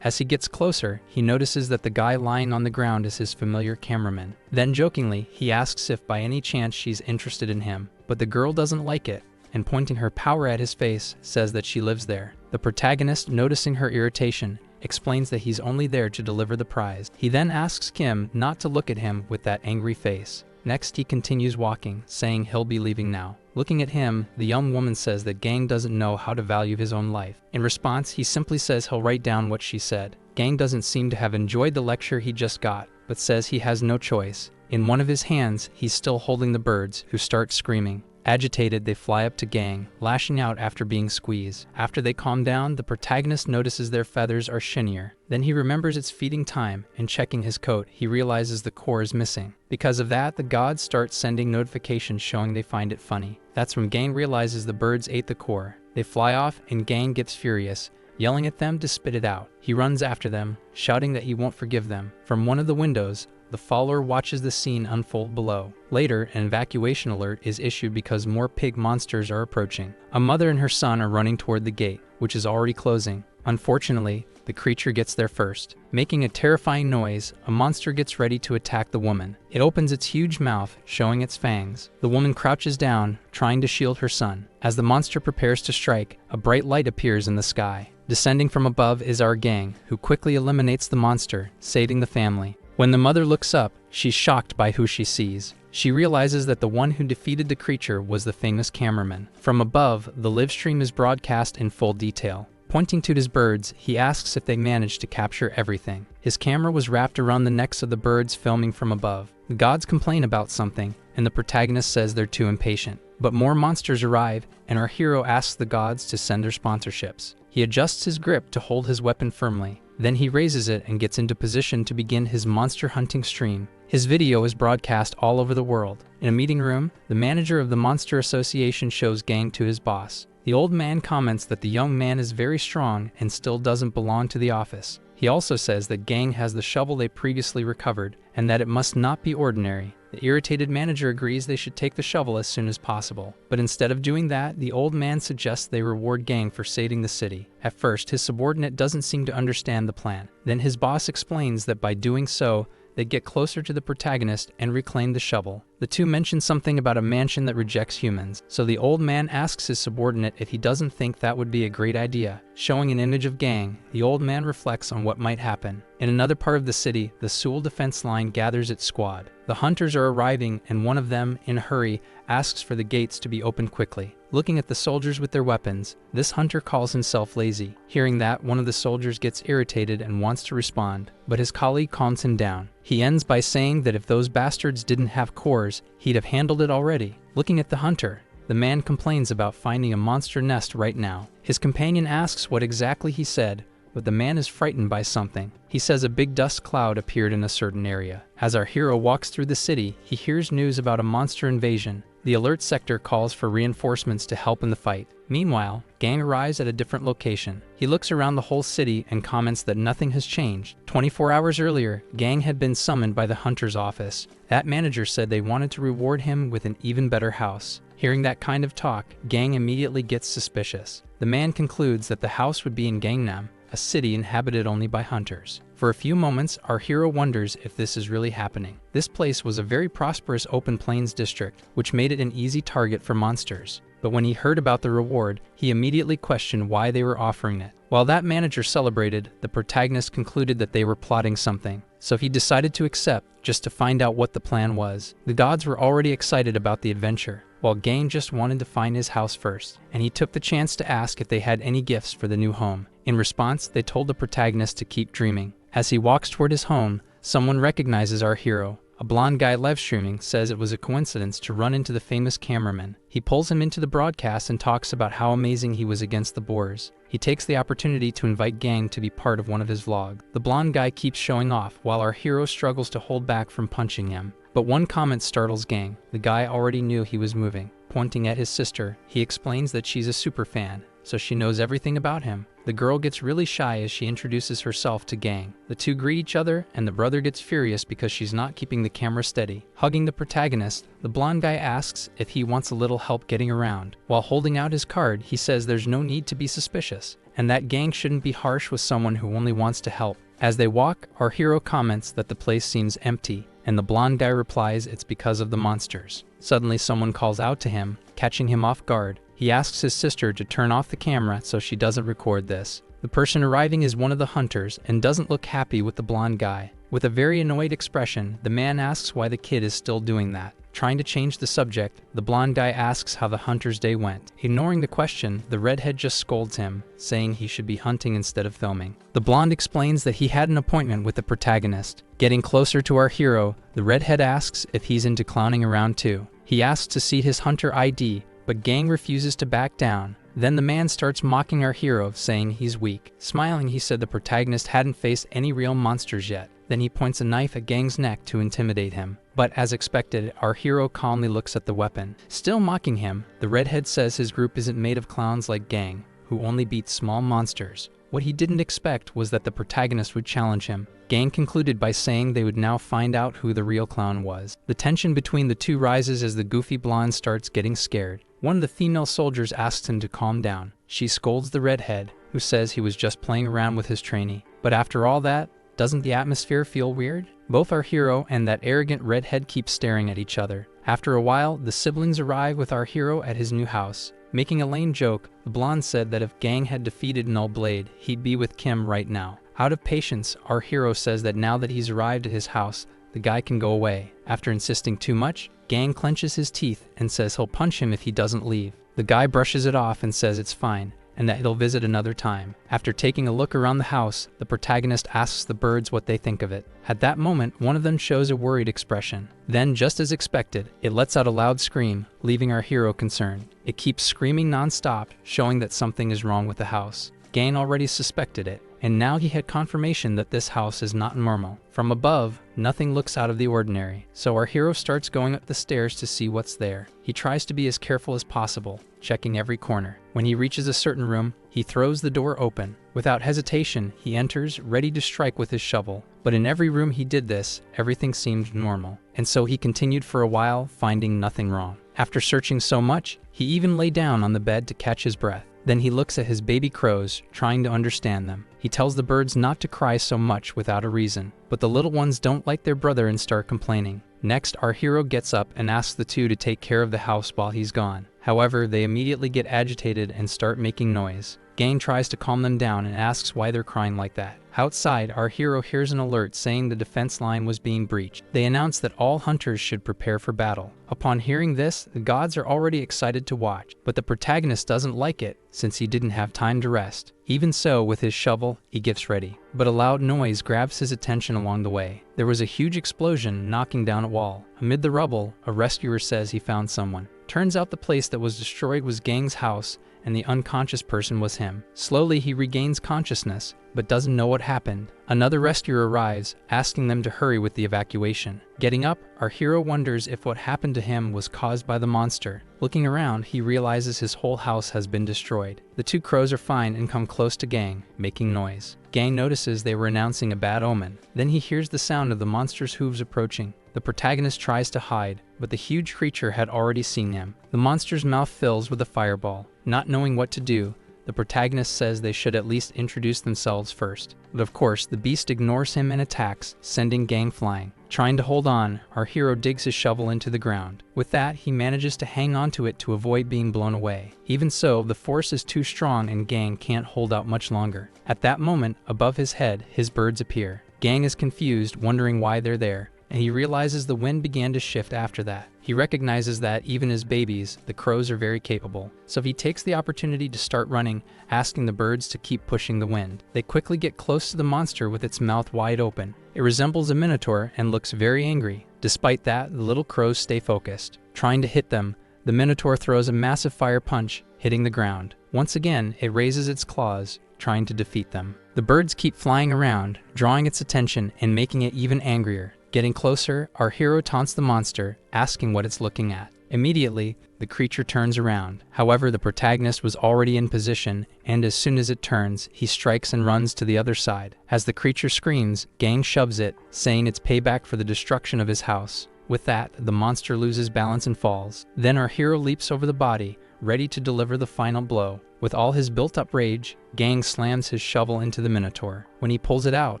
As he gets closer, he notices that the guy lying on the ground is his familiar cameraman. Then jokingly, he asks if by any chance she's interested in him, but the girl doesn't like it, and pointing her power at his face, says that she lives there. The protagonist, noticing her irritation, explains that he's only there to deliver the prize. He then asks Kim not to look at him with that angry face. Next, he continues walking, saying he'll be leaving now. Looking at him, the young woman says that Gang doesn't know how to value his own life. In response, he simply says he'll write down what she said. Gang doesn't seem to have enjoyed the lecture he just got, but says he has no choice. In one of his hands, he's still holding the birds, who start screaming. Agitated, they fly up to Gang, lashing out after being squeezed. After they calm down, the protagonist notices their feathers are shinier. Then he remembers it's feeding time, and checking his coat, he realizes the core is missing. Because of that, the gods start sending notifications showing they find it funny. That's when Gang realizes the birds ate the core. They fly off, and Gang gets furious, yelling at them to spit it out. He runs after them, shouting that he won't forgive them. From one of the windows, the follower watches the scene unfold below. Later, an evacuation alert is issued because more pig monsters are approaching. A mother and her son are running toward the gate, which is already closing. Unfortunately, the creature gets there first. Making a terrifying noise, a monster gets ready to attack the woman. It opens its huge mouth, showing its fangs. The woman crouches down, trying to shield her son. As the monster prepares to strike, a bright light appears in the sky. Descending from above is our Gang, who quickly eliminates the monster, saving the family. When the mother looks up, she's shocked by who she sees. She realizes that the one who defeated the creature was the famous cameraman. From above, the live stream is broadcast in full detail. Pointing to his birds, he asks if they managed to capture everything. His camera was wrapped around the necks of the birds filming from above. The gods complain about something, and the protagonist says they're too impatient. But more monsters arrive, and our hero asks the gods to send their sponsorships. He adjusts his grip to hold his weapon firmly. Then he raises it and gets into position to begin his monster hunting stream. His video is broadcast all over the world. In a meeting room, the manager of the Monster Association shows Gang to his boss. The old man comments that the young man is very strong and still doesn't belong to the office. He also says that Gang has the shovel they previously recovered, and that it must not be ordinary. The irritated manager agrees they should take the shovel as soon as possible. But instead of doing that, the old man suggests they reward Gang for saving the city. At first, his subordinate doesn't seem to understand the plan. Then his boss explains that by doing so, they get closer to the protagonist and reclaim the shovel. The two mention something about a mansion that rejects humans, so the old man asks his subordinate if he doesn't think that would be a great idea. Showing an image of Gang, the old man reflects on what might happen. In another part of the city, the Seoul defense line gathers its squad. The hunters are arriving, and one of them, in a hurry, asks for the gates to be opened quickly. Looking at the soldiers with their weapons, this hunter calls himself lazy. Hearing that, one of the soldiers gets irritated and wants to respond, but his colleague calms him down. He ends by saying that if those bastards didn't have cores, he'd have handled it already. Looking at the hunter, the man complains about finding a monster nest right now. His companion asks what exactly he said, but the man is frightened by something. He says a big dust cloud appeared in a certain area. As our hero walks through the city, he hears news about a monster invasion. The alert sector calls for reinforcements to help in the fight. Meanwhile, Gang arrives at a different location. He looks around the whole city and comments that nothing has changed. 24 hours earlier, Gang had been summoned by the hunter's office. That manager said they wanted to reward him with an even better house. Hearing that kind of talk, Gang immediately gets suspicious. The man concludes that the house would be in Gangnam, a city inhabited only by hunters. For a few moments, our hero wonders if this is really happening. This place was a very prosperous open plains district, which made it an easy target for monsters. But when he heard about the reward, he immediately questioned why they were offering it. While that manager celebrated, the protagonist concluded that they were plotting something. So he decided to accept, just to find out what the plan was. The gods were already excited about the adventure, while Gang just wanted to find his house first, and he took the chance to ask if they had any gifts for the new home. In response, they told the protagonist to keep dreaming. As he walks toward his home, someone recognizes our hero. A blonde guy live streaming says it was a coincidence to run into the famous Cameraman. He pulls him into the broadcast and talks about how amazing he was against the boars. He takes the opportunity to invite Gang to be part of one of his vlogs. The blonde guy keeps showing off while our hero struggles to hold back from punching him. But one comment startles Gang. The guy already knew he was moving. Pointing at his sister, he explains that she's a super fan, so she knows everything about him. The girl gets really shy as she introduces herself to Gang. The two greet each other, and the brother gets furious because she's not keeping the camera steady. Hugging the protagonist, the blonde guy asks if he wants a little help getting around. While holding out his card, he says there's no need to be suspicious, and that Gang shouldn't be harsh with someone who only wants to help. As they walk, our hero comments that the place seems empty, and the blonde guy replies it's because of the monsters. Suddenly someone calls out to him, catching him off guard. He asks his sister to turn off the camera so she doesn't record this. The person arriving is one of the hunters and doesn't look happy with the blonde guy. With a very annoyed expression, the man asks why the kid is still doing that. Trying to change the subject, the blonde guy asks how the hunter's day went. Ignoring the question, the redhead just scolds him, saying he should be hunting instead of filming. The blonde explains that he had an appointment with the protagonist. Getting closer to our hero, the redhead asks if he's into clowning around too. He asks to see his hunter ID, but Gang refuses to back down. Then the man starts mocking our hero, saying he's weak. Smiling, he said the protagonist hadn't faced any real monsters yet. Then he points a knife at Gang's neck to intimidate him. But as expected, our hero calmly looks at the weapon. Still mocking him, the redhead says his group isn't made of clowns like Gang, who only beat small monsters. What he didn't expect was that the protagonist would challenge him. Gang concluded by saying they would now find out who the real clown was. The tension between the two rises as the goofy blonde starts getting scared. One of the female soldiers asks him to calm down. She scolds the redhead, who says he was just playing around with his trainee. But after all that, doesn't the atmosphere feel weird? Both our hero and that arrogant redhead keep staring at each other. After a while, the siblings arrive with our hero at his new house. Making a lame joke, the blonde said that if Gang had defeated Null Blade, he'd be with Kim right now. Out of patience, our hero says that now that he's arrived at his house, the guy can go away. After insisting too much, Gang clenches his teeth and says he'll punch him if he doesn't leave. The guy brushes it off and says it's fine, and that he'll visit another time. After taking a look around the house, the protagonist asks the birds what they think of it. At that moment, one of them shows a worried expression. Then, just as expected, it lets out a loud scream, leaving our hero concerned. It keeps screaming non-stop, showing that something is wrong with the house. Gang already suspected it, and now he had confirmation that this house is not normal. From above, nothing looks out of the ordinary, so our hero starts going up the stairs to see what's there. He tries to be as careful as possible, checking every corner. When he reaches a certain room, he throws the door open. Without hesitation, he enters, ready to strike with his shovel. But in every room he did this, everything seemed normal, and so he continued for a while, finding nothing wrong. After searching so much, he even lay down on the bed to catch his breath. Then he looks at his baby crows, trying to understand them. He tells the birds not to cry so much without a reason, but the little ones don't like their brother and start complaining. Next, our hero gets up and asks the two to take care of the house while he's gone. However, they immediately get agitated and start making noise. Gang tries to calm them down and asks why they're crying like that. Outside, our hero hears an alert saying the defense line was being breached. They announce that all hunters should prepare for battle. Upon hearing this, the gods are already excited to watch, but the protagonist doesn't like it since he didn't have time to rest. Even so, with his shovel, he gets ready. But a loud noise grabs his attention along the way. There was a huge explosion knocking down a wall. Amid the rubble, a rescuer says he found someone. Turns out the place that was destroyed was Gang's house, and the unconscious person was him. Slowly he regains consciousness, but doesn't know what happened. Another rescuer arrives, asking them to hurry with the evacuation. Getting up, our hero wonders if what happened to him was caused by the monster. Looking around, he realizes his whole house has been destroyed. The two crows are fine and come close to Gang, making noise. Gang notices they were announcing a bad omen. Then he hears the sound of the monster's hooves approaching. The protagonist tries to hide, but the huge creature had already seen him. The monster's mouth fills with a fireball. Not knowing what to do, the protagonist says they should at least introduce themselves first. But of course, the beast ignores him and attacks, sending Gang flying. Trying to hold on, our hero digs his shovel into the ground. With that, he manages to hang onto it to avoid being blown away. Even so, the force is too strong and Gang can't hold out much longer. At that moment, above his head, his birds appear. Gang is confused, wondering why they're there, and he realizes the wind began to shift after that. He recognizes that, even as babies, the crows are very capable. So he takes the opportunity to start running, asking the birds to keep pushing the wind. They quickly get close to the monster with its mouth wide open. It resembles a minotaur and looks very angry. Despite that, the little crows stay focused. Trying to hit them, the minotaur throws a massive fire punch, hitting the ground. Once again, it raises its claws, trying to defeat them. The birds keep flying around, drawing its attention and making it even angrier. Getting closer, our hero taunts the monster, asking what it's looking at. Immediately, the creature turns around. However, the protagonist was already in position, and as soon as it turns, he strikes and runs to the other side. As the creature screams, Gang shoves it, saying it's payback for the destruction of his house. With that, the monster loses balance and falls. Then our hero leaps over the body, ready to deliver the final blow. With all his built-up rage, Gang slams his shovel into the minotaur. When he pulls it out,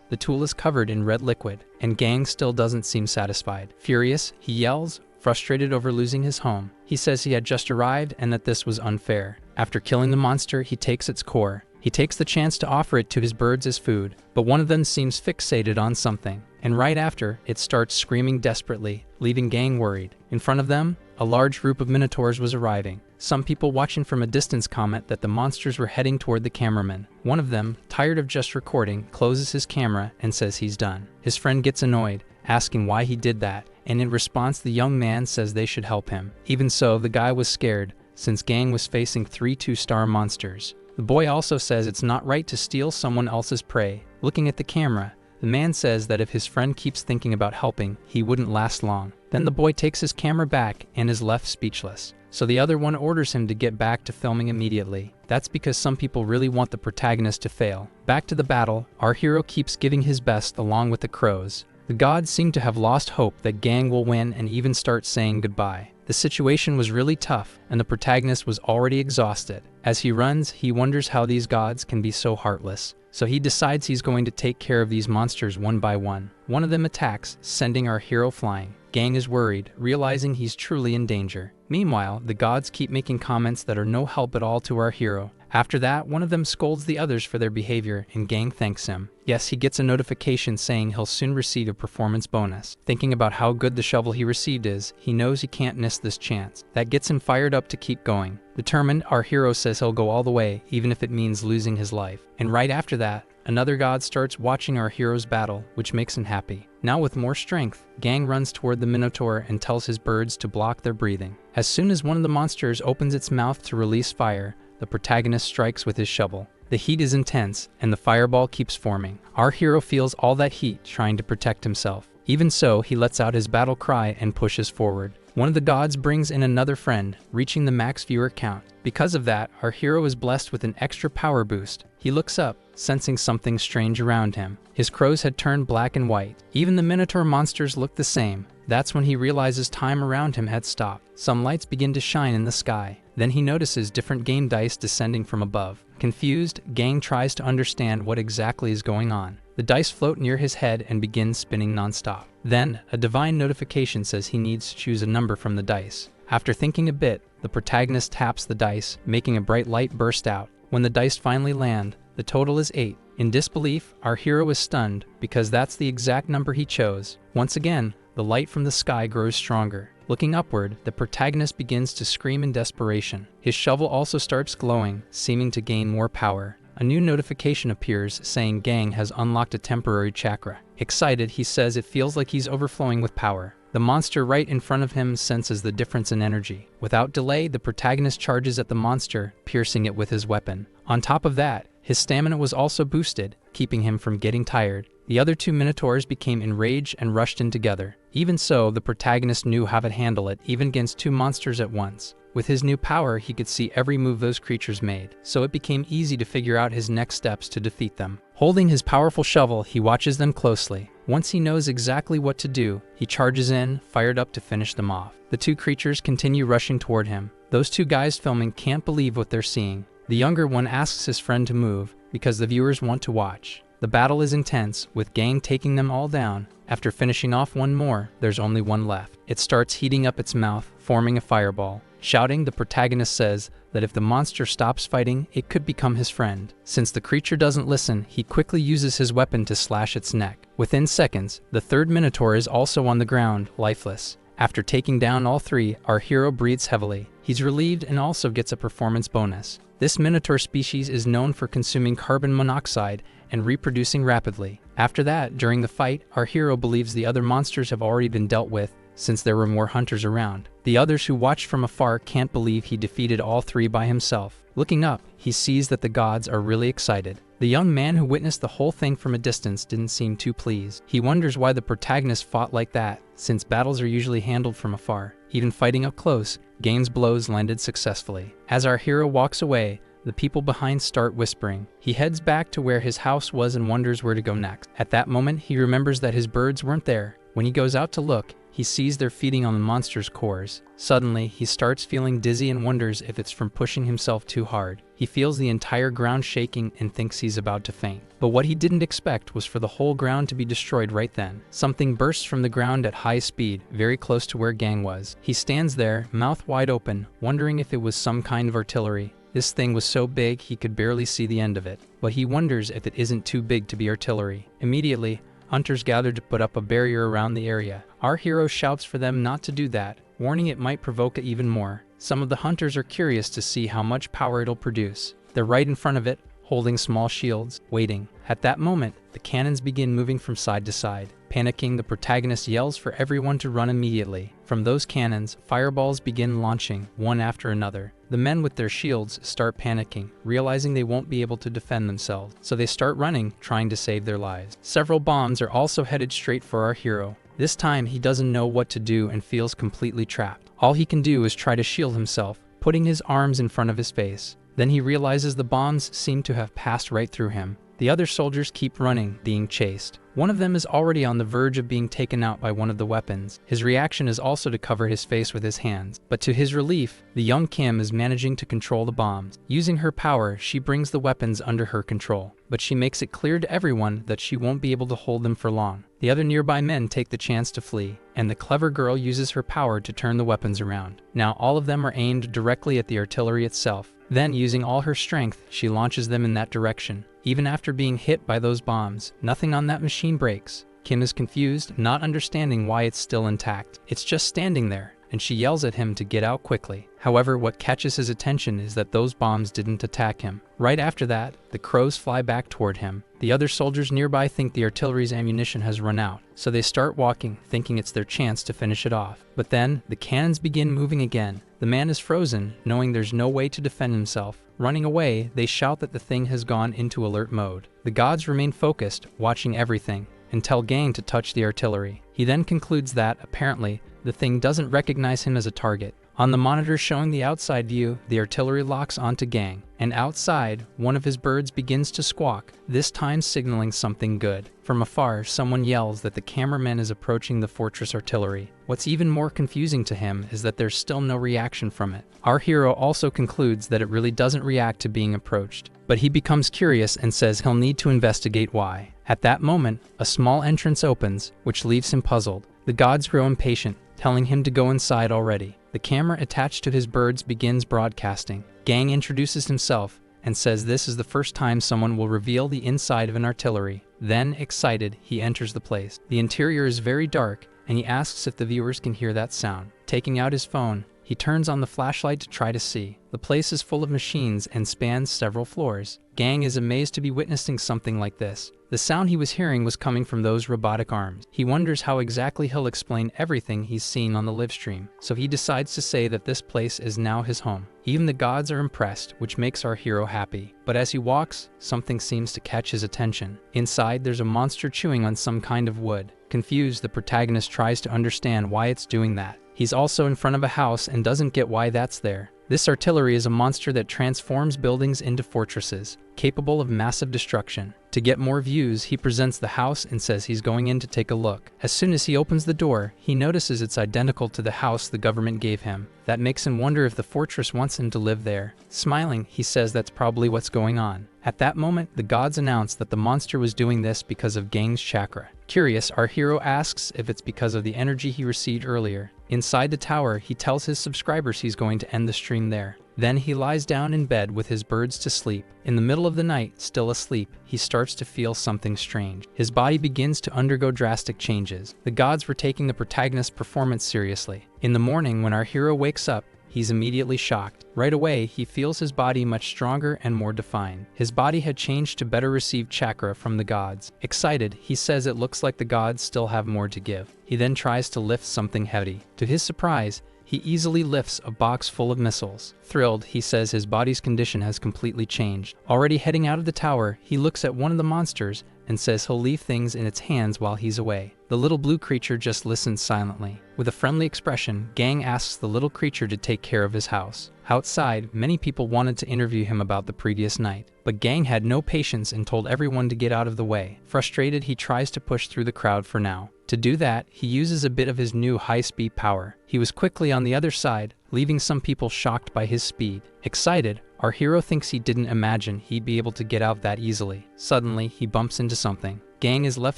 the tool is covered in red liquid, and Gang still doesn't seem satisfied. Furious, he yells, frustrated over losing his home. He says he had just arrived and that this was unfair. After killing the monster, he takes its core. He takes the chance to offer it to his birds as food, but one of them seems fixated on something, and right after, it starts screaming desperately, leaving Gang worried. In front of them, a large group of minotaurs was arriving. Some people watching from a distance comment that the monsters were heading toward the cameraman. One of them, tired of just recording, closes his camera and says he's done. His friend gets annoyed, asking why he did that, and in response the young man says they should help him. Even so, the guy was scared, since Gang was facing 3 2-star monsters. The boy also says it's not right to steal someone else's prey. Looking at the camera, the man says that if his friend keeps thinking about helping, he wouldn't last long. Then the boy takes his camera back and is left speechless. So the other one orders him to get back to filming immediately. That's because some people really want the protagonist to fail. Back to the battle, our hero keeps giving his best along with the crows. The gods seem to have lost hope that Gang will win and even start saying goodbye. The situation was really tough, and the protagonist was already exhausted. As he runs, he wonders how these gods can be so heartless. So he decides he's going to take care of these monsters one by one. One of them attacks, sending our hero flying. Gang is worried, realizing he's truly in danger. Meanwhile, the gods keep making comments that are no help at all to our hero. After that, one of them scolds the others for their behavior, and Gang thanks him. Yes, he gets a notification saying he'll soon receive a performance bonus. Thinking about how good the shovel he received is, he knows he can't miss this chance. That gets him fired up to keep going. Determined, our hero says he'll go all the way, even if it means losing his life. And right after that, another god starts watching our hero's battle, which makes him happy. Now with more strength, Gang runs toward the minotaur and tells his birds to block their breathing. As soon as one of the monsters opens its mouth to release fire, the protagonist strikes with his shovel. The heat is intense, and the fireball keeps forming. Our hero feels all that heat, trying to protect himself. Even so, he lets out his battle cry and pushes forward. One of the gods brings in another friend, reaching the max viewer count. Because of that, our hero is blessed with an extra power boost. He looks up, sensing something strange around him. His crows had turned black and white. Even the minotaur monsters looked the same. That's when he realizes time around him had stopped. Some lights begin to shine in the sky. Then he notices different game dice descending from above. Confused, Gang tries to understand what exactly is going on. The dice float near his head and begin spinning nonstop. Then, a divine notification says he needs to choose a number from the dice. After thinking a bit, the protagonist taps the dice, making a bright light burst out. When the dice finally land, the total is 8. In disbelief, our hero is stunned, because that's the exact number he chose. Once again, the light from the sky grows stronger. Looking upward, the protagonist begins to scream in desperation. His shovel also starts glowing, seeming to gain more power. A new notification appears saying Gang has unlocked a temporary chakra. Excited, he says it feels like he's overflowing with power. The monster right in front of him senses the difference in energy. Without delay, the protagonist charges at the monster, piercing it with his weapon. On top of that, his stamina was also boosted, keeping him from getting tired. The other two minotaurs became enraged and rushed in together. Even so, the protagonist knew how to handle it, even against two monsters at once. With his new power, he could see every move those creatures made, so it became easy to figure out his next steps to defeat them. Holding his powerful shovel, he watches them closely. Once he knows exactly what to do, he charges in, fired up to finish them off. The two creatures continue rushing toward him. Those two guys filming can't believe what they're seeing. The younger one asks his friend to move, because the viewers want to watch. The battle is intense, with Gang taking them all down. After finishing off one more, there's only one left. It starts heating up its mouth, forming a fireball. Shouting, the protagonist says that if the monster stops fighting, it could become his friend. Since the creature doesn't listen, he quickly uses his weapon to slash its neck. Within seconds, the third minotaur is also on the ground, lifeless. After taking down all three, our hero breathes heavily. He's relieved and also gets a performance bonus. This minotaur species is known for consuming carbon monoxide and reproducing rapidly. After that, during the fight, our hero believes the other monsters have already been dealt with, since there were more hunters around. The others who watched from afar can't believe he defeated all three by himself. Looking up, he sees that the gods are really excited. The young man who witnessed the whole thing from a distance didn't seem too pleased. He wonders why the protagonist fought like that, since battles are usually handled from afar. Even fighting up close, Gain's blows landed successfully. As our hero walks away, the people behind start whispering. He heads back to where his house was and wonders where to go next. At that moment, he remembers that his birds weren't there. When he goes out to look, he sees they're feeding on the monster's cores. Suddenly, he starts feeling dizzy and wonders if it's from pushing himself too hard. He feels the entire ground shaking and thinks he's about to faint. But what he didn't expect was for the whole ground to be destroyed right then. Something bursts from the ground at high speed, very close to where Gang was. He stands there, mouth wide open, wondering if it was some kind of artillery. This thing was so big he could barely see the end of it. But he wonders if it isn't too big to be artillery. Immediately, hunters gather to put up a barrier around the area. Our hero shouts for them not to do that, warning it might provoke it even more. Some of the hunters are curious to see how much power it'll produce. They're right in front of it, holding small shields, waiting. At that moment, the cannons begin moving from side to side. Panicking, the protagonist yells for everyone to run immediately. From those cannons, fireballs begin launching, one after another. The men with their shields start panicking, realizing they won't be able to defend themselves, so they start running, trying to save their lives. Several bombs are also headed straight for our hero. This time, he doesn't know what to do and feels completely trapped. All he can do is try to shield himself, putting his arms in front of his face. Then he realizes the bombs seem to have passed right through him. The other soldiers keep running, being chased. One of them is already on the verge of being taken out by one of the weapons. His reaction is also to cover his face with his hands. But to his relief, the young Kim is managing to control the bombs. Using her power, she brings the weapons under her control. But she makes it clear to everyone that she won't be able to hold them for long. The other nearby men take the chance to flee, and the clever girl uses her power to turn the weapons around. Now all of them are aimed directly at the artillery itself. Then, using all her strength, she launches them in that direction. Even after being hit by those bombs, nothing on that machine breaks. Kim is confused, not understanding why it's still intact. It's just standing there, and she yells at him to get out quickly. However, what catches his attention is that those bombs didn't attack him. Right after that, the crows fly back toward him. The other soldiers nearby think the artillery's ammunition has run out, so they start walking, thinking it's their chance to finish it off. But then, the cannons begin moving again. The man is frozen, knowing there's no way to defend himself. Running away, they shout that the thing has gone into alert mode. The gods remain focused, watching everything, and tell Gang to touch the artillery. He then concludes that, apparently, the thing doesn't recognize him as a target. On the monitor showing the outside view, the artillery locks onto Gang, and outside, one of his birds begins to squawk, this time signaling something good. From afar, someone yells that the cameraman is approaching the fortress artillery. What's even more confusing to him is that there's still no reaction from it. Our hero also concludes that it really doesn't react to being approached, but he becomes curious and says he'll need to investigate why. At that moment, a small entrance opens, which leaves him puzzled. The gods grow impatient, telling him to go inside already. The camera attached to his birds begins broadcasting. Gang introduces himself and says this is the first time someone will reveal the inside of an artillery. Then, excited, he enters the place. The interior is very dark, and he asks if the viewers can hear that sound. Taking out his phone, He turns on the flashlight to try to see. The place is full of machines and spans several floors. Gang is amazed to be witnessing something like this. The sound he was hearing was coming from those robotic arms. He wonders how exactly he'll explain everything he's seen on the live stream, so he decides to say that this place is now his home. Even the gods are impressed, which makes our hero happy. But as he walks, something seems to catch his attention. Inside, there's a monster chewing on some kind of wood. Confused, the protagonist tries to understand why it's doing that. He's also in front of a house and doesn't get why that's there. This artillery is a monster that transforms buildings into fortresses, capable of massive destruction. To get more views, he presents the house and says he's going in to take a look. As soon as he opens the door, he notices it's identical to the house the government gave him. That makes him wonder if the fortress wants him to live there. Smiling, he says that's probably what's going on. At that moment, the gods announce that the monster was doing this because of Gang's chakra. Curious, our hero asks if it's because of the energy he received earlier. Inside the tower, he tells his subscribers he's going to end the stream there. Then he lies down in bed with his birds to sleep. In the middle of the night, still asleep, he starts to feel something strange. His body begins to undergo drastic changes. The gods were taking the protagonist's performance seriously. In the morning, when our hero wakes up, he's immediately shocked. Right away, he feels his body much stronger and more defined. His body had changed to better receive chakra from the gods. Excited, he says it looks like the gods still have more to give. He then tries to lift something heavy. To his surprise, he easily lifts a box full of missiles. Thrilled, he says his body's condition has completely changed. Already heading out of the tower, he looks at one of the monsters and says he'll leave things in its hands while he's away. The little blue creature just listens silently. With a friendly expression, Gang asks the little creature to take care of his house. Outside, many people wanted to interview him about the previous night, but Gang had no patience and told everyone to get out of the way. Frustrated, he tries to push through the crowd for now. To do that, he uses a bit of his new high-speed power. He was quickly on the other side, leaving some people shocked by his speed. Excited, our hero thinks he didn't imagine he'd be able to get out that easily. Suddenly, he bumps into something. Gang is left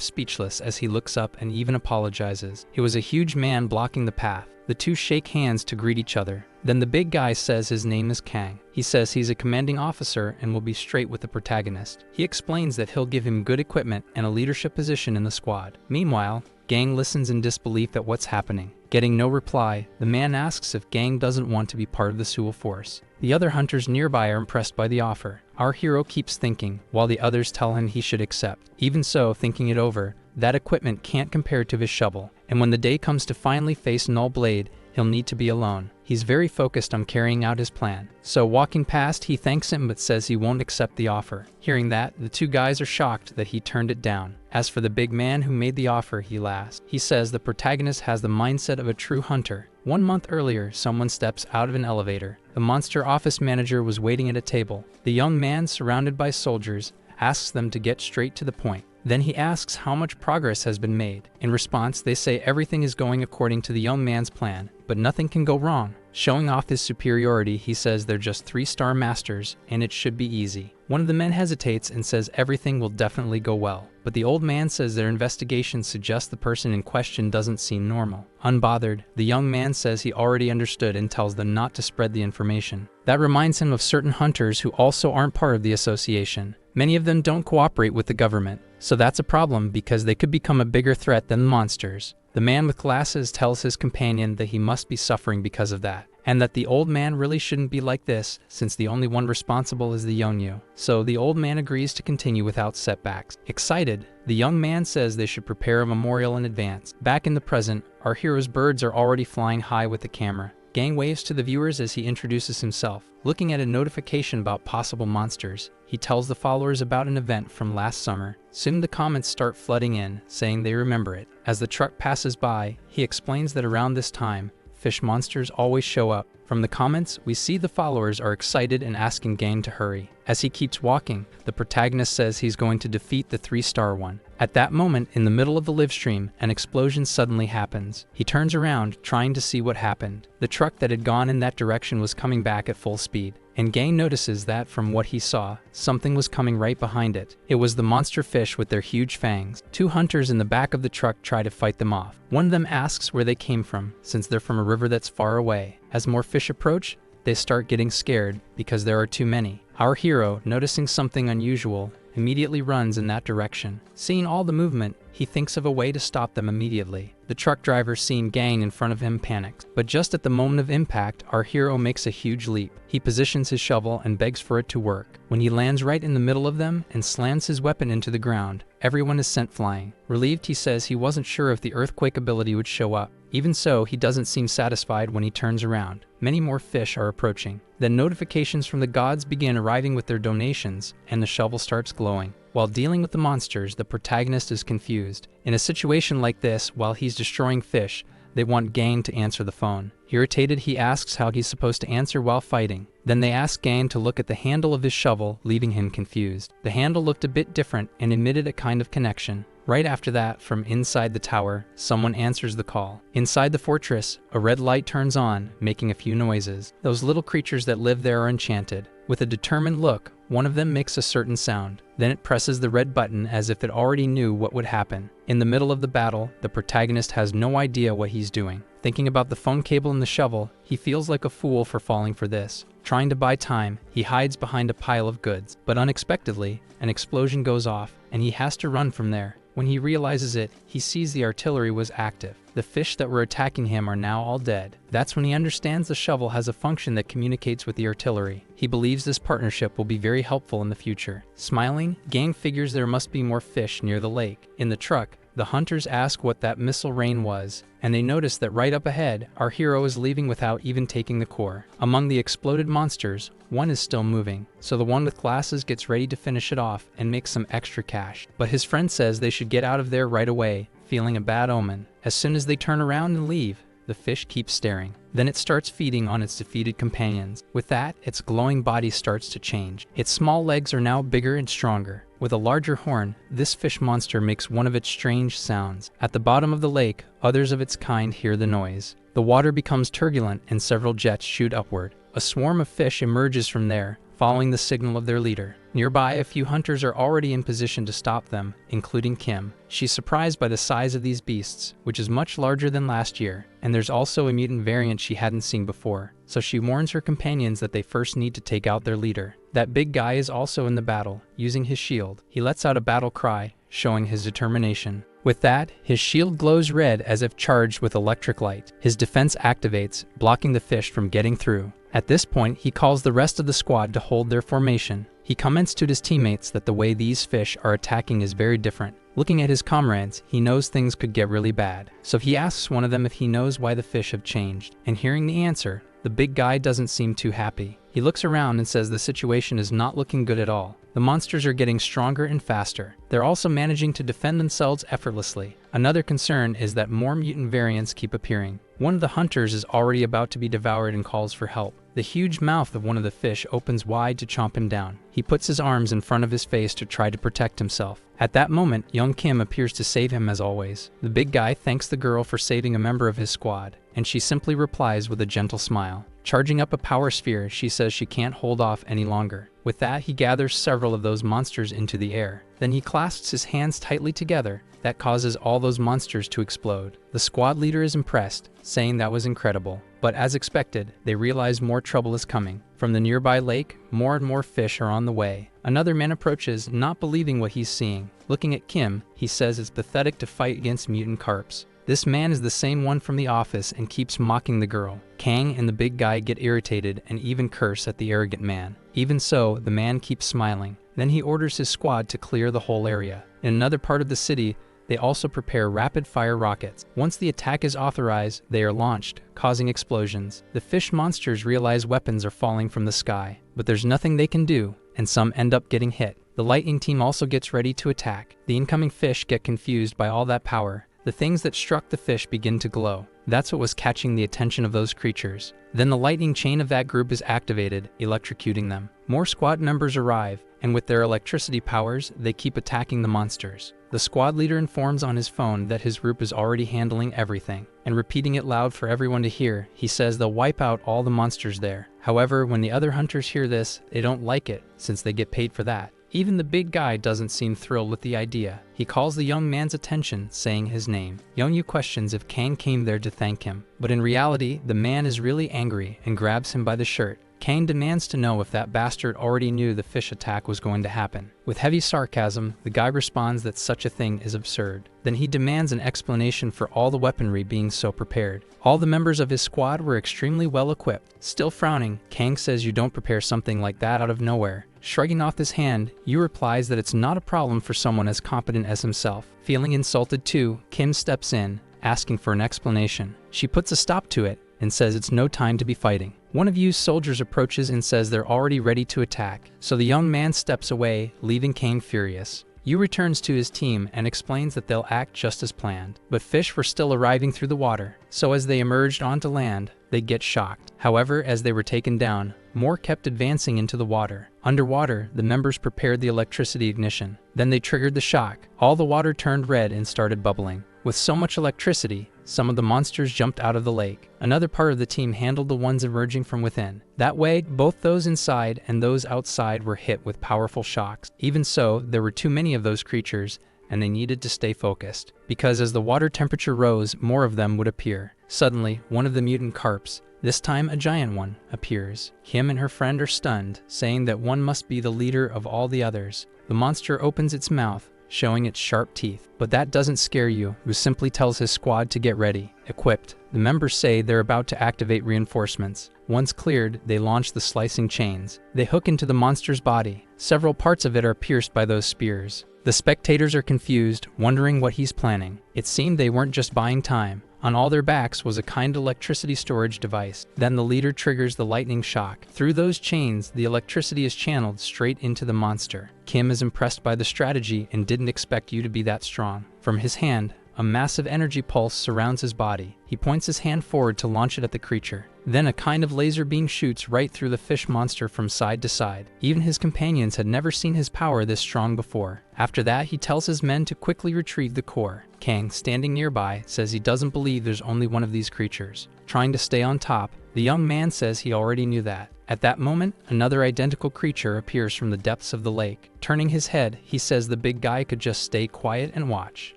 speechless as he looks up and even apologizes. It was a huge man blocking the path. The two shake hands to greet each other. Then the big guy says his name is Kang. He says he's a commanding officer and will be straight with the protagonist. He explains that he'll give him good equipment and a leadership position in the squad. Meanwhile, Gang listens in disbelief at what's happening. Getting no reply, the man asks if Gang doesn't want to be part of the Seoul force. The other hunters nearby are impressed by the offer. Our hero keeps thinking, while the others tell him he should accept. Even so, thinking it over, that equipment can't compare to his shovel, and when the day comes to finally face Null Blade, he'll need to be alone. He's very focused on carrying out his plan. So walking past, he thanks him but says he won't accept the offer. Hearing that, the two guys are shocked that he turned it down. As for the big man who made the offer, he laughs. He says the protagonist has the mindset of a true hunter. 1 month earlier, someone steps out of an elevator. The monster office manager was waiting at a table. The young man, surrounded by soldiers, asks them to get straight to the point. Then he asks how much progress has been made. In response, they say everything is going according to the young man's plan, but nothing can go wrong. Showing off his superiority, he says they're just 3-star masters, and it should be easy. One of the men hesitates and says everything will definitely go well, but the old man says their investigation suggests the person in question doesn't seem normal. Unbothered, the young man says he already understood and tells them not to spread the information. That reminds him of certain hunters who also aren't part of the association. Many of them don't cooperate with the government, so that's a problem because they could become a bigger threat than monsters. The man with glasses tells his companion that he must be suffering because of that, and that the old man really shouldn't be like this since the only one responsible is the Yonyu. So the old man agrees to continue without setbacks. Excited, the young man says they should prepare a memorial in advance. Back in the present, our hero's birds are already flying high with the camera. Gang waves to the viewers as he introduces himself. Looking at a notification about possible monsters, he tells the followers about an event from last summer. Soon the comments start flooding in, saying they remember it. As the truck passes by, he explains that around this time, fish monsters always show up. From the comments, we see the followers are excited and asking Gang to hurry. As he keeps walking, the protagonist says he's going to defeat the 3-star one. At that moment, in the middle of the live stream, an explosion suddenly happens. He turns around, trying to see what happened. The truck that had gone in that direction was coming back at full speed, and Gang notices that, from what he saw, something was coming right behind it. It was the monster fish with their huge fangs. 2 hunters in the back of the truck try to fight them off. One of them asks where they came from, since they're from a river that's far away. As more fish approach, they start getting scared because there are too many. Our hero, noticing something unusual, immediately runs in that direction. Seeing all the movement, he thinks of a way to stop them immediately. The truck driver seeing gang in front of him panics. But just at the moment of impact, our hero makes a huge leap. He positions his shovel and begs for it to work. When he lands right in the middle of them and slams his weapon into the ground, everyone is sent flying. Relieved, he says he wasn't sure if the earthquake ability would show up. Even so, he doesn't seem satisfied when he turns around. Many more fish are approaching. Then notifications from the gods begin arriving with their donations, and the shovel starts glowing. While dealing with the monsters, the protagonist is confused. In a situation like this, while he's destroying fish, they want Gang to answer the phone. Irritated, he asks how he's supposed to answer while fighting. Then they ask Gang to look at the handle of his shovel, leaving him confused. The handle looked a bit different and emitted a kind of connection. Right after that, from inside the tower, someone answers the call. Inside the fortress, a red light turns on, making a few noises. Those little creatures that live there are enchanted. With a determined look, one of them makes a certain sound. Then it presses the red button as if it already knew what would happen. In the middle of the battle, the protagonist has no idea what he's doing. Thinking about the phone cable and the shovel, he feels like a fool for falling for this. Trying to buy time, he hides behind a pile of goods. But unexpectedly, an explosion goes off, and he has to run from there. When he realizes it, he sees the artillery was active. The fish that were attacking him are now all dead. That's when he understands the shovel has a function that communicates with the artillery. He believes this partnership will be very helpful in the future. Smiling, Gang figures there must be more fish near the lake. In the truck, the hunters ask what that missile rain was, and they notice that right up ahead, our hero is leaving without even taking the core. Among the exploded monsters, one is still moving, so the one with glasses gets ready to finish it off and make some extra cash. But his friend says they should get out of there right away, feeling a bad omen. As soon as they turn around and leave, the fish keeps staring. Then it starts feeding on its defeated companions. With that, its glowing body starts to change. Its small legs are now bigger and stronger. With a larger horn, this fish monster makes one of its strange sounds. At the bottom of the lake, others of its kind hear the noise. The water becomes turbulent and several jets shoot upward. A swarm of fish emerges from there, following the signal of their leader. Nearby, a few hunters are already in position to stop them, including Kim. She's surprised by the size of these beasts, which is much larger than last year, and there's also a mutant variant she hadn't seen before, so she warns her companions that they first need to take out their leader. That big guy is also in the battle, using his shield. He lets out a battle cry, showing his determination. With that, his shield glows red as if charged with electric light. His defense activates, blocking the fish from getting through. At this point, he calls the rest of the squad to hold their formation. He comments to his teammates that the way these fish are attacking is very different. Looking at his comrades, he knows things could get really bad. So he asks one of them if he knows why the fish have changed. And hearing the answer, the big guy doesn't seem too happy. He looks around and says the situation is not looking good at all. The monsters are getting stronger and faster. They're also managing to defend themselves effortlessly. Another concern is that more mutant variants keep appearing. One of the hunters is already about to be devoured and calls for help. The huge mouth of one of the fish opens wide to chomp him down. He puts his arms in front of his face to try to protect himself. At that moment, young Kim appears to save him as always. The big guy thanks the girl for saving a member of his squad, and she simply replies with a gentle smile. Charging up a power sphere, she says she can't hold off any longer. With that, he gathers several of those monsters into the air. Then he clasps his hands tightly together. That causes all those monsters to explode. The squad leader is impressed, saying that was incredible. But as expected, they realize more trouble is coming. From the nearby lake, more and more fish are on the way. Another man approaches, not believing what he's seeing. Looking at Kim, he says it's pathetic to fight against mutant carps. This man is the same one from the office and keeps mocking the girl. Kang and the big guy get irritated and even curse at the arrogant man. Even so, the man keeps smiling. Then he orders his squad to clear the whole area. In another part of the city, they also prepare rapid-fire rockets. Once the attack is authorized, they are launched, causing explosions. The fish monsters realize weapons are falling from the sky, but there's nothing they can do, and some end up getting hit. The lightning team also gets ready to attack. The incoming fish get confused by all that power. The things that struck the fish begin to glow. That's what was catching the attention of those creatures. Then the lightning chain of that group is activated, electrocuting them. More squad members arrive, and with their electricity powers, they keep attacking the monsters. The squad leader informs on his phone that his group is already handling everything, and repeating it loud for everyone to hear, he says they'll wipe out all the monsters there. However, when the other hunters hear this, they don't like it, since they get paid for that. Even the big guy doesn't seem thrilled with the idea. He calls the young man's attention, saying his name. Yeonyu questions if Kang came there to thank him, but in reality, the man is really angry and grabs him by the shirt. Kang demands to know if that bastard already knew the fish attack was going to happen. With heavy sarcasm, the guy responds that such a thing is absurd. Then he demands an explanation for all the weaponry being so prepared. All the members of his squad were extremely well equipped. Still frowning, Kang says you don't prepare something like that out of nowhere. Shrugging off his hand, Yu replies that it's not a problem for someone as competent as himself. Feeling insulted too, Kim steps in, asking for an explanation. She puts a stop to it and says it's no time to be fighting. One of Yu's soldiers approaches and says they're already ready to attack, so the young man steps away, leaving Kang furious. Yu returns to his team and explains that they'll act just as planned, but fish were still arriving through the water, so as they emerged onto land, they get shocked. However, as they were taken down, more kept advancing into the water. Underwater, the members prepared the electricity ignition. Then they triggered the shock. All the water turned red and started bubbling. With so much electricity, some of the monsters jumped out of the lake. Another part of the team handled the ones emerging from within. That way, both those inside and those outside were hit with powerful shocks. Even so, there were too many of those creatures, and they needed to stay focused, because as the water temperature rose, more of them would appear. Suddenly, one of the mutant carps, this time a giant one, appears. Kim and her friend are stunned, saying that one must be the leader of all the others. The monster opens its mouth, showing its sharp teeth. But that doesn't scare you, who simply tells his squad to get ready. Equipped, the members say they're about to activate reinforcements. Once cleared, they launch the slicing chains. They hook into the monster's body. Several parts of it are pierced by those spears. The spectators are confused, wondering what he's planning. It seemed they weren't just buying time. On all their backs was a kind of electricity storage device. Then the leader triggers the lightning shock. Through those chains, the electricity is channeled straight into the monster. Kim is impressed by the strategy and didn't expect you to be that strong. From his hand, a massive energy pulse surrounds his body. He points his hand forward to launch it at the creature. Then a kind of laser beam shoots right through the fish monster from side to side. Even his companions had never seen his power this strong before. After that, he tells his men to quickly retrieve the core. Kang, standing nearby, says he doesn't believe there's only one of these creatures. Trying to stay on top, the young man says he already knew that. At that moment, another identical creature appears from the depths of the lake. Turning his head, he says the big guy could just stay quiet and watch.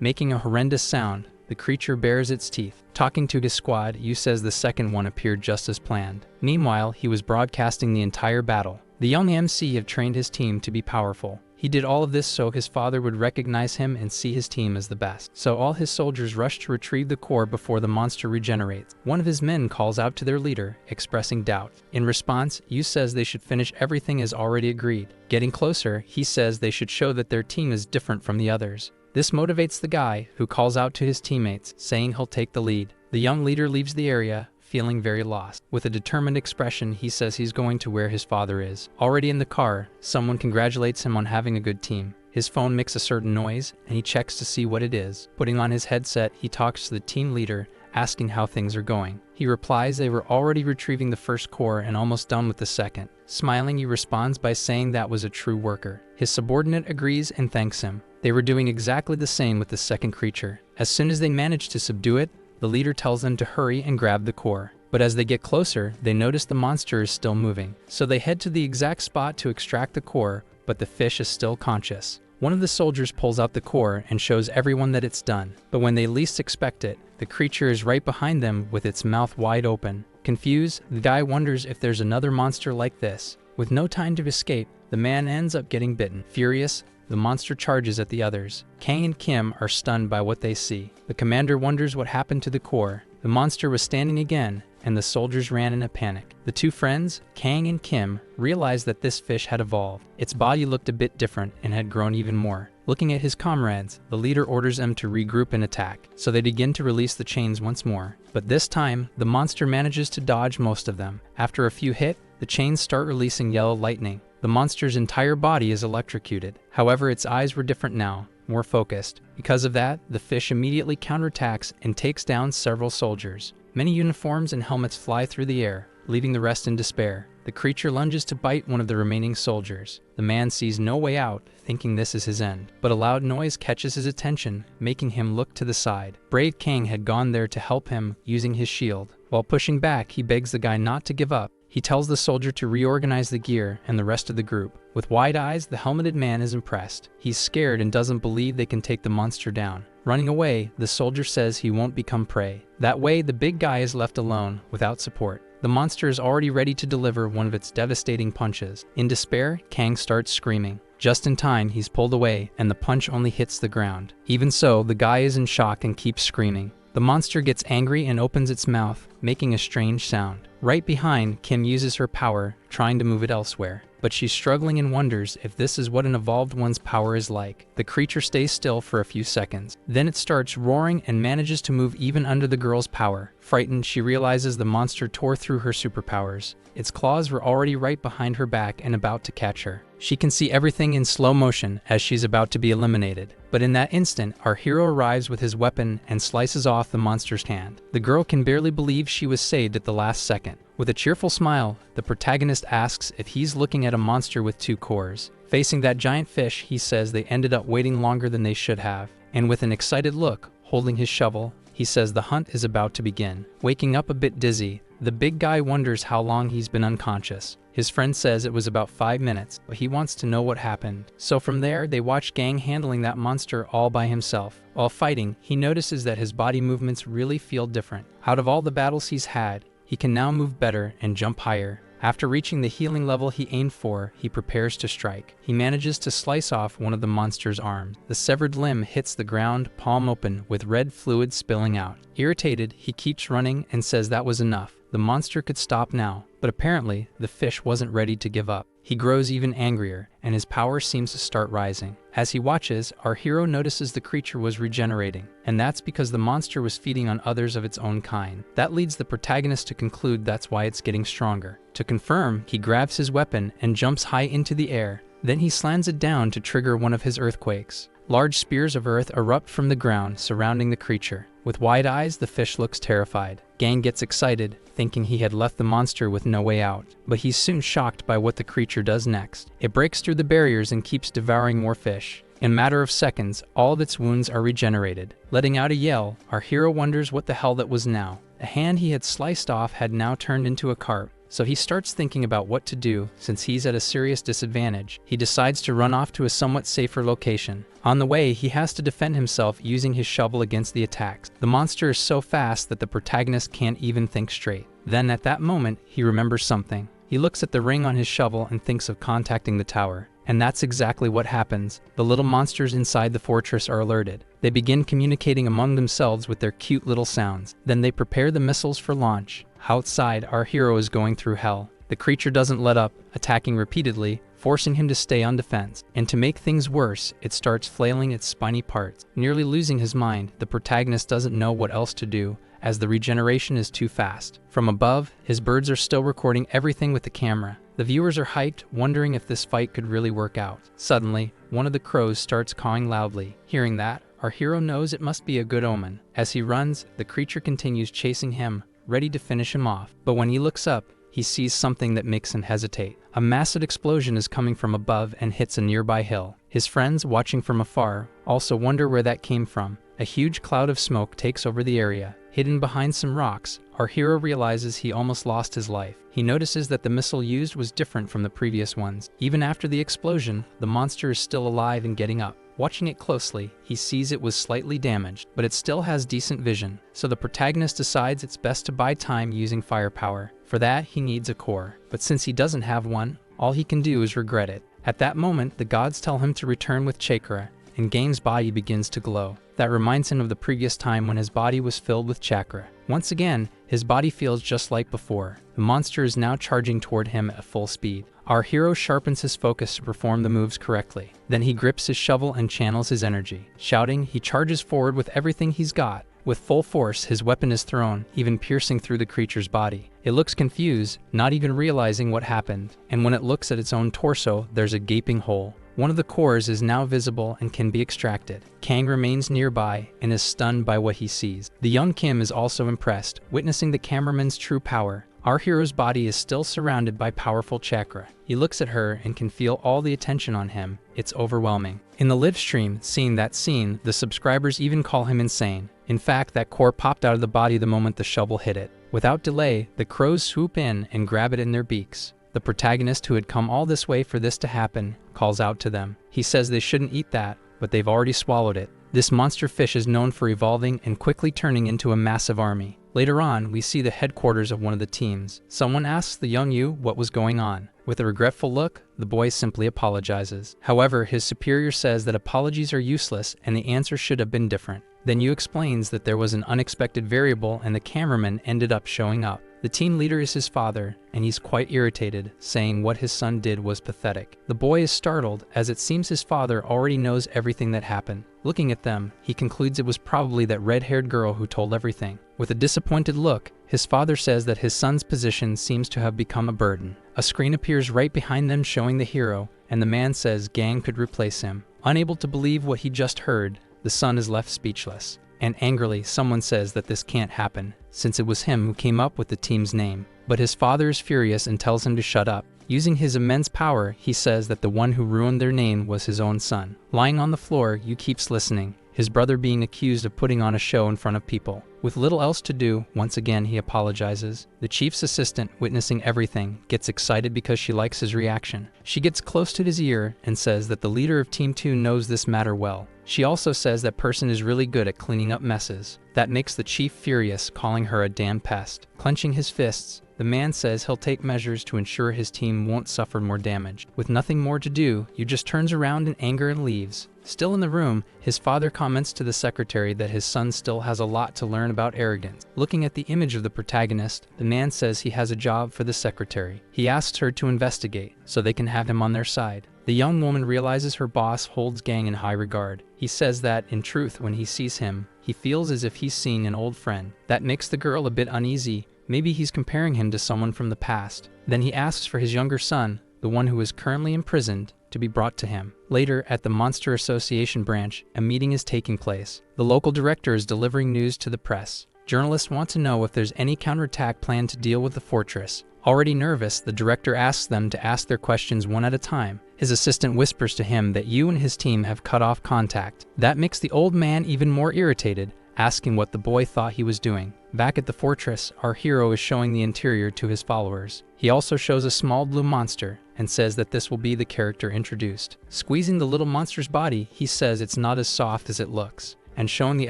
Making a horrendous sound, the creature bares its teeth. Talking to his squad, Yu says the second one appeared just as planned. Meanwhile, he was broadcasting the entire battle. The young MC had trained his team to be powerful. He did all of this so his father would recognize him and see his team as the best. So all his soldiers rush to retrieve the core before the monster regenerates. One of his men calls out to their leader, expressing doubt. In response, Yu says they should finish everything as already agreed. Getting closer, he says they should show that their team is different from the others. This motivates the guy, who calls out to his teammates, saying he'll take the lead. The young leader leaves the area, feeling very lost. With a determined expression, he says he's going to where his father is. Already in the car, someone congratulates him on having a good team. His phone makes a certain noise, and he checks to see what it is. Putting on his headset, he talks to the team leader, asking how things are going. He replies they were already retrieving the first core and almost done with the second. Smiling, he responds by saying that was a true worker. His subordinate agrees and thanks him. They were doing exactly the same with the second creature. As soon as they manage to subdue it, the leader tells them to hurry and grab the core. But as they get closer, they notice the monster is still moving. So they head to the exact spot to extract the core, but the fish is still conscious. One of the soldiers pulls out the core and shows everyone that it's done. But when they least expect it, the creature is right behind them with its mouth wide open. Confused, the guy wonders if there's another monster like this. With no time to escape, the man ends up getting bitten. Furious, the monster charges at the others. Kang and Kim are stunned by what they see. The commander wonders what happened to the core. The monster was standing again, and the soldiers ran in a panic. The two friends, Kang and Kim, realized that this fish had evolved. Its body looked a bit different and had grown even more. Looking at his comrades, the leader orders them to regroup and attack, so they begin to release the chains once more. But this time, the monster manages to dodge most of them. After a few hits, the chains start releasing yellow lightning. The monster's entire body is electrocuted. However, its eyes were different now, more focused. Because of that, the fish immediately counterattacks and takes down several soldiers. Many uniforms and helmets fly through the air, leaving the rest in despair. The creature lunges to bite one of the remaining soldiers. The man sees no way out, thinking this is his end. But a loud noise catches his attention, making him look to the side. Brave Kang had gone there to help him, using his shield. While pushing back, he begs the guy not to give up. He tells the soldier to reorganize the gear and the rest of the group. With wide eyes, the helmeted man is impressed. He's scared and doesn't believe they can take the monster down. Running away, the soldier says he won't become prey. That way, the big guy is left alone, without support. The monster is already ready to deliver one of its devastating punches. In despair, Kang starts screaming. Just in time, he's pulled away, and the punch only hits the ground. Even so, the guy is in shock and keeps screaming. The monster gets angry and opens its mouth, making a strange sound. Right behind, Kim uses her power, trying to move it elsewhere. But she's struggling and wonders if this is what an evolved one's power is like. The creature stays still for a few seconds. Then it starts roaring and manages to move even under the girl's power. Frightened, she realizes the monster tore through her superpowers. Its claws were already right behind her back and about to catch her. She can see everything in slow motion as she's about to be eliminated. But in that instant, our hero arrives with his weapon and slices off the monster's hand. The girl can barely believe she was saved at the last second. With a cheerful smile, the protagonist asks if he's looking at a monster with two cores. Facing that giant fish, he says they ended up waiting longer than they should have. And with an excited look, holding his shovel, he says the hunt is about to begin. Waking up a bit dizzy, the big guy wonders how long he's been unconscious. His friend says it was about 5 minutes, but he wants to know what happened. So from there, they watch Gang handling that monster all by himself. While fighting, he notices that his body movements really feel different. Out of all the battles he's had, he can now move better and jump higher. After reaching the healing level he aimed for, he prepares to strike. He manages to slice off one of the monster's arms. The severed limb hits the ground, palm open, with red fluid spilling out. Irritated, he keeps running and says that was enough. The monster could stop now, but apparently, the fish wasn't ready to give up. He grows even angrier, and his power seems to start rising. As he watches, our hero notices the creature was regenerating, and that's because the monster was feeding on others of its own kind. That leads the protagonist to conclude that's why it's getting stronger. To confirm, he grabs his weapon and jumps high into the air. Then he slams it down to trigger one of his earthquakes. Large spears of earth erupt from the ground, surrounding the creature. With wide eyes, the fish looks terrified. Gang gets excited, thinking he had left the monster with no way out. But he's soon shocked by what the creature does next. It breaks through the barriers and keeps devouring more fish. In a matter of seconds, all of its wounds are regenerated. Letting out a yell, our hero wonders what the hell that was now. A hand he had sliced off had now turned into a carp. So he starts thinking about what to do since he's at a serious disadvantage. He decides to run off to a somewhat safer location. On the way, he has to defend himself using his shovel against the attacks. The monster is so fast that the protagonist can't even think straight. Then at that moment, he remembers something. He looks at the ring on his shovel and thinks of contacting the tower. And that's exactly what happens. The little monsters inside the fortress are alerted. They begin communicating among themselves with their cute little sounds. Then they prepare the missiles for launch. Outside, our hero is going through hell. The creature doesn't let up, attacking repeatedly, forcing him to stay on defense. And to make things worse, it starts flailing its spiny parts. Nearly losing his mind, the protagonist doesn't know what else to do, as the regeneration is too fast. From above, his birds are still recording everything with the camera. The viewers are hyped, wondering if this fight could really work out. Suddenly, one of the crows starts cawing loudly. Hearing that, our hero knows it must be a good omen. As he runs, the creature continues chasing him, ready to finish him off. But when he looks up, he sees something that makes him hesitate. A massive explosion is coming from above and hits a nearby hill. His friends, watching from afar, also wonder where that came from. A huge cloud of smoke takes over the area. Hidden behind some rocks, our hero realizes he almost lost his life. He notices that the missile used was different from the previous ones. Even after the explosion, the monster is still alive and getting up. Watching it closely, he sees it was slightly damaged, but it still has decent vision. So the protagonist decides it's best to buy time using firepower. For that, he needs a core. But since he doesn't have one, all he can do is regret it. At that moment, the gods tell him to return with chakra, and Gang's body begins to glow. That reminds him of the previous time when his body was filled with chakra. Once again, his body feels just like before. The monster is now charging toward him at full speed. Our hero sharpens his focus to perform the moves correctly. Then he grips his shovel and channels his energy. Shouting, he charges forward with everything he's got. With full force, his weapon is thrown, even piercing through the creature's body. It looks confused, not even realizing what happened. And when it looks at its own torso, there's a gaping hole. One of the cores is now visible and can be extracted. Kang remains nearby and is stunned by what he sees. The young Kim is also impressed, witnessing the cameraman's true power. Our hero's body is still surrounded by powerful chakra. He looks at her and can feel all the attention on him. It's overwhelming. In the live stream, seeing that scene, the subscribers even call him insane. In fact, that core popped out of the body the moment the shovel hit it. Without delay, the crows swoop in and grab it in their beaks. The protagonist, who had come all this way for this to happen, calls out to them. He says they shouldn't eat that, but they've already swallowed it. This monster fish is known for evolving and quickly turning into a massive army. Later on, we see the headquarters of one of the teams. Someone asks the young Yu what was going on. With a regretful look, the boy simply apologizes. However, his superior says that apologies are useless and the answer should have been different. Then Yu explains that there was an unexpected variable and the cameraman ended up showing up. The team leader is his father, and he's quite irritated, saying what his son did was pathetic. The boy is startled, as it seems his father already knows everything that happened. Looking at them, he concludes it was probably that red-haired girl who told everything. With a disappointed look, his father says that his son's position seems to have become a burden. A screen appears right behind them showing the hero, and the man says Gang could replace him. Unable to believe what he just heard, the son is left speechless. And angrily, someone says that this can't happen, since it was him who came up with the team's name. But his father is furious and tells him to shut up. Using his immense power, he says that the one who ruined their name was his own son. Lying on the floor, Yu keeps listening, his brother being accused of putting on a show in front of people. With little else to do, once again he apologizes. The chief's assistant, witnessing everything, gets excited because she likes his reaction. She gets close to his ear and says that the leader of Team 2 knows this matter well. She also says that person is really good at cleaning up messes. That makes the chief furious, calling her a damn pest. Clenching his fists, the man says he'll take measures to ensure his team won't suffer more damage. With nothing more to do, Yu just turns around in anger and leaves. Still in the room, his father comments to the secretary that his son still has a lot to learn about arrogance. Looking at the image of the protagonist, the man says he has a job for the secretary. He asks her to investigate, so they can have him on their side. The young woman realizes her boss holds Gang in high regard. He says that, in truth, when he sees him, he feels as if he's seeing an old friend. That makes the girl a bit uneasy. Maybe he's comparing him to someone from the past. Then he asks for his younger son, the one who is currently imprisoned, to be brought to him. Later, at the Monster Association branch, a meeting is taking place. The local director is delivering news to the press. Journalists want to know if there's any counterattack planned to deal with the fortress. Already nervous, the director asks them to ask their questions one at a time. His assistant whispers to him that Yu and his team have cut off contact. That makes the old man even more irritated, asking what the boy thought he was doing. Back at the fortress, our hero is showing the interior to his followers. He also shows a small blue monster and says that this will be the character introduced. Squeezing the little monster's body, he says it's not as soft as it looks. And showing the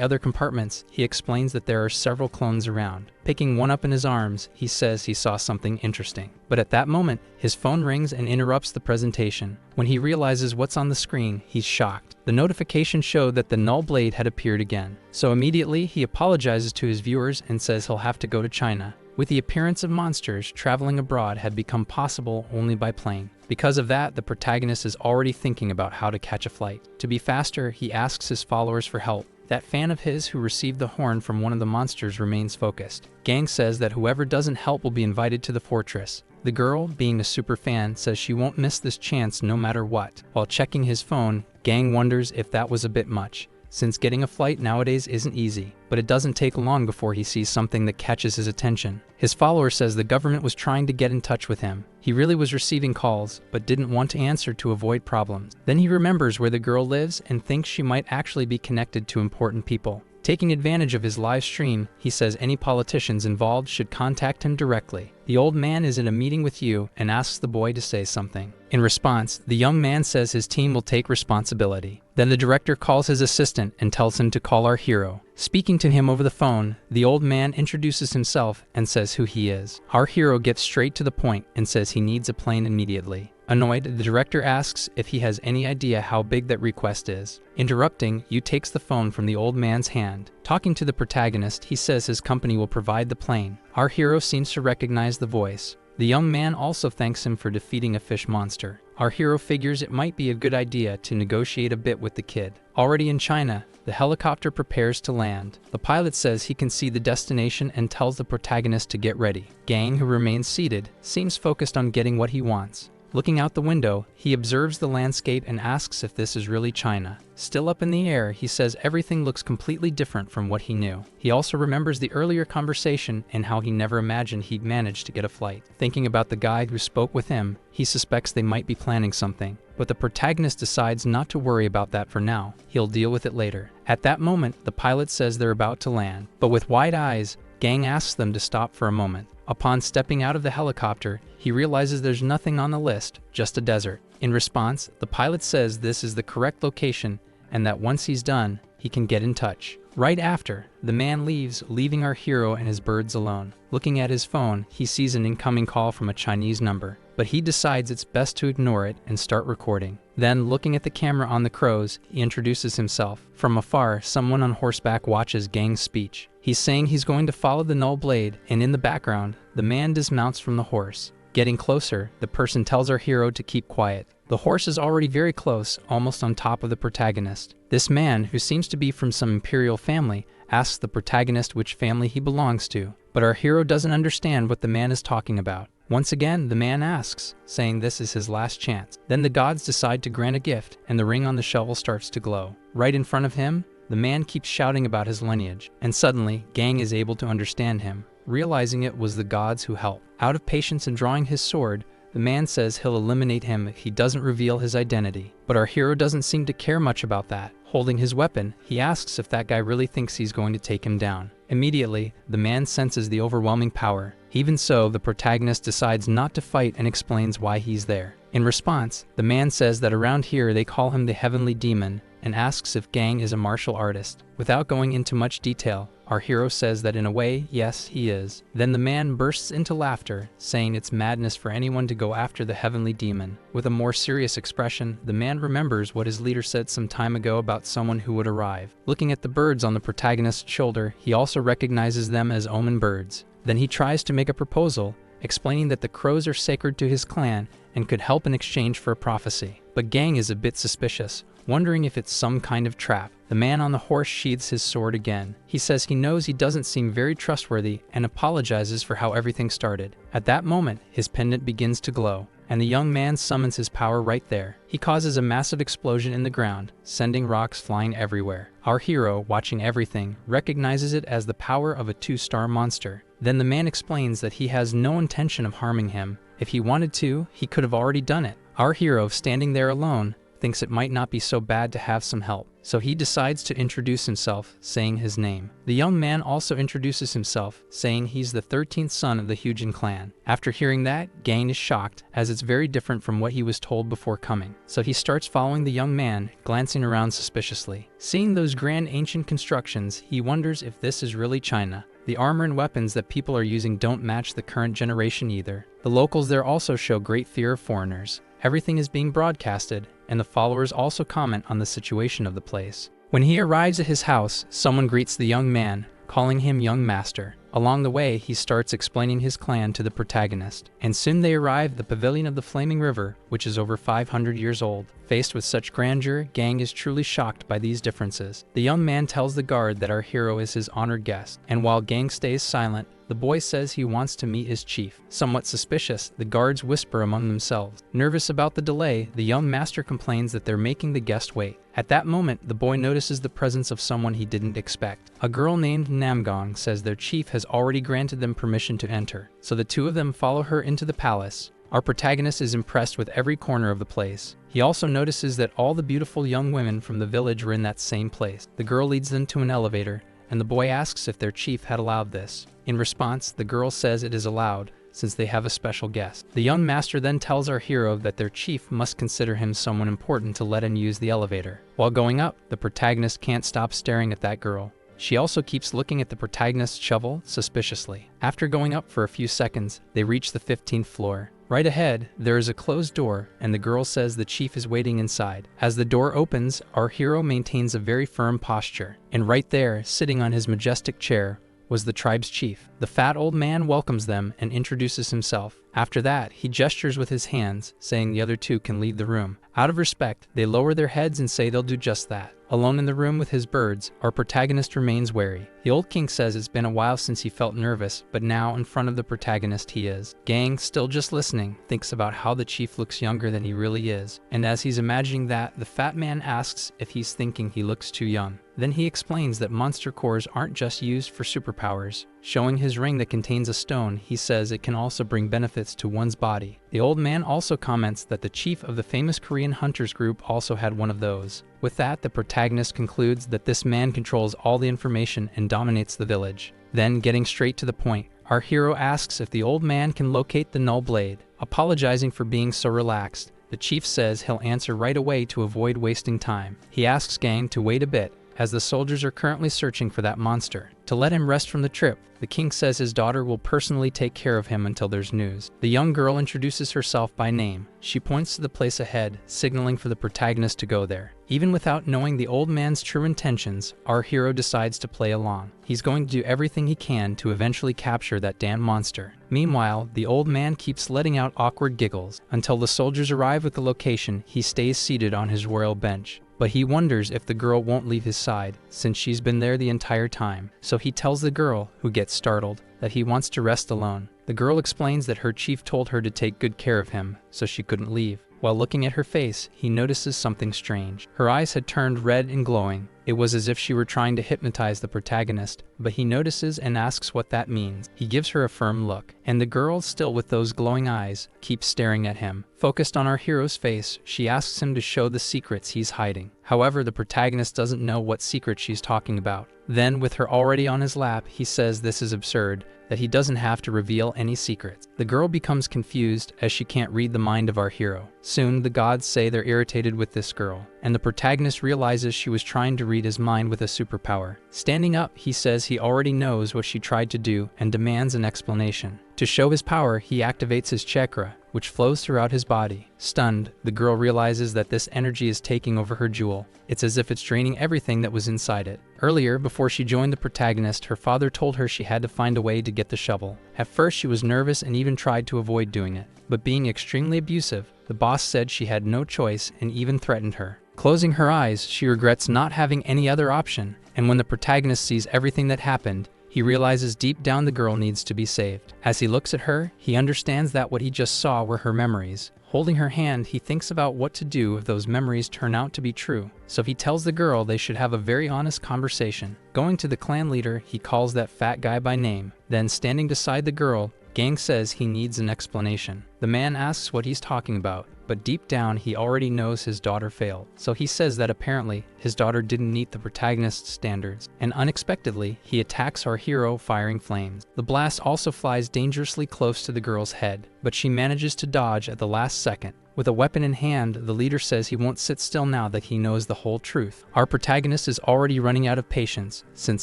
other compartments, he explains that there are several clones around. Picking one up in his arms, he says he saw something interesting. But at that moment, his phone rings and interrupts the presentation. When he realizes what's on the screen, he's shocked. The notification showed that the null blade had appeared again. So immediately, he apologizes to his viewers and says he'll have to go to China. With the appearance of monsters, traveling abroad had become possible only by plane. Because of that, the protagonist is already thinking about how to catch a flight. To be faster, he asks his followers for help. That fan of his who received the horn from one of the monsters remains focused. Gang says that whoever doesn't help will be invited to the fortress. The girl, being a super fan, says she won't miss this chance no matter what. While checking his phone, Gang wonders if that was a bit much, since getting a flight nowadays isn't easy. But it doesn't take long before he sees something that catches his attention. His follower says the government was trying to get in touch with him. He really was receiving calls, but didn't want to answer to avoid problems. Then he remembers where the girl lives and thinks she might actually be connected to important people. Taking advantage of his live stream, he says any politicians involved should contact him directly. The old man is in a meeting with Yu and asks the boy to say something. In response, the young man says his team will take responsibility. Then the director calls his assistant and tells him to call our hero. Speaking to him over the phone, the old man introduces himself and says who he is. Our hero gets straight to the point and says he needs a plane immediately. Annoyed, the director asks if he has any idea how big that request is. Interrupting, Yu takes the phone from the old man's hand. Talking to the protagonist, he says his company will provide the plane. Our hero seems to recognize the voice. The young man also thanks him for defeating a fish monster. Our hero figures it might be a good idea to negotiate a bit with the kid. Already in China, the helicopter prepares to land. The pilot says he can see the destination and tells the protagonist to get ready. Gang, who remains seated, seems focused on getting what he wants. Looking out the window, he observes the landscape and asks if this is really China. Still up in the air, he says everything looks completely different from what he knew. He also remembers the earlier conversation and how he never imagined he'd manage to get a flight. Thinking about the guy who spoke with him, he suspects they might be planning something. But the protagonist decides not to worry about that for now. He'll deal with it later. At that moment, the pilot says they're about to land. But with wide eyes, Gang asks them to stop for a moment. Upon stepping out of the helicopter, he realizes there's nothing on the list, just a desert. In response, the pilot says this is the correct location and that once he's done, he can get in touch. Right after, the man leaves, leaving our hero and his birds alone. Looking at his phone, he sees an incoming call from a Chinese number, but he decides it's best to ignore it and start recording. Then, looking at the camera on the crows, he introduces himself. From afar, someone on horseback watches Gang's speech. He's saying he's going to follow the null blade, and in the background, the man dismounts from the horse. Getting closer, the person tells our hero to keep quiet. The horse is already very close, almost on top of the protagonist. This man, who seems to be from some imperial family, asks the protagonist which family he belongs to, but our hero doesn't understand what the man is talking about. Once again, the man asks, saying this is his last chance. Then the gods decide to grant a gift, and the ring on the shovel starts to glow. Right in front of him, the man keeps shouting about his lineage, and suddenly, Gang is able to understand him, realizing it was the gods who helped. Out of patience and drawing his sword, the man says he'll eliminate him if he doesn't reveal his identity. But our hero doesn't seem to care much about that. Holding his weapon, he asks if that guy really thinks he's going to take him down. Immediately, the man senses the overwhelming power. Even so, the protagonist decides not to fight and explains why he's there. In response, the man says that around here they call him the Heavenly Demon, and asks if Gang is a martial artist. Without going into much detail, our hero says that in a way, yes, he is. Then the man bursts into laughter, saying it's madness for anyone to go after the Heavenly Demon. With a more serious expression, the man remembers what his leader said some time ago about someone who would arrive. Looking at the birds on the protagonist's shoulder, he also recognizes them as omen birds. Then he tries to make a proposal, explaining that the crows are sacred to his clan and could help in exchange for a prophecy. But Gang is a bit suspicious, wondering if it's some kind of trap. The man on the horse sheathes his sword again. He says he knows he doesn't seem very trustworthy and apologizes for how everything started. At that moment, his pendant begins to glow, and the young man summons his power right there. He causes a massive explosion in the ground, sending rocks flying everywhere. Our hero, watching everything, recognizes it as the power of a 2-star monster. Then the man explains that he has no intention of harming him. If he wanted to, he could have already done it. Our hero, standing there alone, thinks it might not be so bad to have some help. So he decides to introduce himself, saying his name. The young man also introduces himself, saying he's the 13th son of the Hyujin clan. After hearing that, Gang is shocked, as it's very different from what he was told before coming. So he starts following the young man, glancing around suspiciously. Seeing those grand ancient constructions, he wonders if this is really China. The armor and weapons that people are using don't match the current generation either. The locals there also show great fear of foreigners. Everything is being broadcasted, and the followers also comment on the situation of the place. When he arrives at his house, someone greets the young man, calling him young master. Along the way, he starts explaining his clan to the protagonist, and soon they arrive at the pavilion of the Flaming River, which is over 500 years old. Faced with such grandeur, Gang is truly shocked by these differences. The young man tells the guard that our hero is his honored guest, and while Gang stays silent, the boy says he wants to meet his chief. Somewhat suspicious, the guards whisper among themselves. Nervous about the delay, the young master complains that they're making the guest wait. At that moment, the boy notices the presence of someone he didn't expect. A girl named Namgong says their chief has already granted them permission to enter, so the two of them follow her into the palace. Our protagonist is impressed with every corner of the place. He also notices that all the beautiful young women from the village were in that same place. The girl leads them to an elevator, and the boy asks if their chief had allowed this. In response, the girl says it is allowed, since they have a special guest. The young master then tells our hero that their chief must consider him someone important to let him use the elevator. While going up, the protagonist can't stop staring at that girl. She also keeps looking at the protagonist's shovel suspiciously. After going up for a few seconds, they reach the 15th floor. Right ahead, there is a closed door, and the girl says the chief is waiting inside. As the door opens, our hero maintains a very firm posture, and right there, sitting on his majestic chair, was the tribe's chief. The fat old man welcomes them and introduces himself. After that, he gestures with his hands, saying the other two can leave the room. Out of respect, they lower their heads and say they'll do just that. Alone in the room with his birds, our protagonist remains wary. The old king says it's been a while since he felt nervous, but now in front of the protagonist he is. Gang, still just listening, thinks about how the chief looks younger than he really is, and as he's imagining that, the fat man asks if he's thinking he looks too young. Then he explains that monster cores aren't just used for superpowers. Showing his ring that contains a stone, he says it can also bring benefits to one's body. The old man also comments that the chief of the famous Korean hunters group also had one of those. With that, the protagonist concludes that this man controls all the information and dominates the village. Then, getting straight to the point, our hero asks if the old man can locate the null blade. Apologizing for being so relaxed, the chief says he'll answer right away to avoid wasting time. He asks Gang to wait a bit, as the soldiers are currently searching for that monster. To let him rest from the trip, the king says his daughter will personally take care of him until there's news. The young girl introduces herself by name. She points to the place ahead, signaling for the protagonist to go there. Even without knowing the old man's true intentions, our hero decides to play along. He's going to do everything he can to eventually capture that damn monster. Meanwhile, the old man keeps letting out awkward giggles. Until the soldiers arrive at the location, he stays seated on his royal bench. But he wonders if the girl won't leave his side, since she's been there the entire time. So he tells the girl, who gets startled, that he wants to rest alone. The girl explains that her chief told her to take good care of him, so she couldn't leave. While looking at her face, he notices something strange. Her eyes had turned red and glowing. It was as if she were trying to hypnotize the protagonist, but he notices and asks what that means. He gives her a firm look, and the girl, still with those glowing eyes, keeps staring at him. Focused on our hero's face, she asks him to show the secrets he's hiding. However, the protagonist doesn't know what secret she's talking about. Then, with her already on his lap, he says this is absurd, that he doesn't have to reveal any secrets. The girl becomes confused as she can't read the mind of our hero. Soon, the gods say they're irritated with this girl, and the protagonist realizes she was trying to read his mind with a superpower. Standing up, he says he already knows what she tried to do and demands an explanation. To show his power, he activates his chakra, which flows throughout his body. Stunned, the girl realizes that this energy is taking over her jewel. It's as if it's draining everything that was inside it. Earlier, before she joined the protagonist, her father told her she had to find a way to get the shovel. At first, she was nervous and even tried to avoid doing it. But being extremely abusive, the boss said she had no choice and even threatened her. Closing her eyes, she regrets not having any other option, and when the protagonist sees everything that happened, he realizes deep down the girl needs to be saved. As he looks at her, he understands that what he just saw were her memories. Holding her hand, he thinks about what to do if those memories turn out to be true. So he tells the girl they should have a very honest conversation. Going to the clan leader, he calls that fat guy by name. Then, standing beside the girl, Gang says he needs an explanation. The man asks what he's talking about, but deep down he already knows his daughter failed. So he says that apparently his daughter didn't meet the protagonist's standards, and unexpectedly he attacks our hero, firing flames. The blast also flies dangerously close to the girl's head, but she manages to dodge at the last second. With a weapon in hand, the leader says he won't sit still now that he knows the whole truth. Our protagonist is already running out of patience, since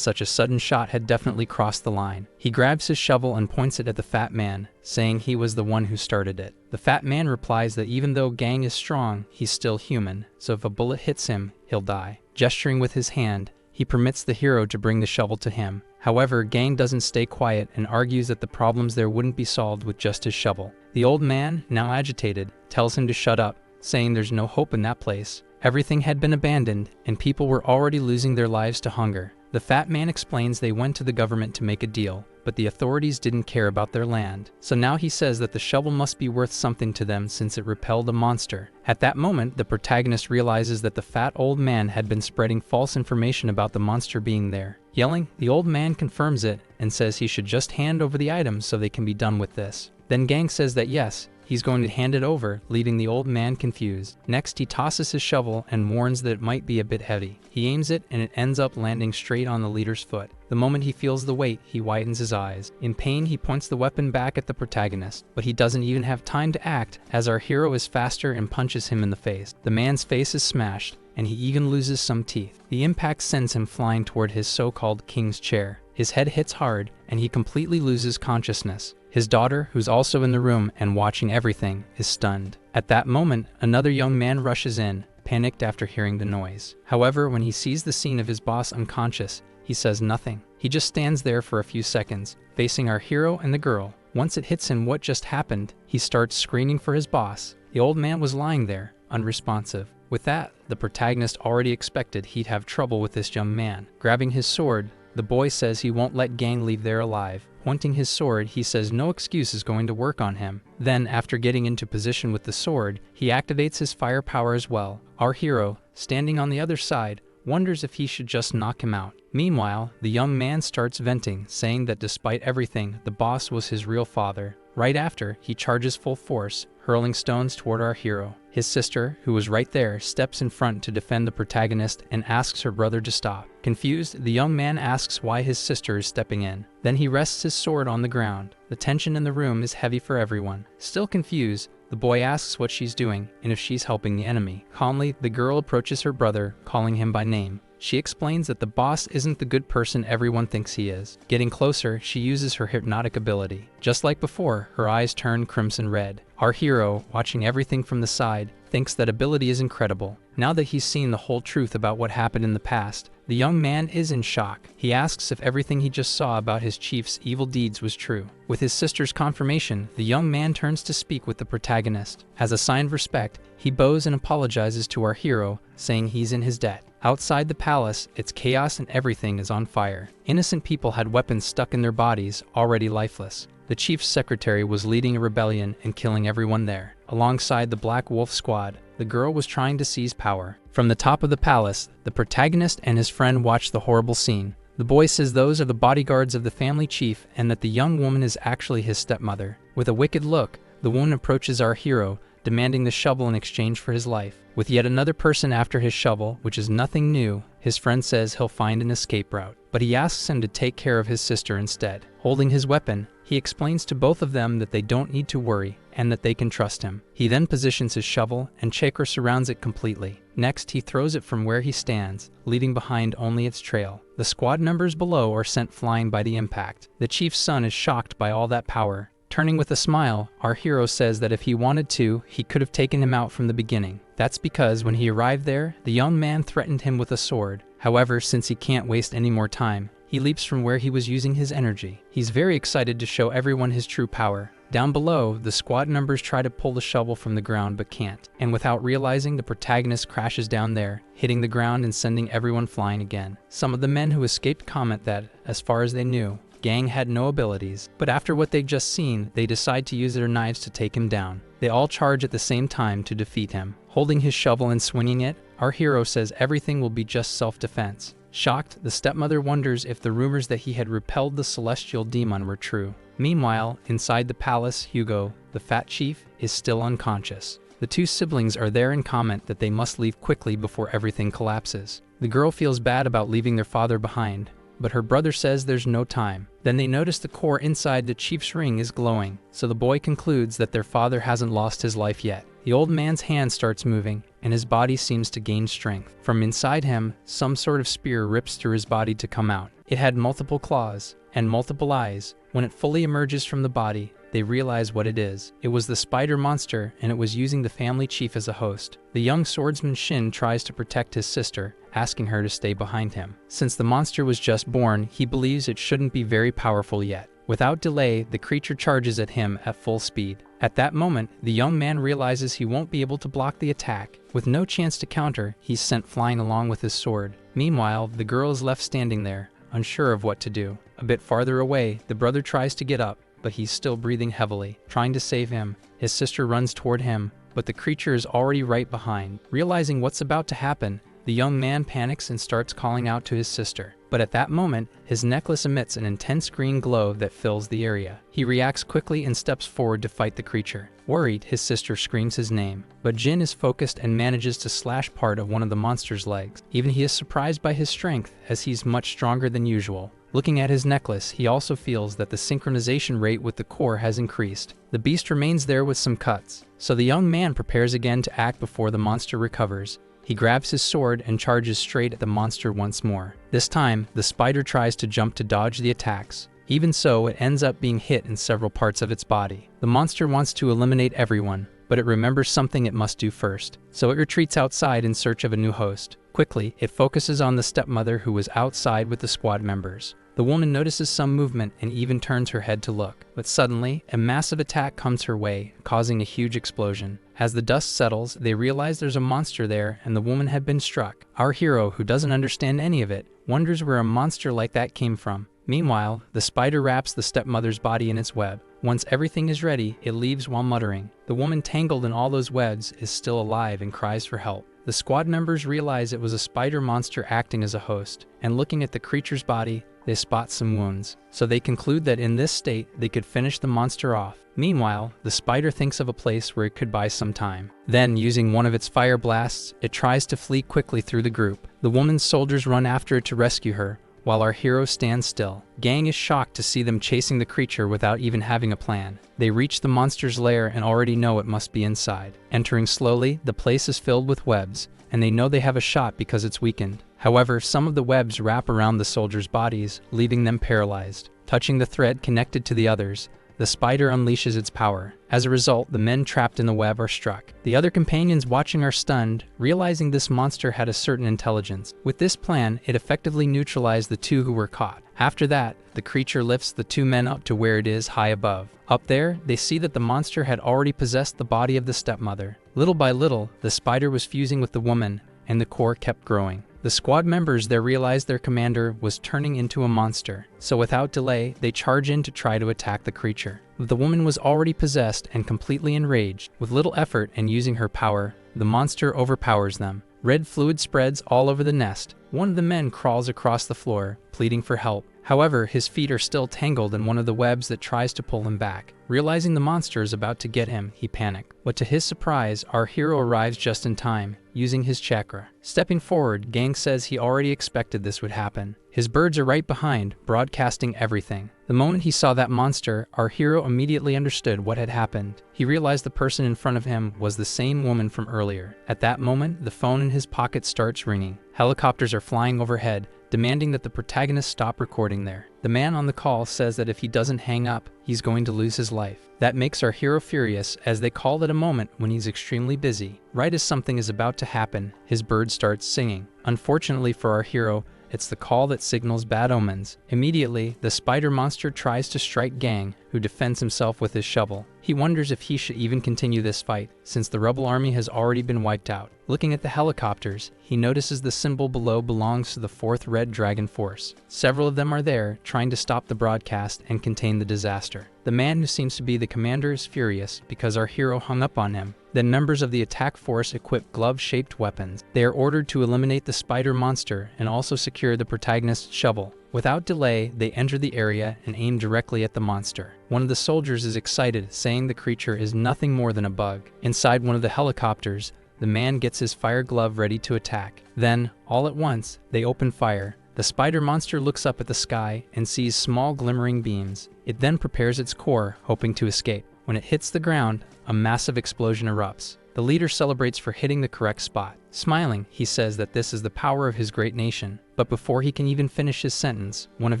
such a sudden shot had definitely crossed the line. He grabs his shovel and points it at the fat man, saying he was the one who started it. The fat man replies that even though Gang is strong, he's still human, so if a bullet hits him, he'll die. Gesturing with his hand, he permits the hero to bring the shovel to him. However, Gang doesn't stay quiet and argues that the problems there wouldn't be solved with just his shovel. The old man, now agitated, tells him to shut up, saying there's no hope in that place. Everything had been abandoned, and people were already losing their lives to hunger. The fat man explains they went to the government to make a deal, but the authorities didn't care about their land. So now he says that the shovel must be worth something to them since it repelled a monster. At that moment, the protagonist realizes that the fat old man had been spreading false information about the monster being there. Yelling, the old man confirms it and says he should just hand over the items so they can be done with this. Then Gang says that yes, he's going to hand it over, leaving the old man confused. Next, he tosses his shovel and warns that it might be a bit heavy. He aims it and it ends up landing straight on the leader's foot. The moment he feels the weight, he widens his eyes. In pain, he points the weapon back at the protagonist, but he doesn't even have time to act, as our hero is faster and punches him in the face. The man's face is smashed, and he even loses some teeth. The impact sends him flying toward his so-called king's chair. His head hits hard, and he completely loses consciousness. His daughter, who's also in the room and watching everything, is stunned. At that moment, another young man rushes in, panicked after hearing the noise. However, when he sees the scene of his boss unconscious, he says nothing. He just stands there for a few seconds, facing our hero and the girl. Once it hits him what just happened, he starts screaming for his boss. The old man was lying there, unresponsive. With that, the protagonist already expected he'd have trouble with this young man. Grabbing his sword, the boy says he won't let Gang leave there alive. Pointing his sword, he says no excuse is going to work on him. Then, after getting into position with the sword, he activates his firepower as well. Our hero, standing on the other side, wonders if he should just knock him out. Meanwhile, the young man starts venting, saying that despite everything, the boss was his real father. Right after, he charges full force, hurling stones toward our hero. His sister, who was right there, steps in front to defend the protagonist and asks her brother to stop. Confused, the young man asks why his sister is stepping in. Then he rests his sword on the ground. The tension in the room is heavy for everyone. Still confused, the boy asks what she's doing and if she's helping the enemy. Calmly, the girl approaches her brother, calling him by name. She explains that the boss isn't the good person everyone thinks he is. Getting closer, she uses her hypnotic ability. Just like before, her eyes turn crimson red. Our hero, watching everything from the side, thinks that ability is incredible. Now that he's seen the whole truth about what happened in the past, the young man is in shock. He asks if everything he just saw about his chief's evil deeds was true. With his sister's confirmation, the young man turns to speak with the protagonist. As a sign of respect, he bows and apologizes to our hero, saying he's in his debt. Outside the palace, it's chaos and everything is on fire. Innocent people had weapons stuck in their bodies, already lifeless. The chief's secretary was leading a rebellion and killing everyone there. Alongside the Black Wolf squad, the girl was trying to seize power. From the top of the palace, the protagonist and his friend watch the horrible scene. The boy says those are the bodyguards of the family chief and that the young woman is actually his stepmother. With a wicked look, the woman approaches our hero, demanding the shovel in exchange for his life. With yet another person after his shovel, which is nothing new, his friend says he'll find an escape route. But he asks him to take care of his sister instead. Holding his weapon, he explains to both of them that they don't need to worry and that they can trust him. He then positions his shovel and Chakra surrounds it completely. Next, he throws it from where he stands, leaving behind only its trail. The squad members below are sent flying by the impact. The chief's son is shocked by all that power. Turning with a smile, our hero says that if he wanted to, he could have taken him out from the beginning. That's because when he arrived there, the young man threatened him with a sword. However, since he can't waste any more time, he leaps from where he was using his energy. He's very excited to show everyone his true power. Down below, the squad members try to pull the shovel from the ground but can't. And without realizing, the protagonist crashes down there, hitting the ground and sending everyone flying again. Some of the men who escaped comment that, as far as they knew, Gang had no abilities, but after what they'd just seen, they decide to use their knives to take him down. They all charge at the same time to defeat him. Holding his shovel and swinging it, our hero says everything will be just self-defense. Shocked, the stepmother wonders if the rumors that he had repelled the celestial demon were true. Meanwhile, inside the palace, Hugo, the fat chief, is still unconscious. The two siblings are there and comment that they must leave quickly before everything collapses. The girl feels bad about leaving their father behind, but her brother says there's no time. Then they notice the core inside the chief's ring is glowing, so the boy concludes that their father hasn't lost his life yet. The old man's hand starts moving, and his body seems to gain strength. From inside him, some sort of spear rips through his body to come out. It had multiple claws and multiple eyes. When it fully emerges from the body, they realize what it is. It was the spider monster, and it was using the family chief as a host. The young swordsman Shin tries to protect his sister, asking her to stay behind him. Since the monster was just born, he believes it shouldn't be very powerful yet. Without delay, the creature charges at him at full speed. At that moment, the young man realizes he won't be able to block the attack. With no chance to counter, he's sent flying along with his sword. Meanwhile, the girl is left standing there, unsure of what to do. A bit farther away, the brother tries to get up, but he's still breathing heavily. Trying to save him, his sister runs toward him, but the creature is already right behind. Realizing what's about to happen, the young man panics and starts calling out to his sister. But at that moment, his necklace emits an intense green glow that fills the area. He reacts quickly and steps forward to fight the creature. Worried, his sister screams his name, but Jin is focused and manages to slash part of one of the monster's legs. Even he is surprised by his strength, as he's much stronger than usual. Looking at his necklace, he also feels that the synchronization rate with the core has increased. The beast remains there with some cuts, so the young man prepares again to act before the monster recovers. He grabs his sword and charges straight at the monster once more. This time, the spider tries to jump to dodge the attacks. Even so, it ends up being hit in several parts of its body. The monster wants to eliminate everyone, but it remembers something it must do first, so it retreats outside in search of a new host. Quickly, it focuses on the stepmother who was outside with the squad members. The woman notices some movement and even turns her head to look. But suddenly, a massive attack comes her way, causing a huge explosion. As the dust settles, they realize there's a monster there and the woman had been struck. Our hero, who doesn't understand any of it, wonders where a monster like that came from. Meanwhile, the spider wraps the stepmother's body in its web. Once everything is ready, it leaves while muttering. The woman tangled in all those webs is still alive and cries for help. The squad members realize it was a spider monster acting as a host, and looking at the creature's body, they spot some wounds. So they conclude that in this state, they could finish the monster off. Meanwhile, the spider thinks of a place where it could buy some time. Then, using one of its fire blasts, it tries to flee quickly through the group. The woman's soldiers run after it to rescue her, while our hero stands still. Gang is shocked to see them chasing the creature without even having a plan. They reach the monster's lair and already know it must be inside. Entering slowly, the place is filled with webs, and they know they have a shot because it's weakened. However, some of the webs wrap around the soldiers' bodies, leaving them paralyzed. Touching the thread connected to the others, the spider unleashes its power. As a result, the men trapped in the web are struck. The other companions watching are stunned, realizing this monster had a certain intelligence. With this plan, it effectively neutralized the two who were caught. After that, the creature lifts the two men up to where it is high above. Up there, they see that the monster had already possessed the body of the stepmother. Little by little, the spider was fusing with the woman, and the core kept growing. The squad members there realized their commander was turning into a monster, so without delay, they charge in to try to attack the creature. But the woman was already possessed and completely enraged. With little effort and using her power, the monster overpowers them. Red fluid spreads all over the nest. One of the men crawls across the floor, pleading for help. However, his feet are still tangled in one of the webs that tries to pull him back. Realizing the monster is about to get him, he panics. But to his surprise, our hero arrives just in time, using his chakra. Stepping forward, Gang says he already expected this would happen. His birds are right behind, broadcasting everything. The moment he saw that monster, our hero immediately understood what had happened. He realized the person in front of him was the same woman from earlier. At that moment, the phone in his pocket starts ringing. Helicopters are flying overhead, demanding that the protagonist stop recording there. The man on the call says that if he doesn't hang up, he's going to lose his life. That makes our hero furious, as they call it a moment when he's extremely busy. Right as something is about to happen, his bird starts singing. Unfortunately for our hero, it's the call that signals bad omens. Immediately, the spider monster tries to strike Gang, who defends himself with his shovel. He wonders if he should even continue this fight, since the rebel army has already been wiped out. Looking at the helicopters, he notices the symbol below belongs to the 4th Red Dragon Force. Several of them are there, trying to stop the broadcast and contain the disaster. The man who seems to be the commander is furious because our hero hung up on him. Then members of the attack force equip glove-shaped weapons. They are ordered to eliminate the spider monster and also secure the protagonist's shovel. Without delay, they enter the area and aim directly at the monster. One of the soldiers is excited, saying the creature is nothing more than a bug. Inside one of the helicopters, the man gets his fire glove ready to attack. Then, all at once, they open fire. The spider monster looks up at the sky and sees small glimmering beams. It then prepares its core, hoping to escape. When it hits the ground, a massive explosion erupts. The leader celebrates for hitting the correct spot. Smiling, he says that this is the power of his great nation. But before he can even finish his sentence, one of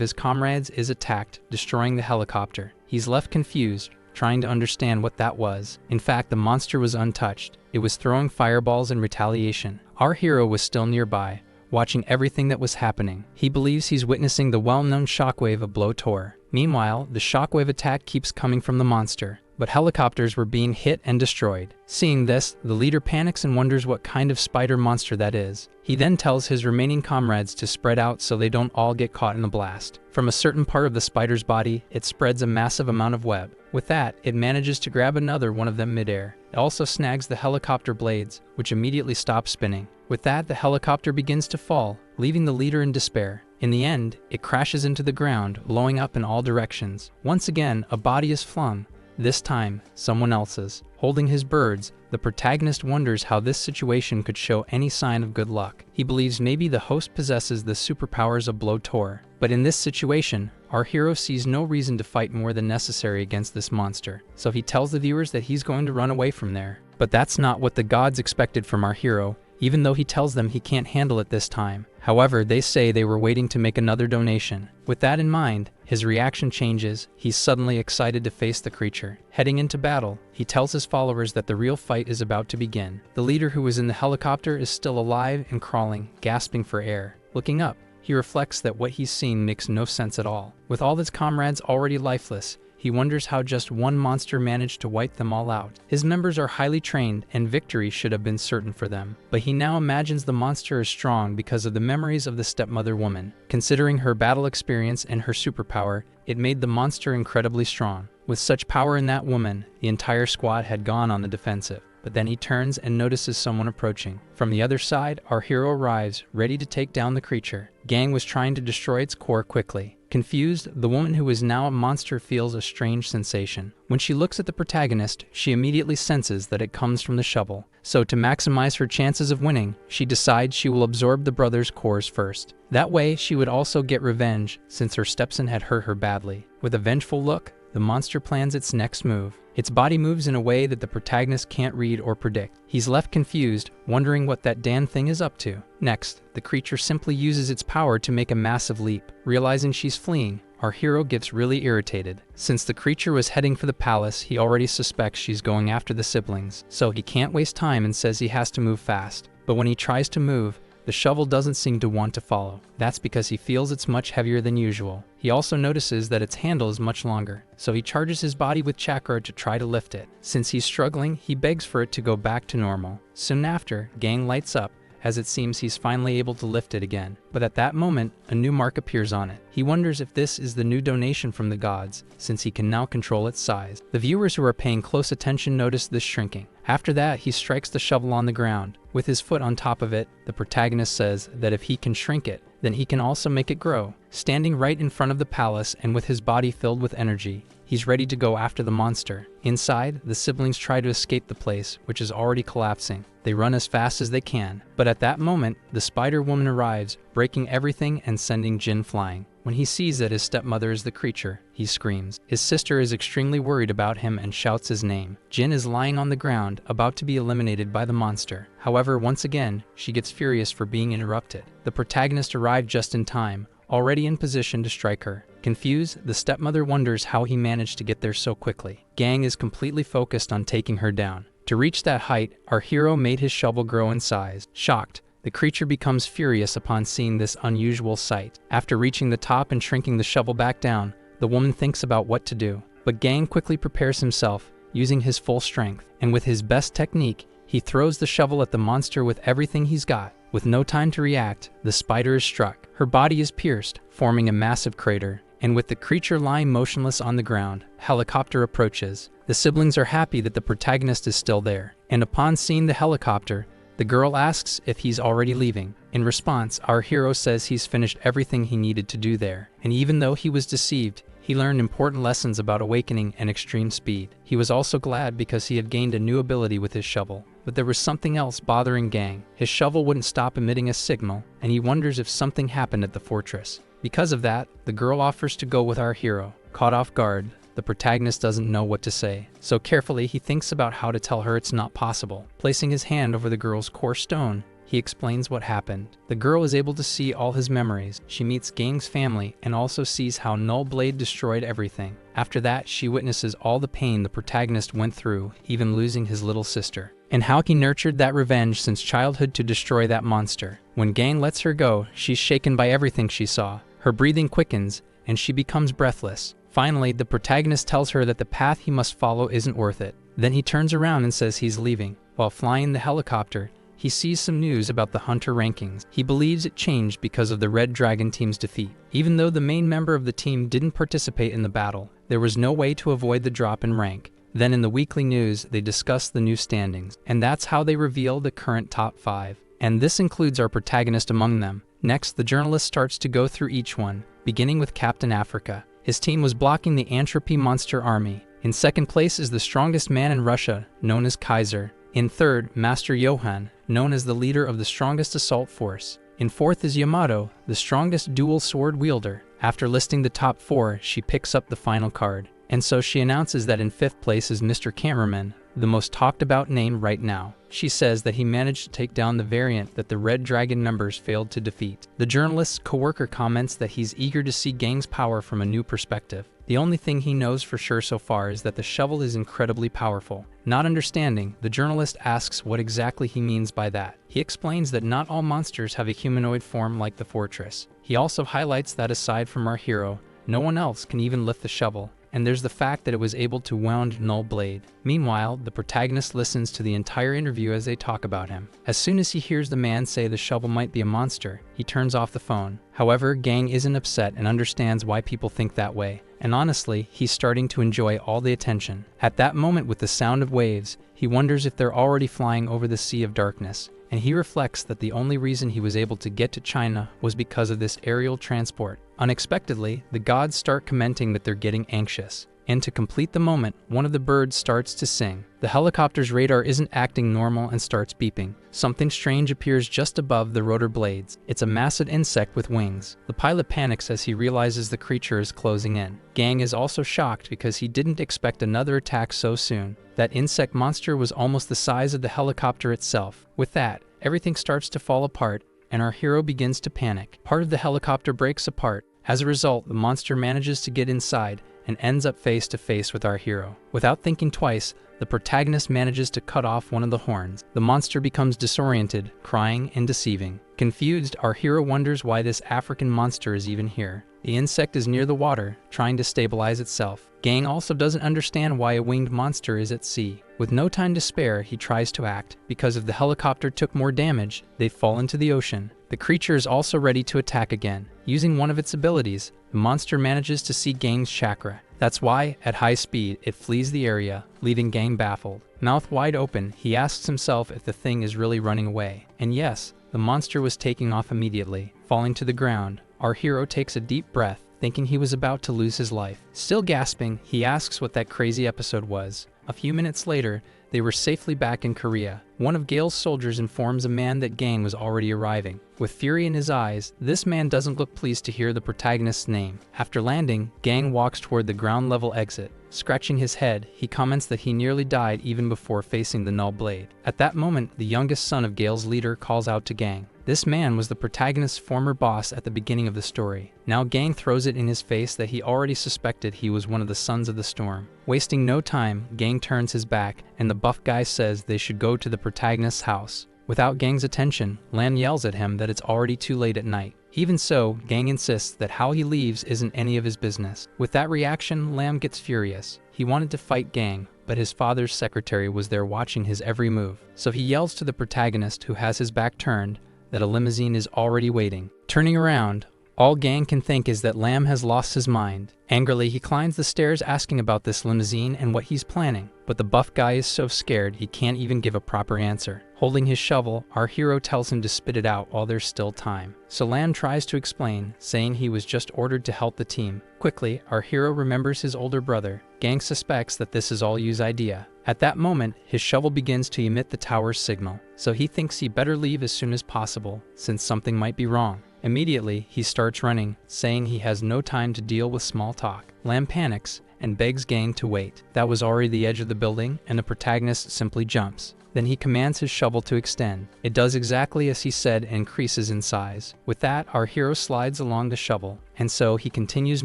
his comrades is attacked, destroying the helicopter. He's left confused, trying to understand what that was. In fact, the monster was untouched. It was throwing fireballs in retaliation. Our hero was still nearby, watching everything that was happening. He believes he's witnessing the well-known shockwave of Blow Tor. Meanwhile, the shockwave attack keeps coming from the monster, but helicopters were being hit and destroyed. Seeing this, the leader panics and wonders what kind of spider monster that is. He then tells his remaining comrades to spread out so they don't all get caught in the blast. From a certain part of the spider's body, it spreads a massive amount of web. With that, it manages to grab another one of them midair. It also snags the helicopter blades, which immediately stop spinning. With that, the helicopter begins to fall, leaving the leader in despair. In the end, it crashes into the ground, blowing up in all directions. Once again, a body is flung. This time, someone else's. Holding his birds, the protagonist wonders how this situation could show any sign of good luck. He believes maybe the host possesses the superpowers of Blow Tor. But in this situation, our hero sees no reason to fight more than necessary against this monster. So he tells the viewers that he's going to run away from there. But that's not what the gods expected from our hero, even though he tells them he can't handle it this time. However, they say they were waiting to make another donation. With that in mind, his reaction changes. He's suddenly excited to face the creature. Heading into battle, he tells his followers that the real fight is about to begin. The leader who was in the helicopter is still alive and crawling, gasping for air. Looking up, He reflects that what he's seen makes no sense at all. With all his comrades already lifeless, he wonders how just one monster managed to wipe them all out. His members are highly trained, and victory should have been certain for them. But he now imagines the monster is strong because of the memories of the stepmother woman. Considering her battle experience and her superpower, it made the monster incredibly strong. With such power in that woman, the entire squad had gone on the defensive. But then he turns and notices someone approaching. From the other side, our hero arrives, ready to take down the creature. Gang was trying to destroy its core quickly. Confused, the woman who is now a monster feels a strange sensation. When she looks at the protagonist, she immediately senses that it comes from the shovel. So to maximize her chances of winning, she decides she will absorb the brother's cores first. That way, she would also get revenge, since her stepson had hurt her badly. With a vengeful look, the monster plans its next move. Its body moves in a way that the protagonist can't read or predict. He's left confused, wondering what that damn thing is up to. Next, the creature simply uses its power to make a massive leap. Realizing she's fleeing, our hero gets really irritated. Since the creature was heading for the palace, he already suspects she's going after the siblings. So he can't waste time and says he has to move fast. But when he tries to move, the shovel doesn't seem to want to follow. That's because he feels it's much heavier than usual. He also notices that its handle is much longer, so he charges his body with chakra to try to lift it. Since he's struggling, he begs for it to go back to normal. Soon after, Gang lights up, as it seems he's finally able to lift it again. But at that moment, a new mark appears on it. He wonders if this is the new donation from the gods, since he can now control its size. The viewers who are paying close attention notice this shrinking. After that, he strikes the shovel on the ground. With his foot on top of it, the protagonist says that if he can shrink it, then he can also make it grow. Standing right in front of the palace and with his body filled with energy, he's ready to go after the monster. Inside, the siblings try to escape the place, which is already collapsing. They run as fast as they can, but at that moment, the spider woman arrives, breaking everything and sending Jin flying. When he sees that his stepmother is the creature, he screams. His sister is extremely worried about him and shouts his name. Jin is lying on the ground, about to be eliminated by the monster. However, once again, she gets furious for being interrupted. The protagonist arrived just in time, already in position to strike her. Confused, the stepmother wonders how he managed to get there so quickly. Gang is completely focused on taking her down. To reach that height, our hero made his shovel grow in size. Shocked, the creature becomes furious upon seeing this unusual sight. After reaching the top and shrinking the shovel back down, the woman thinks about what to do. But Gang quickly prepares himself, using his full strength. And with his best technique, he throws the shovel at the monster with everything he's got. With no time to react, the spider is struck. Her body is pierced, forming a massive crater. And with the creature lying motionless on the ground, a helicopter approaches. The siblings are happy that the protagonist is still there. And upon seeing the helicopter, the girl asks if he's already leaving. In response, our hero says he's finished everything he needed to do there. And even though he was deceived, he learned important lessons about awakening and extreme speed. He was also glad because he had gained a new ability with his shovel. But there was something else bothering Gang. His shovel wouldn't stop emitting a signal, and he wonders if something happened at the fortress. Because of that, the girl offers to go with our hero. Caught off guard, the protagonist doesn't know what to say. So carefully, he thinks about how to tell her it's not possible. Placing his hand over the girl's core stone, he explains what happened. The girl is able to see all his memories. She meets Gang's family and also sees how Null Blade destroyed everything. After that, she witnesses all the pain the protagonist went through, even losing his little sister. And how he nurtured that revenge since childhood to destroy that monster. When Gang lets her go, she's shaken by everything she saw. Her breathing quickens, and she becomes breathless. Finally, the protagonist tells her that the path he must follow isn't worth it. Then he turns around and says he's leaving. While flying the helicopter, he sees some news about the Hunter rankings. He believes it changed because of the Red Dragon team's defeat. Even though the main member of the team didn't participate in the battle, there was no way to avoid the drop in rank. Then in the weekly news, they discuss the new standings, and that's how they reveal the current top 5. And this includes our protagonist among them. Next, the journalist starts to go through each one, beginning with Captain Africa. His team was blocking the Entropy Monster Army. In second place is the strongest man in Russia, known as Kaiser. In third, Master Johann, known as the leader of the strongest assault force. In fourth is Yamato, the strongest dual sword wielder. After listing the top 4, she picks up the final card. And so she announces that in 5th place is Mr. Cameraman, the most talked about name right now. She says that he managed to take down the variant that the Red Dragon members failed to defeat. The journalist's coworker comments that he's eager to see Gang's power from a new perspective. The only thing he knows for sure so far is that the shovel is incredibly powerful. Not understanding, the journalist asks what exactly he means by that. He explains that not all monsters have a humanoid form like the fortress. He also highlights that aside from our hero, no one else can even lift the shovel. And there's the fact that it was able to wound null blade. Meanwhile, the protagonist listens to the entire interview as they talk about him. As soon as he hears the man say the shovel might be a monster, he turns off the phone. However, Gang isn't upset and understands why people think that way. And honestly, he's starting to enjoy all the attention. At that moment with the sound of waves, he wonders if they're already flying over the sea of darkness. And he reflects that the only reason he was able to get to China was because of this aerial transport. Unexpectedly, the gods start commenting that they're getting anxious. And to complete the moment, one of the birds starts to sing. The helicopter's radar isn't acting normal and starts beeping. Something strange appears just above the rotor blades. It's a massive insect with wings. The pilot panics as he realizes the creature is closing in. Gang is also shocked because he didn't expect another attack so soon. That insect monster was almost the size of the helicopter itself. With that, everything starts to fall apart, and our hero begins to panic. Part of the helicopter breaks apart. As a result, the monster manages to get inside and ends up face to face with our hero. Without thinking twice, the protagonist manages to cut off one of the horns. The monster becomes disoriented, crying and deceiving. Confused, our hero wonders why this African monster is even here. The insect is near the water, trying to stabilize itself. Gang also doesn't understand why a winged monster is at sea. With no time to spare, he tries to act. Because if the helicopter took more damage, they fall into the ocean. The creature is also ready to attack again. Using one of its abilities, the monster manages to see Gang's chakra. That's why, at high speed, it flees the area, leaving Gang baffled. Mouth wide open, he asks himself if the thing is really running away. And yes, the monster was taking off immediately. Falling to the ground, our hero takes a deep breath, thinking he was about to lose his life. Still gasping, he asks what that crazy episode was. A few minutes later, they were safely back in Korea. One of Gale's soldiers informs a man that Gang was already arriving. With fury in his eyes, this man doesn't look pleased to hear the protagonist's name. After landing, Gang walks toward the ground level exit. Scratching his head, he comments that he nearly died even before facing the null blade. At that moment, the youngest son of Gale's leader calls out to Gang. This man was the protagonist's former boss at the beginning of the story. Now Gang throws it in his face that he already suspected he was one of the Sons of the Storm. Wasting no time, Gang turns his back, and the buff guy says they should go to the protagonist's house. Without Gang's attention, Lam yells at him that it's already too late at night. Even so, Gang insists that how he leaves isn't any of his business. With that reaction, Lam gets furious. He wanted to fight Gang, but his father's secretary was there watching his every move. So he yells to the protagonist, who has his back turned, that a limousine is already waiting. Turning around, all Gang can think is that Lam has lost his mind. Angrily, he climbs the stairs asking about this limousine and what he's planning. But the buff guy is so scared he can't even give a proper answer. Holding his shovel, our hero tells him to spit it out while there's still time. So Lam tries to explain, saying he was just ordered to help the team. Quickly, our hero remembers his older brother. Gang suspects that this is all Yu's idea. At that moment, his shovel begins to emit the tower's signal, so he thinks he better leave as soon as possible, since something might be wrong. Immediately, he starts running, saying he has no time to deal with small talk. Lam panics and begs Gang to wait. That was already the edge of the building, and the protagonist simply jumps. Then he commands his shovel to extend. It does exactly as he said and increases in size. With that, our hero slides along the shovel, and so he continues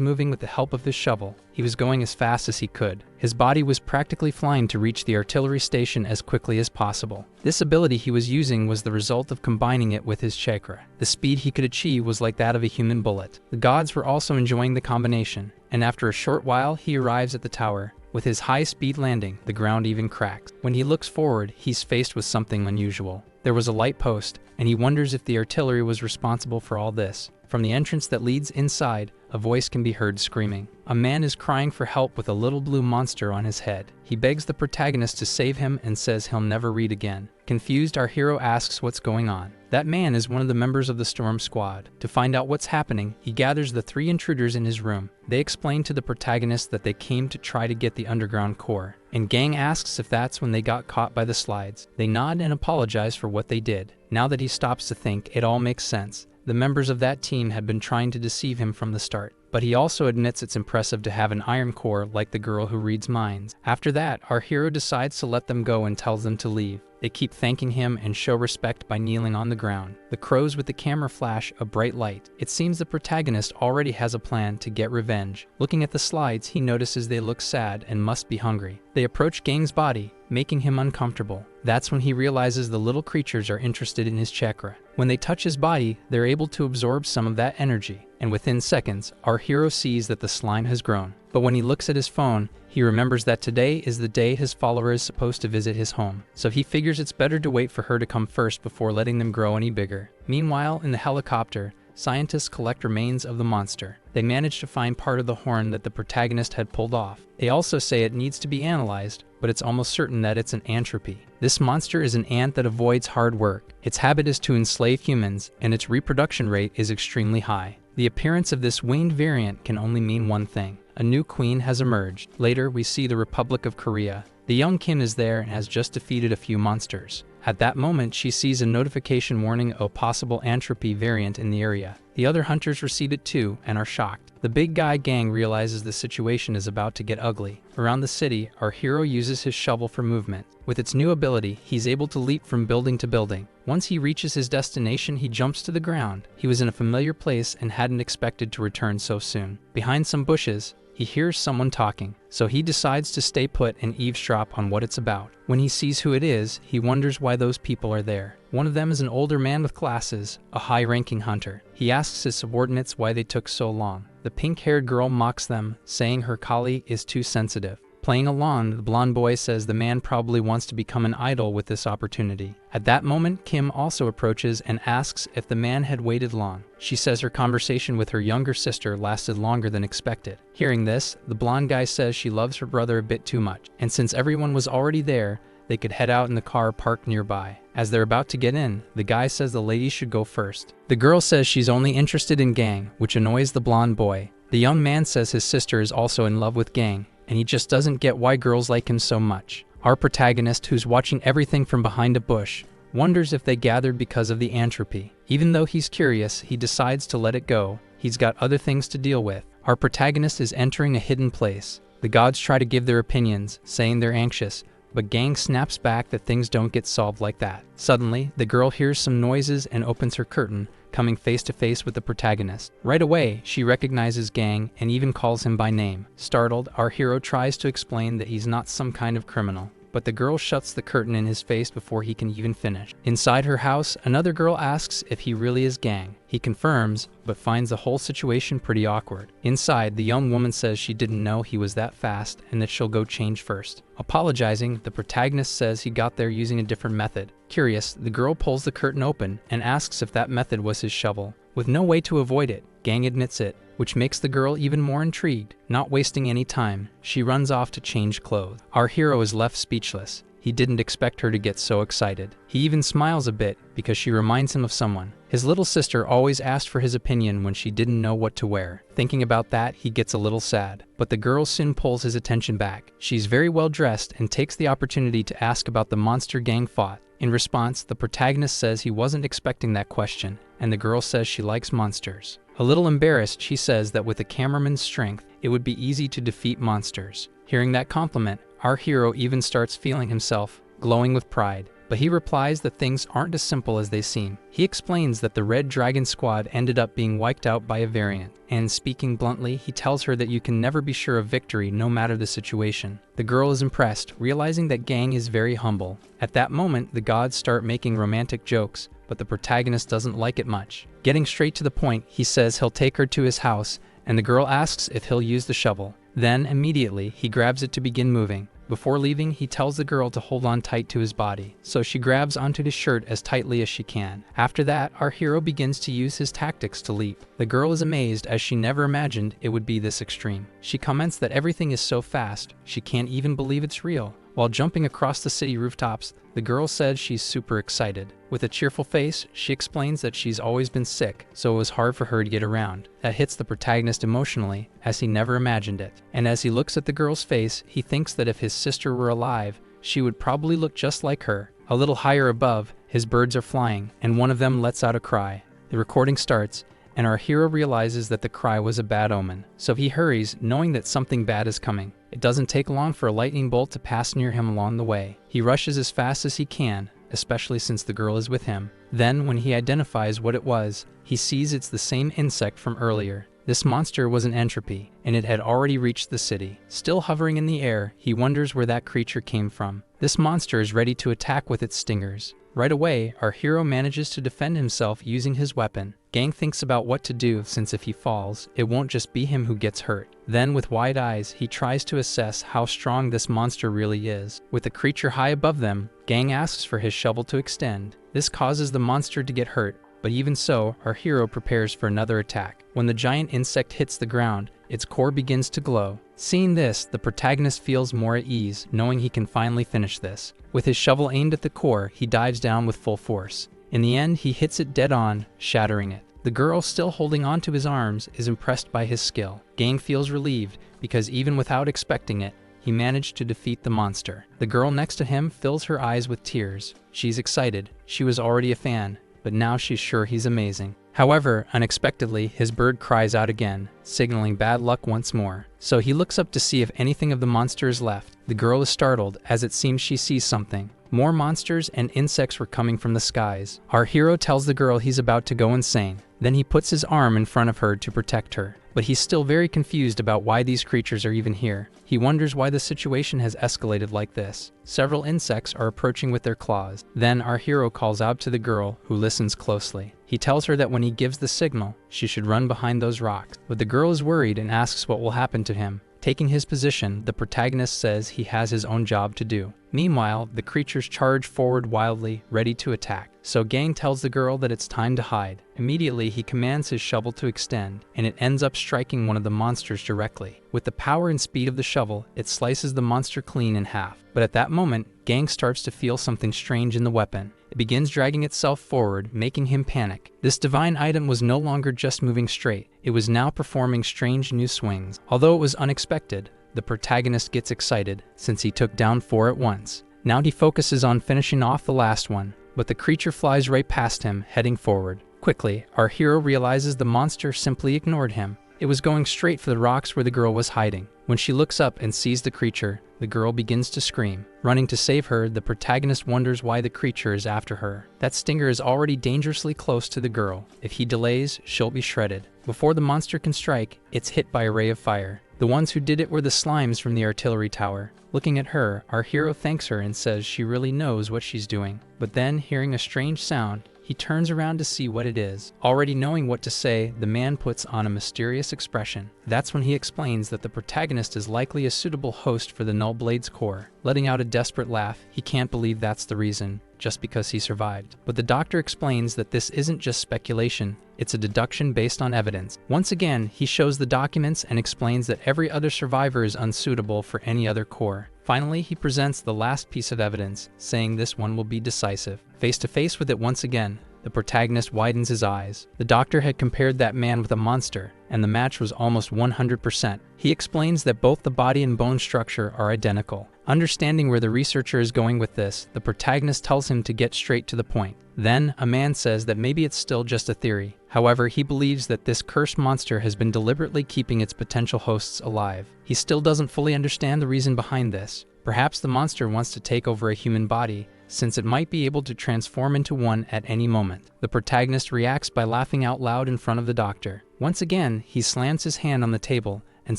moving with the help of his shovel. He was going as fast as he could. His body was practically flying to reach the artillery station as quickly as possible. This ability he was using was the result of combining it with his chakra. The speed he could achieve was like that of a human bullet. The gods were also enjoying the combination, and after a short while he arrives at the tower. With his high-speed landing, the ground even cracks. When he looks forward, he's faced with something unusual. There was a light post, and he wonders if the artillery was responsible for all this. From the entrance that leads inside, a voice can be heard screaming. A man is crying for help with a little blue monster on his head. He begs the protagonist to save him and says he'll never read again. Confused, our hero asks what's going on. That man is one of the members of the Storm Squad. To find out what's happening, he gathers the 3 intruders in his room. They explain to the protagonist that they came to try to get the underground core, and Gang asks if that's when they got caught by the slides. They nod and apologize for what they did. Now that he stops to think, it all makes sense. The members of that team had been trying to deceive him from the start. But he also admits it's impressive to have an iron core like the girl who reads minds. After that, our hero decides to let them go and tells them to leave. They keep thanking him and show respect by kneeling on the ground. The crows with the camera flash a bright light. It seems the protagonist already has a plan to get revenge. Looking at the slides, he notices they look sad and must be hungry. They approach Gang's body, making him uncomfortable. That's when he realizes the little creatures are interested in his chakra. When they touch his body, they're able to absorb some of that energy, and within seconds, our hero sees that the slime has grown. But when he looks at his phone, he remembers that today is the day his follower is supposed to visit his home. So he figures it's better to wait for her to come first before letting them grow any bigger. Meanwhile, in the helicopter, scientists collect remains of the monster. They manage to find part of the horn that the protagonist had pulled off. They also say it needs to be analyzed, but it's almost certain that it's an entropy. This monster is an ant that avoids hard work. Its habit is to enslave humans, and its reproduction rate is extremely high. The appearance of this winged variant can only mean one thing. A new queen has emerged. Later, we see the Republic of Korea. The young Kim is there and has just defeated a few monsters. At that moment, she sees a notification warning a possible entropy variant in the area. The other hunters receive it too and are shocked. The big guy gang realizes the situation is about to get ugly. Around the city, our hero uses his shovel for movement. With its new ability, he's able to leap from building to building. Once he reaches his destination, he jumps to the ground. He was in a familiar place and hadn't expected to return so soon. Behind some bushes, he hears someone talking, so he decides to stay put and eavesdrop on what it's about. When he sees who it is, he wonders why those people are there. One of them is an older man with glasses, a high-ranking hunter. He asks his subordinates why they took so long. The pink-haired girl mocks them, saying her collie is too sensitive. Playing along, the blonde boy says the man probably wants to become an idol with this opportunity. At that moment, Kim also approaches and asks if the man had waited long. She says her conversation with her younger sister lasted longer than expected. Hearing this, the blonde guy says she loves her brother a bit too much, and since everyone was already there, they could head out in the car parked nearby. As they're about to get in, the guy says the lady should go first. The girl says she's only interested in Gang, which annoys the blonde boy. The young man says his sister is also in love with Gang, and he just doesn't get why girls like him so much. Our protagonist, who's watching everything from behind a bush, wonders if they gathered because of the entropy. Even though he's curious, he decides to let it go. He's got other things to deal with. Our protagonist is entering a hidden place. The gods try to give their opinions, saying they're anxious, but Gang snaps back that things don't get solved like that. Suddenly, the girl hears some noises and opens her curtain, coming face to face with the protagonist. Right away, she recognizes Gang and even calls him by name. Startled, our hero tries to explain that he's not some kind of criminal, but the girl shuts the curtain in his face before he can even finish. Inside her house, another girl asks if he really is Gang. He confirms, but finds the whole situation pretty awkward. Inside, the young woman says she didn't know he was that fast and that she'll go change first. Apologizing, the protagonist says he got there using a different method. Curious, the girl pulls the curtain open and asks if that method was his shovel. With no way to avoid it, Gang admits it, which makes the girl even more intrigued. Not wasting any time, she runs off to change clothes. Our hero is left speechless. He didn't expect her to get so excited. He even smiles a bit because she reminds him of someone. His little sister always asked for his opinion when she didn't know what to wear. Thinking about that, he gets a little sad. But the girl soon pulls his attention back. She's very well dressed and takes the opportunity to ask about the monster Gang fought. In response, the protagonist says he wasn't expecting that question, and the girl says she likes monsters. A little embarrassed, she says that with the cameraman's strength, it would be easy to defeat monsters. Hearing that compliment, our hero even starts feeling himself glowing with pride. But he replies that things aren't as simple as they seem. He explains that the Red Dragon Squad ended up being wiped out by a variant, and speaking bluntly, he tells her that you can never be sure of victory no matter the situation. The girl is impressed, realizing that Gang is very humble. At that moment, the gods start making romantic jokes, but the protagonist doesn't like it much. Getting straight to the point, he says he'll take her to his house, and the girl asks if he'll use the shovel. Then, immediately, he grabs it to begin moving. Before leaving, he tells the girl to hold on tight to his body, so she grabs onto his shirt as tightly as she can. After that, our hero begins to use his tactics to leap. The girl is amazed as she never imagined it would be this extreme. She comments that everything is so fast, she can't even believe it's real. While jumping across the city rooftops, the girl says she's super excited. With a cheerful face, she explains that she's always been sick, so it was hard for her to get around. That hits the protagonist emotionally, as he never imagined it. And as he looks at the girl's face, he thinks that if his sister were alive, she would probably look just like her. A little higher above, his birds are flying, and one of them lets out a cry. The recording starts, and our hero realizes that the cry was a bad omen. So he hurries, knowing that something bad is coming. It doesn't take long for a lightning bolt to pass near him along the way. He rushes as fast as he can, especially since the girl is with him. Then, when he identifies what it was, he sees it's the same insect from earlier. This monster was an entropy, and it had already reached the city. Still hovering in the air, he wonders where that creature came from. This monster is ready to attack with its stingers. Right away, our hero manages to defend himself using his weapon. Gang thinks about what to do, since if he falls, it won't just be him who gets hurt. Then, with wide eyes, he tries to assess how strong this monster really is. With the creature high above them, Gang asks for his shovel to extend. This causes the monster to get hurt, but even so, our hero prepares for another attack. When the giant insect hits the ground, its core begins to glow. Seeing this, the protagonist feels more at ease, knowing he can finally finish this. With his shovel aimed at the core, he dives down with full force. In the end, he hits it dead on, shattering it. The girl, still holding onto his arms, is impressed by his skill. Gang feels relieved, because even without expecting it, he managed to defeat the monster. The girl next to him fills her eyes with tears. She's excited. She was already a fan, but now she's sure he's amazing. However, unexpectedly, his bird cries out again, signaling bad luck once more. So he looks up to see if anything of the monster is left. The girl is startled, as it seems she sees something. More monsters and insects were coming from the skies. Our hero tells the girl he's about to go insane. Then he puts his arm in front of her to protect her. But he's still very confused about why these creatures are even here. He wonders why the situation has escalated like this. Several insects are approaching with their claws. Then our hero calls out to the girl, who listens closely. He tells her that when he gives the signal, she should run behind those rocks. But the girl is worried and asks what will happen to him. Taking his position, the protagonist says he has his own job to do. Meanwhile, the creatures charge forward wildly, ready to attack. So Gang tells the girl that it's time to hide. Immediately, he commands his shovel to extend, and it ends up striking one of the monsters directly. With the power and speed of the shovel, it slices the monster clean in half. But at that moment, Gang starts to feel something strange in the weapon. It begins dragging itself forward, making him panic. This divine item was no longer just moving straight. It was now performing strange new swings. Although it was unexpected, the protagonist gets excited, since he took down 4 at once. Now he focuses on finishing off the last one, but the creature flies right past him, heading forward. Quickly, our hero realizes the monster simply ignored him. It was going straight for the rocks where the girl was hiding. When she looks up and sees the creature, the girl begins to scream. Running to save her, the protagonist wonders why the creature is after her. That stinger is already dangerously close to the girl. If he delays, she'll be shredded. Before the monster can strike, it's hit by a ray of fire. The ones who did it were the slimes from the artillery tower. Looking at her, our hero thanks her and says she really knows what she's doing. But then, hearing a strange sound, he turns around to see what it is. Already knowing what to say, the man puts on a mysterious expression. That's when he explains that the protagonist is likely a suitable host for the Null Blade's core. Letting out a desperate laugh, he can't believe that's the reason, just because he survived. But the doctor explains that this isn't just speculation, it's a deduction based on evidence. Once again, he shows the documents and explains that every other survivor is unsuitable for any other core. Finally, he presents the last piece of evidence, saying this one will be decisive. Face to face with it once again, the protagonist widens his eyes. The doctor had compared that man with a monster, and the match was almost 100%. He explains that both the body and bone structure are identical. Understanding where the researcher is going with this, the protagonist tells him to get straight to the point. Then, a man says that maybe it's still just a theory. However, he believes that this cursed monster has been deliberately keeping its potential hosts alive. He still doesn't fully understand the reason behind this. Perhaps the monster wants to take over a human body, since it might be able to transform into one at any moment. The protagonist reacts by laughing out loud in front of the doctor. Once again, he slams his hand on the table and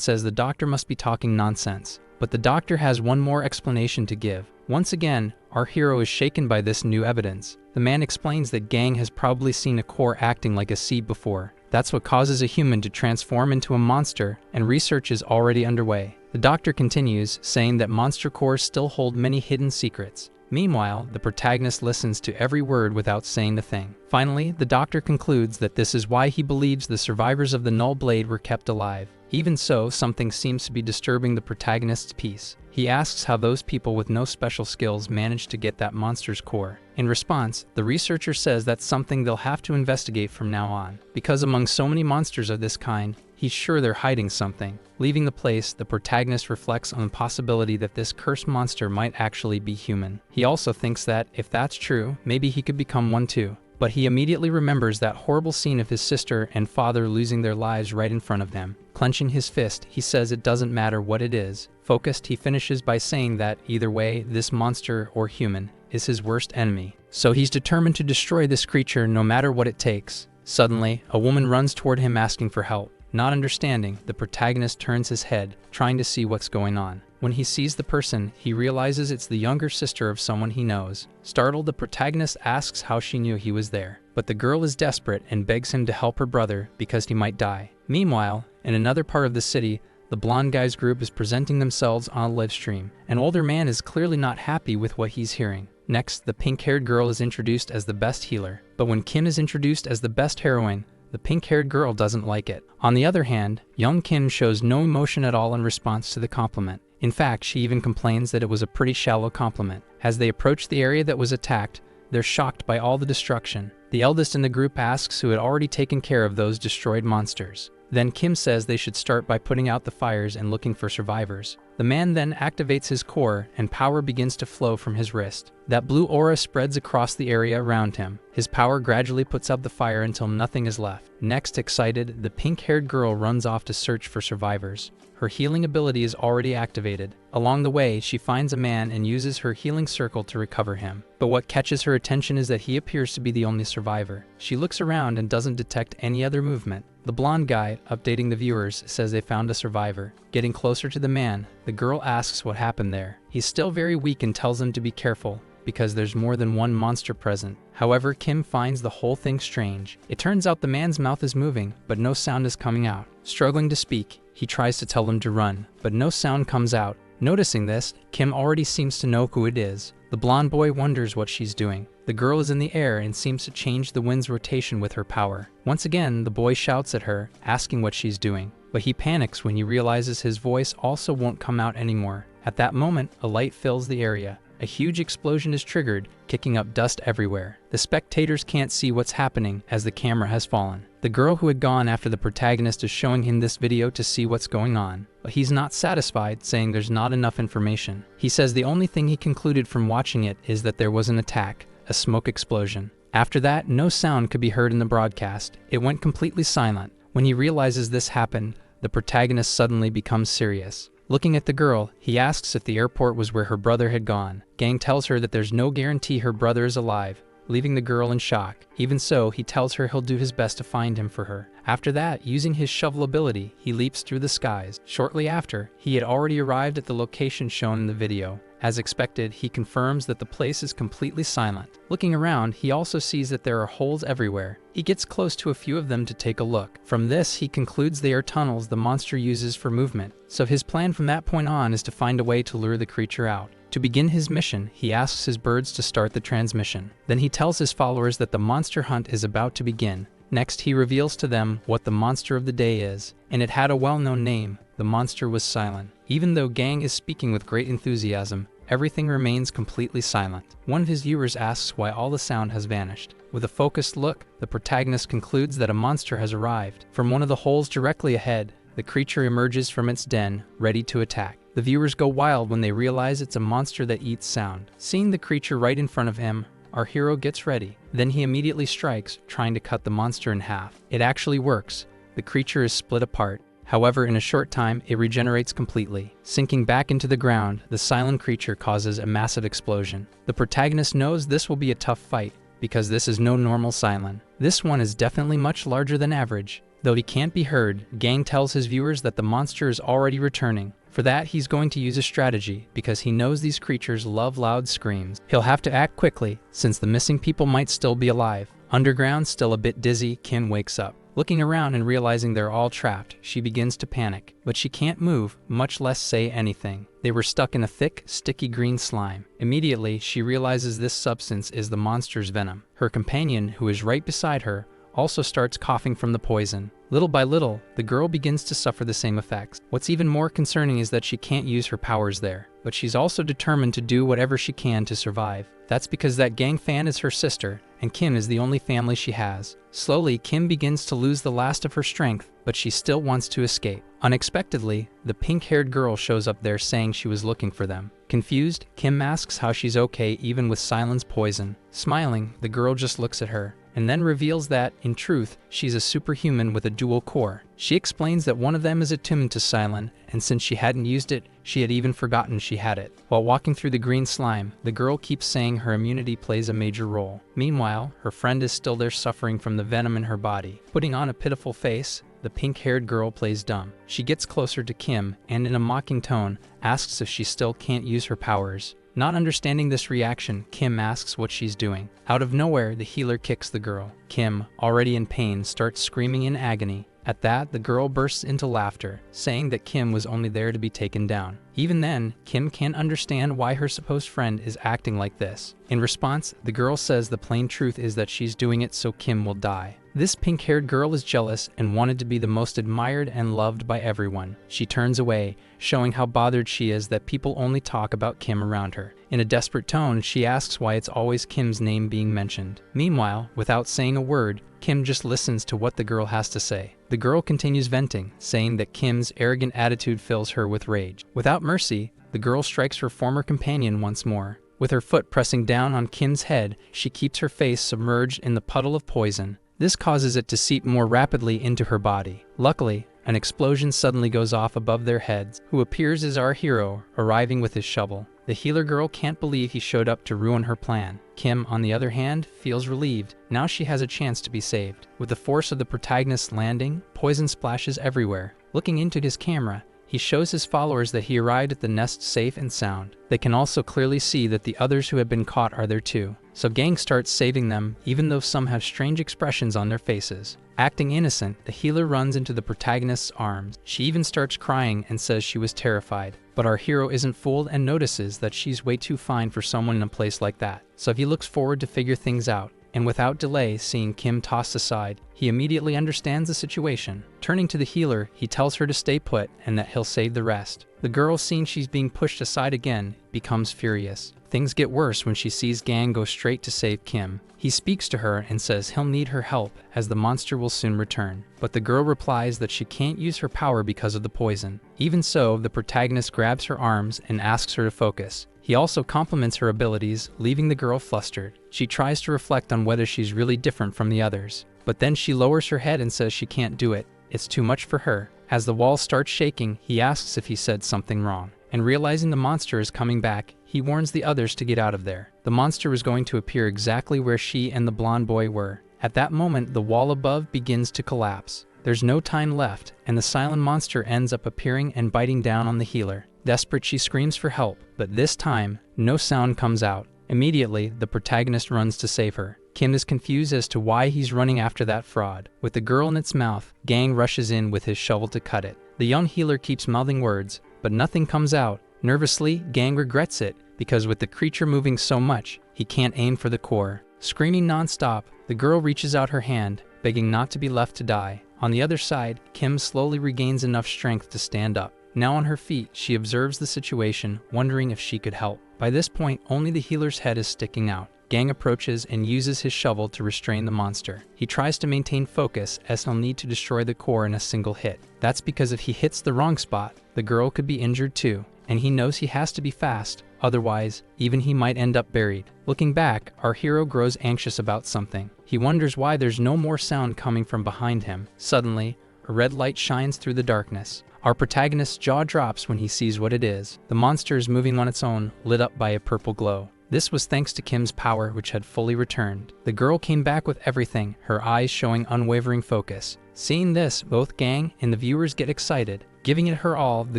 says the doctor must be talking nonsense. But the doctor has one more explanation to give. Once again, our hero is shaken by this new evidence. The man explains that Gang has probably seen a core acting like a seed before. That's what causes a human to transform into a monster, and research is already underway. The doctor continues, saying that monster cores still hold many hidden secrets. Meanwhile, the protagonist listens to every word without saying a thing. Finally, the doctor concludes that this is why he believes the survivors of the Null Blade were kept alive. Even so, something seems to be disturbing the protagonist's peace. He asks how those people with no special skills managed to get that monster's core. In response, the researcher says that's something they'll have to investigate from now on. Because among so many monsters of this kind, he's sure they're hiding something. Leaving the place, the protagonist reflects on the possibility that this cursed monster might actually be human. He also thinks that, if that's true, maybe he could become one too. But he immediately remembers that horrible scene of his sister and father losing their lives right in front of him. Clenching his fist, he says it doesn't matter what it is. Focused, he finishes by saying that, either way, this monster, or human, is his worst enemy. So he's determined to destroy this creature no matter what it takes. Suddenly, a woman runs toward him asking for help. Not understanding, the protagonist turns his head, trying to see what's going on. When he sees the person, he realizes it's the younger sister of someone he knows. Startled, the protagonist asks how she knew he was there. But the girl is desperate and begs him to help her brother because he might die. Meanwhile, in another part of the city, the blonde guy's group is presenting themselves on a live stream. An older man is clearly not happy with what he's hearing. Next, the pink-haired girl is introduced as the best healer. But when Kim is introduced as the best heroine, the pink-haired girl doesn't like it. On the other hand, young Kim shows no emotion at all in response to the compliment. In fact, she even complains that it was a pretty shallow compliment. As they approach the area that was attacked, they're shocked by all the destruction. The eldest in the group asks who had already taken care of those destroyed monsters. Then Kim says they should start by putting out the fires and looking for survivors. The man then activates his core, and power begins to flow from his wrist. That blue aura spreads across the area around him. His power gradually puts out the fire until nothing is left. Next, excited, the pink-haired girl runs off to search for survivors. Her healing ability is already activated. Along the way, she finds a man and uses her healing circle to recover him. But what catches her attention is that he appears to be the only survivor. She looks around and doesn't detect any other movement. The blonde guy, updating the viewers, says they found a survivor. Getting closer to the man, the girl asks what happened there. He's still very weak and tells them to be careful, because there's more than one monster present. However, Kim finds the whole thing strange. It turns out the man's mouth is moving, but no sound is coming out. Struggling to speak, he tries to tell them to run, but no sound comes out. Noticing this, Kim already seems to know who it is. The blonde boy wonders what she's doing. The girl is in the air and seems to change the wind's rotation with her power. Once again, the boy shouts at her, asking what she's doing. But he panics when he realizes his voice also won't come out anymore. At that moment, a light fills the area. A huge explosion is triggered, kicking up dust everywhere. The spectators can't see what's happening as the camera has fallen. The girl who had gone after the protagonist is showing him this video to see what's going on, but he's not satisfied, saying there's not enough information. He says the only thing he concluded from watching it is that there was an attack, a smoke explosion. After that, no sound could be heard in the broadcast. It went completely silent. When he realizes this happened, the protagonist suddenly becomes serious. Looking at the girl, he asks if the airport was where her brother had gone. Gang tells her that there's no guarantee her brother is alive, leaving the girl in shock. Even so, he tells her he'll do his best to find him for her. After that, using his shovel ability, he leaps through the skies. Shortly after, he had already arrived at the location shown in the video. As expected, he confirms that the place is completely silent. Looking around, he also sees that there are holes everywhere. He gets close to a few of them to take a look. From this, he concludes they are tunnels the monster uses for movement. So his plan from that point on is to find a way to lure the creature out. To begin his mission, he asks his birds to start the transmission. Then he tells his followers that the monster hunt is about to begin. Next, he reveals to them what the monster of the day is, and it had a well-known name. The monster was silent. Even though Gang is speaking with great enthusiasm, everything remains completely silent. One of his viewers asks why all the sound has vanished. With a focused look, the protagonist concludes that a monster has arrived. From one of the holes directly ahead, the creature emerges from its den, ready to attack. The viewers go wild when they realize it's a monster that eats sound. Seeing the creature right in front of him, our hero gets ready. Then he immediately strikes, trying to cut the monster in half. It actually works. The creature is split apart. However, in a short time, it regenerates completely. Sinking back into the ground, the silent creature causes a massive explosion. The protagonist knows this will be a tough fight, because this is no normal Cylon. This one is definitely much larger than average. Though he can't be heard, Gang tells his viewers that the monster is already returning. For that, he's going to use a strategy, because he knows these creatures love loud screams. He'll have to act quickly, since the missing people might still be alive. Underground, still a bit dizzy, Kim wakes up. Looking around and realizing they're all trapped, she begins to panic. But she can't move, much less say anything. They were stuck in a thick, sticky green slime. Immediately, she realizes this substance is the monster's venom. Her companion, who is right beside her, also starts coughing from the poison. Little by little, the girl begins to suffer the same effects. What's even more concerning is that she can't use her powers there, but she's also determined to do whatever she can to survive. That's because that Gang fan is her sister, and Kim is the only family she has. Slowly, Kim begins to lose the last of her strength, but she still wants to escape. Unexpectedly, the pink-haired girl shows up there saying she was looking for them. Confused, Kim asks how she's okay even with Cylon's poison. Smiling, the girl just looks at her, and then reveals that, in truth, she's a superhuman with a dual core. She explains that one of them is attuned to Silent, and since she hadn't used it, she had even forgotten she had it. While walking through the green slime, the girl keeps saying her immunity plays a major role. Meanwhile, her friend is still there suffering from the venom in her body. Putting on a pitiful face, the pink-haired girl plays dumb. She gets closer to Kim and in a mocking tone asks if she still can't use her powers. Not understanding this reaction, Kim asks what she's doing. Out of nowhere, the healer kicks the girl. Kim, already in pain, starts screaming in agony. At that, the girl bursts into laughter, saying that Kim was only there to be taken down. Even then, Kim can't understand why her supposed friend is acting like this. In response, the girl says the plain truth is that she's doing it so Kim will die. This pink-haired girl is jealous and wanted to be the most admired and loved by everyone. She turns away, showing how bothered she is that people only talk about Kim around her. In a desperate tone, she asks why it's always Kim's name being mentioned. Meanwhile, without saying a word, Kim just listens to what the girl has to say. The girl continues venting, saying that Kim's arrogant attitude fills her with rage. Without mercy, the girl strikes her former companion once more. With her foot pressing down on Kim's head, she keeps her face submerged in the puddle of poison. This causes it to seep more rapidly into her body. Luckily, an explosion suddenly goes off above their heads. Who appears as our hero, arriving with his shovel. The healer girl can't believe he showed up to ruin her plan. Kim, on the other hand, feels relieved. Now she has a chance to be saved. With the force of the protagonist's landing, poison splashes everywhere. Looking into his camera, he shows his followers that he arrived at the nest safe and sound. They can also clearly see that the others who have been caught are there too. So Gang starts saving them, even though some have strange expressions on their faces. Acting innocent, the healer runs into the protagonist's arms. She even starts crying and says she was terrified. But our hero isn't fooled and notices that she's way too fine for someone in a place like that. So he looks forward to figure things out. And without delay, seeing Kim tossed aside, he immediately understands the situation. Turning to the healer, he tells her to stay put and that he'll save the rest. The girl, seeing she's being pushed aside again, becomes furious. Things get worse when she sees Gang go straight to save Kim. He speaks to her and says he'll need her help as the monster will soon return. But the girl replies that she can't use her power because of the poison. Even so, the protagonist grabs her arms and asks her to focus. He also compliments her abilities, leaving the girl flustered. She tries to reflect on whether she's really different from the others. But then she lowers her head and says she can't do it. It's too much for her. As the wall starts shaking, he asks if he said something wrong. And realizing the monster is coming back, he warns the others to get out of there. The monster was going to appear exactly where she and the blonde boy were. At that moment, the wall above begins to collapse. There's no time left, and the silent monster ends up appearing and biting down on the healer. Desperate, she screams for help, but this time, no sound comes out. Immediately, the protagonist runs to save her. Kim is confused as to why he's running after that fraud. With the girl in its mouth, Gang rushes in with his shovel to cut it. The young healer keeps mouthing words, but nothing comes out. Nervously, Gang regrets it, because with the creature moving so much, he can't aim for the core. Screaming non-stop, the girl reaches out her hand, begging not to be left to die. On the other side, Kim slowly regains enough strength to stand up. Now on her feet, she observes the situation, wondering if she could help. By this point, only the healer's head is sticking out. Gang approaches and uses his shovel to restrain the monster. He tries to maintain focus as he'll need to destroy the core in a single hit. That's because if he hits the wrong spot, the girl could be injured too, and he knows he has to be fast, otherwise, even he might end up buried. Looking back, our hero grows anxious about something. He wonders why there's no more sound coming from behind him. Suddenly, a red light shines through the darkness. Our protagonist's jaw drops when he sees what it is. The monster is moving on its own, lit up by a purple glow. This was thanks to Kim's power, which had fully returned. The girl came back with everything, her eyes showing unwavering focus. Seeing this, both Gang and the viewers get excited. Giving it her all, the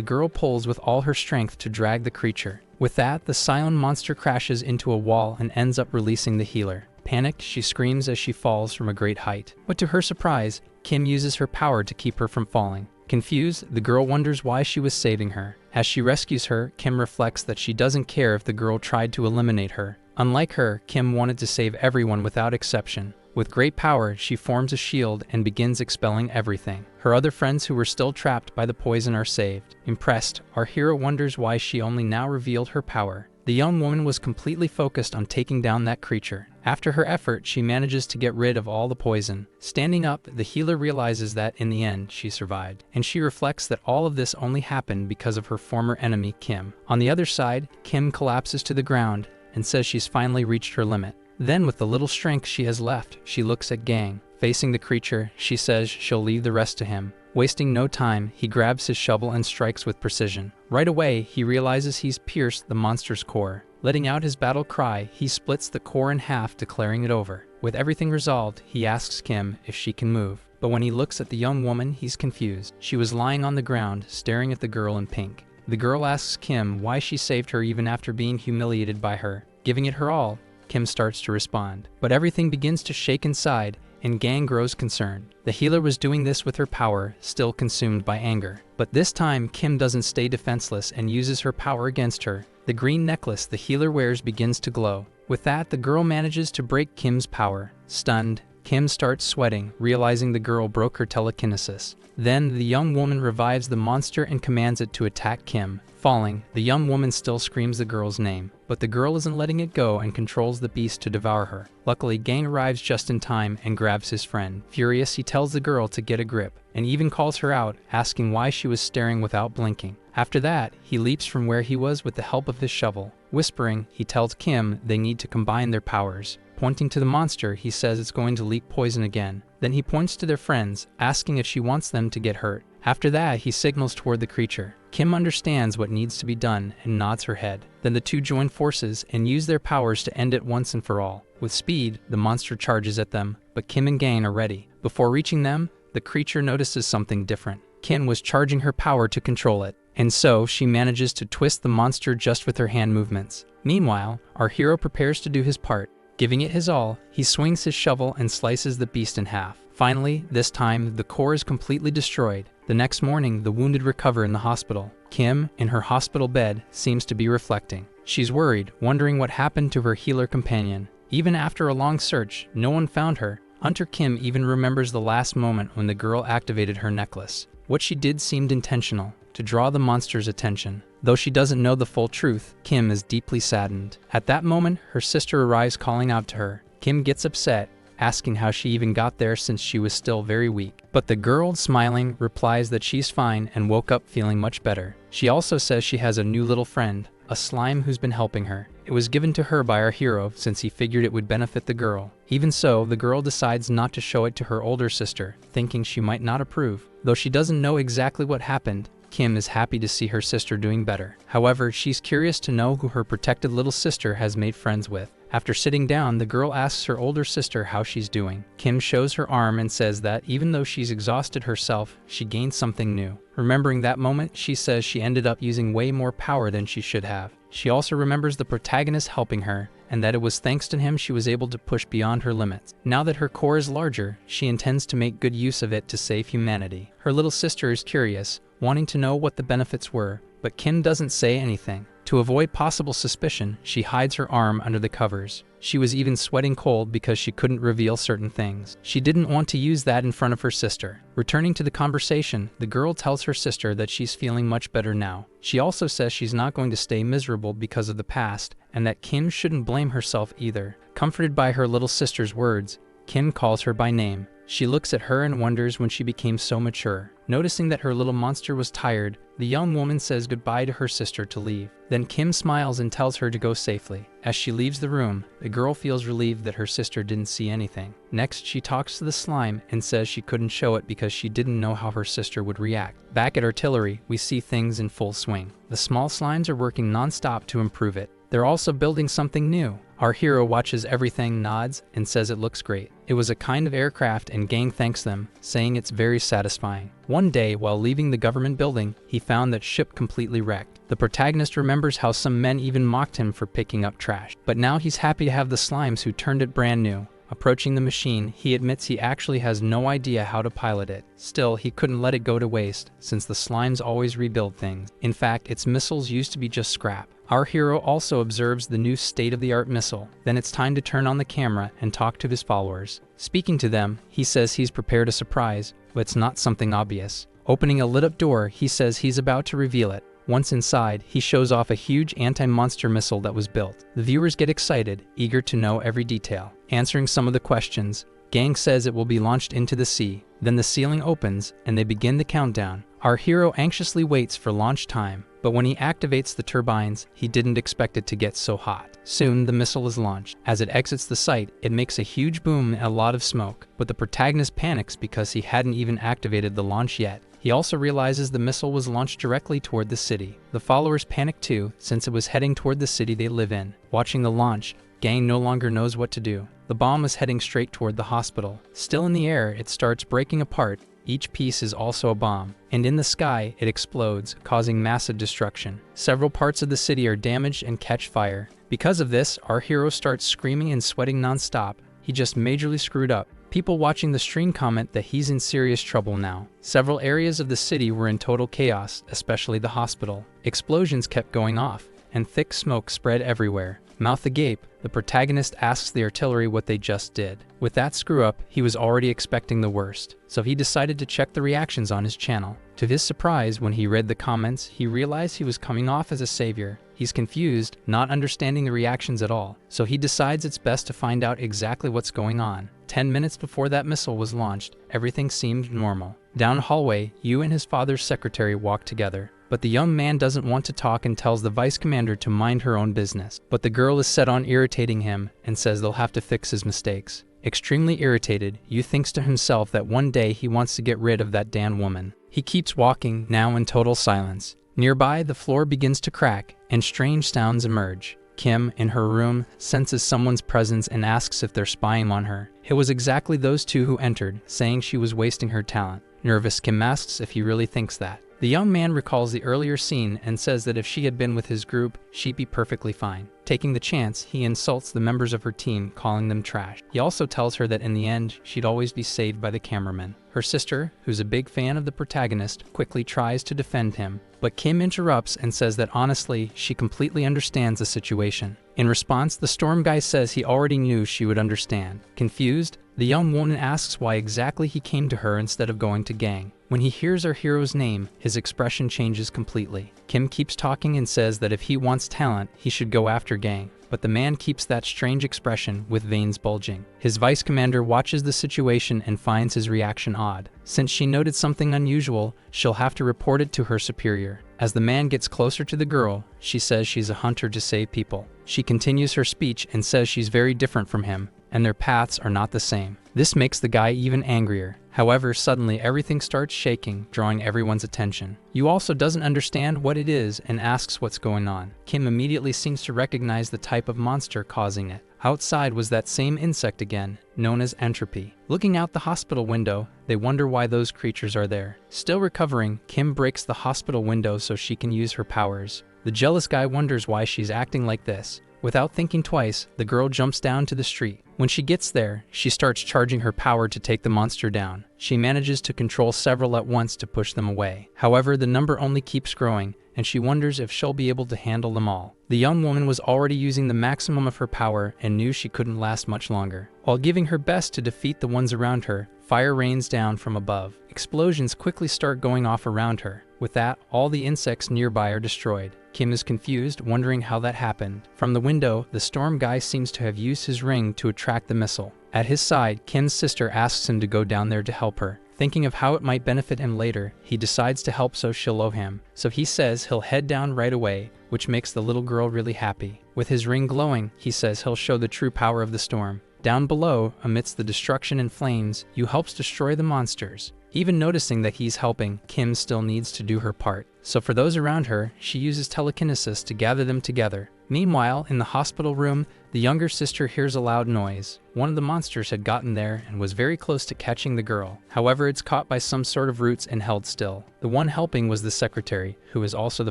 girl pulls with all her strength to drag the creature. With that, the silent monster crashes into a wall and ends up releasing the healer. Panicked, she screams as she falls from a great height. But to her surprise, Kim uses her power to keep her from falling. Confused, the girl wonders why she was saving her. As she rescues her, Kim reflects that she doesn't care if the girl tried to eliminate her. Unlike her, Kim wanted to save everyone without exception. With great power, she forms a shield and begins expelling everything. Her other friends who were still trapped by the poison are saved. Impressed, our hero wonders why she only now revealed her power. The young woman was completely focused on taking down that creature. After her effort, she manages to get rid of all the poison. Standing up, the healer realizes that, in the end, she survived. And she reflects that all of this only happened because of her former enemy, Kim. On the other side, Kim collapses to the ground and says she's finally reached her limit. Then with the little strength she has left, she looks at Gang. Facing the creature, she says she'll leave the rest to him. Wasting no time, he grabs his shovel and strikes with precision. Right away, he realizes he's pierced the monster's core. Letting out his battle cry, he splits the core in half, declaring it over. With everything resolved, he asks Kim if she can move. But when he looks at the young woman, he's confused. She was lying on the ground, staring at the girl in pink. The girl asks Kim why she saved her even after being humiliated by her. Giving it her all, Kim starts to respond. But everything begins to shake inside, and Gang grows concerned. The healer was doing this with her power, still consumed by anger. But this time, Kim doesn't stay defenseless and uses her power against her. The green necklace the healer wears begins to glow. With that, the girl manages to break Kim's power. Stunned, Kim starts sweating, realizing the girl broke her telekinesis. Then, the young woman revives the monster and commands it to attack Kim. Falling, the young woman still screams the girl's name, but the girl isn't letting it go and controls the beast to devour her. Luckily, Gang arrives just in time and grabs his friend. Furious, he tells the girl to get a grip, and even calls her out, asking why she was staring without blinking. After that, he leaps from where he was with the help of his shovel. Whispering, he tells Kim they need to combine their powers. Pointing to the monster, he says it's going to leak poison again. Then he points to their friends, asking if she wants them to get hurt. After that, he signals toward the creature. Kim understands what needs to be done and nods her head. Then the two join forces and use their powers to end it once and for all. With speed, the monster charges at them, but Kim and Gang are ready. Before reaching them, the creature notices something different. Kim was charging her power to control it, and so she manages to twist the monster just with her hand movements. Meanwhile, our hero prepares to do his part. Giving it his all, he swings his shovel and slices the beast in half. Finally, this time, the core is completely destroyed. The next morning, the wounded recover in the hospital. Kim, in her hospital bed, seems to be reflecting. She's worried, wondering what happened to her healer companion. Even after a long search, no one found her. Hunter Kim even remembers the last moment when the girl activated her necklace. What she did seemed intentional, to draw the monster's attention. Though she doesn't know the full truth, Kim is deeply saddened. At that moment, her sister arrives calling out to her. Kim gets upset, asking how she even got there since she was still very weak. But the girl, smiling, replies that she's fine and woke up feeling much better. She also says she has a new little friend, a slime who's been helping her. It was given to her by our hero since he figured it would benefit the girl. Even so, the girl decides not to show it to her older sister, thinking she might not approve. Though she doesn't know exactly what happened, Kim is happy to see her sister doing better. However, she's curious to know who her protected little sister has made friends with. After sitting down, the girl asks her older sister how she's doing. Kim shows her arm and says that even though she's exhausted herself, she gained something new. Remembering that moment, she says she ended up using way more power than she should have. She also remembers the protagonist helping her, and that it was thanks to him she was able to push beyond her limits. Now that her core is larger, she intends to make good use of it to save humanity. Her little sister is curious, wanting to know what the benefits were, but Kim doesn't say anything. To avoid possible suspicion, she hides her arm under the covers. She was even sweating cold because she couldn't reveal certain things. She didn't want to use that in front of her sister. Returning to the conversation, the girl tells her sister that she's feeling much better now. She also says she's not going to stay miserable because of the past, and that Kim shouldn't blame herself either. Comforted by her little sister's words, Kim calls her by name. She looks at her and wonders when she became so mature. Noticing that her little monster was tired, the young woman says goodbye to her sister to leave. Then Kim smiles and tells her to go safely. As she leaves the room, the girl feels relieved that her sister didn't see anything. Next, she talks to the slime and says she couldn't show it because she didn't know how her sister would react. Back at Artillery, we see things in full swing. The small slimes are working non-stop to improve it. They're also building something new. Our hero watches everything, nods, and says it looks great. It was a kind of aircraft and Gang thanks them, saying it's very satisfying. One day, while leaving the government building, he found that ship completely wrecked. The protagonist remembers how some men even mocked him for picking up trash. But now he's happy to have the slimes who turned it brand new. Approaching the machine, he admits he actually has no idea how to pilot it. Still, he couldn't let it go to waste, since the slimes always rebuild things. In fact, its missiles used to be just scrap. Our hero also observes the new state-of-the-art missile. Then it's time to turn on the camera and talk to his followers. Speaking to them, he says he's prepared a surprise, but it's not something obvious. Opening a lit-up door, he says he's about to reveal it. Once inside, he shows off a huge anti-monster missile that was built. The viewers get excited, eager to know every detail. Answering some of the questions, Gang says it will be launched into the sea. Then the ceiling opens, and they begin the countdown. Our hero anxiously waits for launch time, but when he activates the turbines, he didn't expect it to get so hot. Soon, the missile is launched. As it exits the site, it makes a huge boom and a lot of smoke, but the protagonist panics because he hadn't even activated the launch yet. He also realizes the missile was launched directly toward the city. The followers panic too, since it was heading toward the city they live in. Watching the launch, Gang no longer knows what to do. The bomb is heading straight toward the hospital. Still in the air, it starts breaking apart. Each piece is also a bomb, and in the sky, it explodes, causing massive destruction. Several parts of the city are damaged and catch fire. Because of this, our hero starts screaming and sweating non-stop. He just majorly screwed up. People watching the stream comment that he's in serious trouble now. Several areas of the city were in total chaos, especially the hospital. Explosions kept going off, and thick smoke spread everywhere. Mouth agape, the protagonist asks the artillery what they just did. With that screw-up, he was already expecting the worst, so he decided to check the reactions on his channel. To his surprise, when he read the comments, he realized he was coming off as a savior. He's confused, not understanding the reactions at all, so he decides it's best to find out exactly what's going on. 10 minutes before that missile was launched, everything seemed normal. Down the hallway, Yu and his father's secretary walk together. But the young man doesn't want to talk and tells the vice commander to mind her own business. But the girl is set on irritating him and says they'll have to fix his mistakes. Extremely irritated, Yu thinks to himself that one day he wants to get rid of that damn woman. He keeps walking, now in total silence. Nearby, the floor begins to crack, and strange sounds emerge. Kim, in her room, senses someone's presence and asks if they're spying on her. It was exactly those two who entered, saying she was wasting her talent. Nervous, Kim asks if he really thinks that. The young man recalls the earlier scene and says that if she had been with his group, she'd be perfectly fine. Taking the chance, he insults the members of her team, calling them trash. He also tells her that in the end, she'd always be saved by the cameraman. Her sister, who's a big fan of the protagonist, quickly tries to defend him, but Kim interrupts and says that honestly, she completely understands the situation. In response, the storm guy says he already knew she would understand. Confused, the young woman asks why exactly he came to her instead of going to Gang. When he hears our hero's name, his expression changes completely. Kim keeps talking and says that if he wants talent, he should go after Gang. But the man keeps that strange expression with veins bulging. His vice commander watches the situation and finds his reaction odd. Since she noted something unusual, she'll have to report it to her superior. As the man gets closer to the girl, she says she's a hunter to save people. She continues her speech and says she's very different from him, and their paths are not the same. This makes the guy even angrier. However, suddenly everything starts shaking, drawing everyone's attention. Yu also doesn't understand what it is and asks what's going on. Kim immediately seems to recognize the type of monster causing it. Outside was that same insect again, known as entropy. Looking out the hospital window, they wonder why those creatures are there. Still recovering, Kim breaks the hospital window so she can use her powers. The jealous guy wonders why she's acting like this. Without thinking twice, the girl jumps down to the street. When she gets there, she starts charging her power to take the monster down. She manages to control several at once to push them away. However, the number only keeps growing, and she wonders if she'll be able to handle them all. The young woman was already using the maximum of her power and knew she couldn't last much longer. While giving her best to defeat the ones around her, fire rains down from above. Explosions quickly start going off around her. With that, all the insects nearby are destroyed. Kim is confused, wondering how that happened. From the window, the storm guy seems to have used his ring to attract the missile. At his side, Kim's sister asks him to go down there to help her. Thinking of how it might benefit him later, he decides to help so she'll love him. So he says he'll head down right away, which makes the little girl really happy. With his ring glowing, he says he'll show the true power of the storm. Down below, amidst the destruction and flames, Yu helps destroy the monsters. Even noticing that he's helping, Kim still needs to do her part. So for those around her, she uses telekinesis to gather them together. Meanwhile, in the hospital room, the younger sister hears a loud noise. One of the monsters had gotten there and was very close to catching the girl. However, it's caught by some sort of roots and held still. The one helping was the secretary, who is also the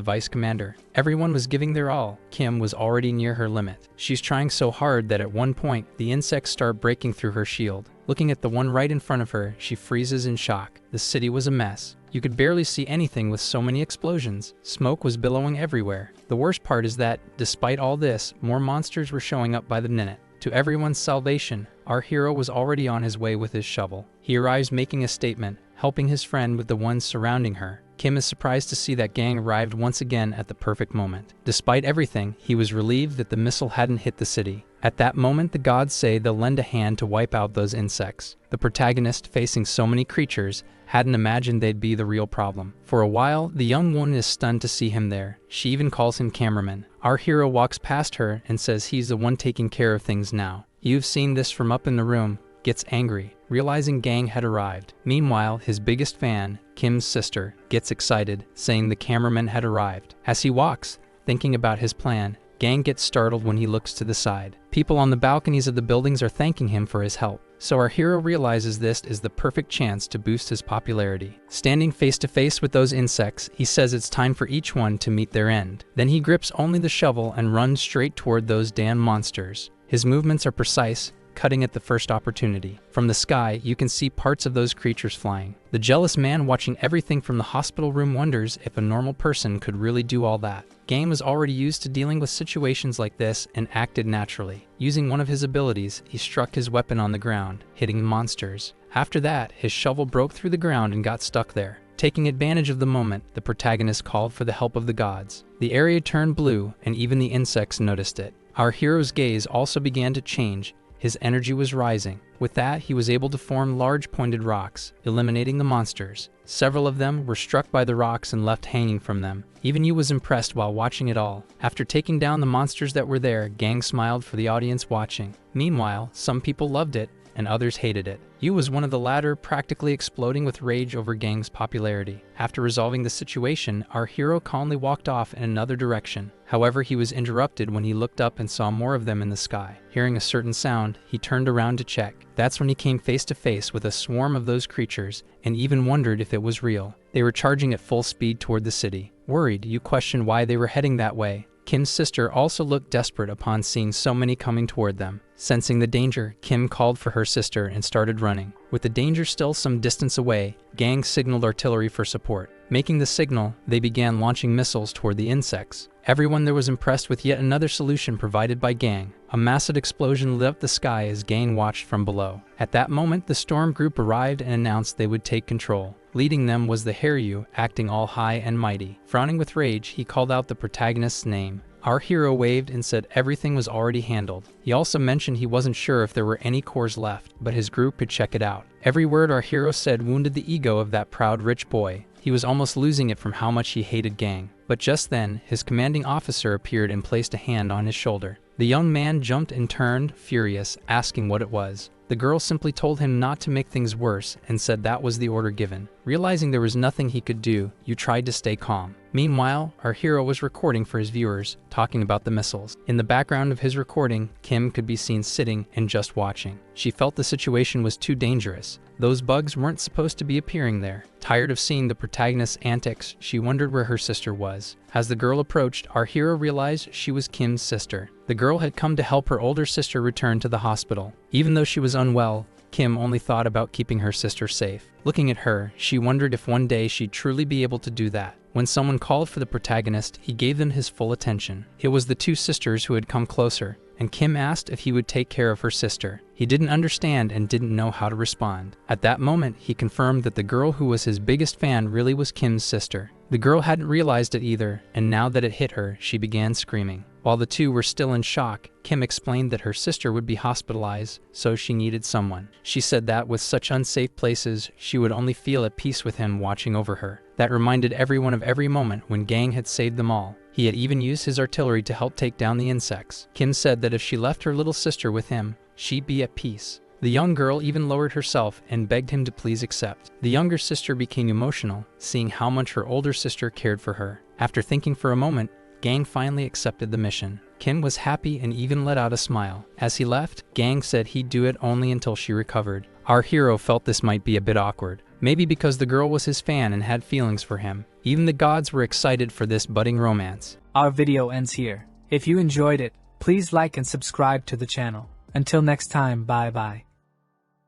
vice commander. Everyone was giving their all. Kim was already near her limit. She's trying so hard that at one point, the insects start breaking through her shield. Looking at the one right in front of her, she freezes in shock. The city was a mess. You could barely see anything with so many explosions. Smoke was billowing everywhere. The worst part is that, despite all this, more monsters were showing up by the minute. To everyone's salvation, our hero was already on his way with his shovel. He arrives making a statement, helping his friend with the ones surrounding her. Kim is surprised to see that Gang arrived once again at the perfect moment. Despite everything, he was relieved that the missile hadn't hit the city. At that moment, the gods say they'll lend a hand to wipe out those insects. The protagonist, facing so many creatures, hadn't imagined they'd be the real problem. For a while, the young woman is stunned to see him there. She even calls him Cameraman. Our hero walks past her and says he's the one taking care of things now. You've seen this from up in the room. Gets angry, realizing Gang had arrived. Meanwhile, his biggest fan, Kim's sister, gets excited, saying the cameraman had arrived. As he walks, thinking about his plan, Gang gets startled when he looks to the side. People on the balconies of the buildings are thanking him for his help. So our hero realizes this is the perfect chance to boost his popularity. Standing face to face with those insects, he says it's time for each one to meet their end. Then he grips only the shovel and runs straight toward those damn monsters. His movements are precise, cutting at the first opportunity. From the sky, you can see parts of those creatures flying. The jealous man watching everything from the hospital room wonders if a normal person could really do all that. Gang was already used to dealing with situations like this and acted naturally. Using one of his abilities, he struck his weapon on the ground, hitting the monsters. After that, his shovel broke through the ground and got stuck there. Taking advantage of the moment, the protagonist called for the help of the gods. The area turned blue, and even the insects noticed it. Our hero's gaze also began to change. His energy was rising. With that, he was able to form large pointed rocks, eliminating the monsters. Several of them were struck by the rocks and left hanging from them. Even Yu was impressed while watching it all. After taking down the monsters that were there, Gang smiled for the audience watching. Meanwhile, some people loved it, and others hated it. Yu was one of the latter, practically exploding with rage over Gang's popularity. After resolving the situation, our hero calmly walked off in another direction. However, he was interrupted when he looked up and saw more of them in the sky. Hearing a certain sound, he turned around to check. That's when he came face to face with a swarm of those creatures, and even wondered if it was real. They were charging at full speed toward the city. Worried, Yu questioned why they were heading that way. Kim's sister also looked desperate upon seeing so many coming toward them. Sensing the danger, Kim called for her sister and started running. With the danger still some distance away, Gang signaled artillery for support. Making the signal, they began launching missiles toward the insects. Everyone there was impressed with yet another solution provided by Gang. A massive explosion lit up the sky as Gang watched from below. At that moment, the storm group arrived and announced they would take control. Leading them was the Haryu, acting all high and mighty. Frowning with rage, he called out the protagonist's name. Our hero waved and said everything was already handled. He also mentioned he wasn't sure if there were any cores left, but his group could check it out. Every word our hero said wounded the ego of that proud rich boy. He was almost losing it from how much he hated Gang. But just then, his commanding officer appeared and placed a hand on his shoulder. The young man jumped and turned, furious, asking what it was. The girl simply told him not to make things worse and said that was the order given. Realizing there was nothing he could do, Yu tried to stay calm. Meanwhile, our hero was recording for his viewers, talking about the missiles. In the background of his recording, Kim could be seen sitting and just watching. She felt the situation was too dangerous. Those bugs weren't supposed to be appearing there. Tired of seeing the protagonist's antics, she wondered where her sister was. As the girl approached, our hero realized she was Kim's sister. The girl had come to help her older sister return to the hospital. Even though she was unwell, Kim only thought about keeping her sister safe. Looking at her, she wondered if one day she'd truly be able to do that. When someone called for the protagonist, he gave them his full attention. It was the two sisters who had come closer, and Kim asked if he would take care of her sister. He didn't understand and didn't know how to respond. At that moment, he confirmed that the girl who was his biggest fan really was Kim's sister. The girl hadn't realized it either, and now that it hit her, she began screaming. While the two were still in shock, Kim explained that her sister would be hospitalized, so she needed someone. She said that with such unsafe places, she would only feel at peace with him watching over her. That reminded everyone of every moment when Gang had saved them all. He had even used his artillery to help take down the insects. Kim said that if she left her little sister with him, she'd be at peace. The young girl even lowered herself and begged him to please accept. The younger sister became emotional, seeing how much her older sister cared for her. After thinking for a moment, Gang finally accepted the mission. Kim was happy and even let out a smile. As he left, Gang said he'd do it only until she recovered. Our hero felt this might be a bit awkward. Maybe because the girl was his fan and had feelings for him. Even the gods were excited for this budding romance. Our video ends here. If you enjoyed it, please like and subscribe to the channel. Until next time, bye bye.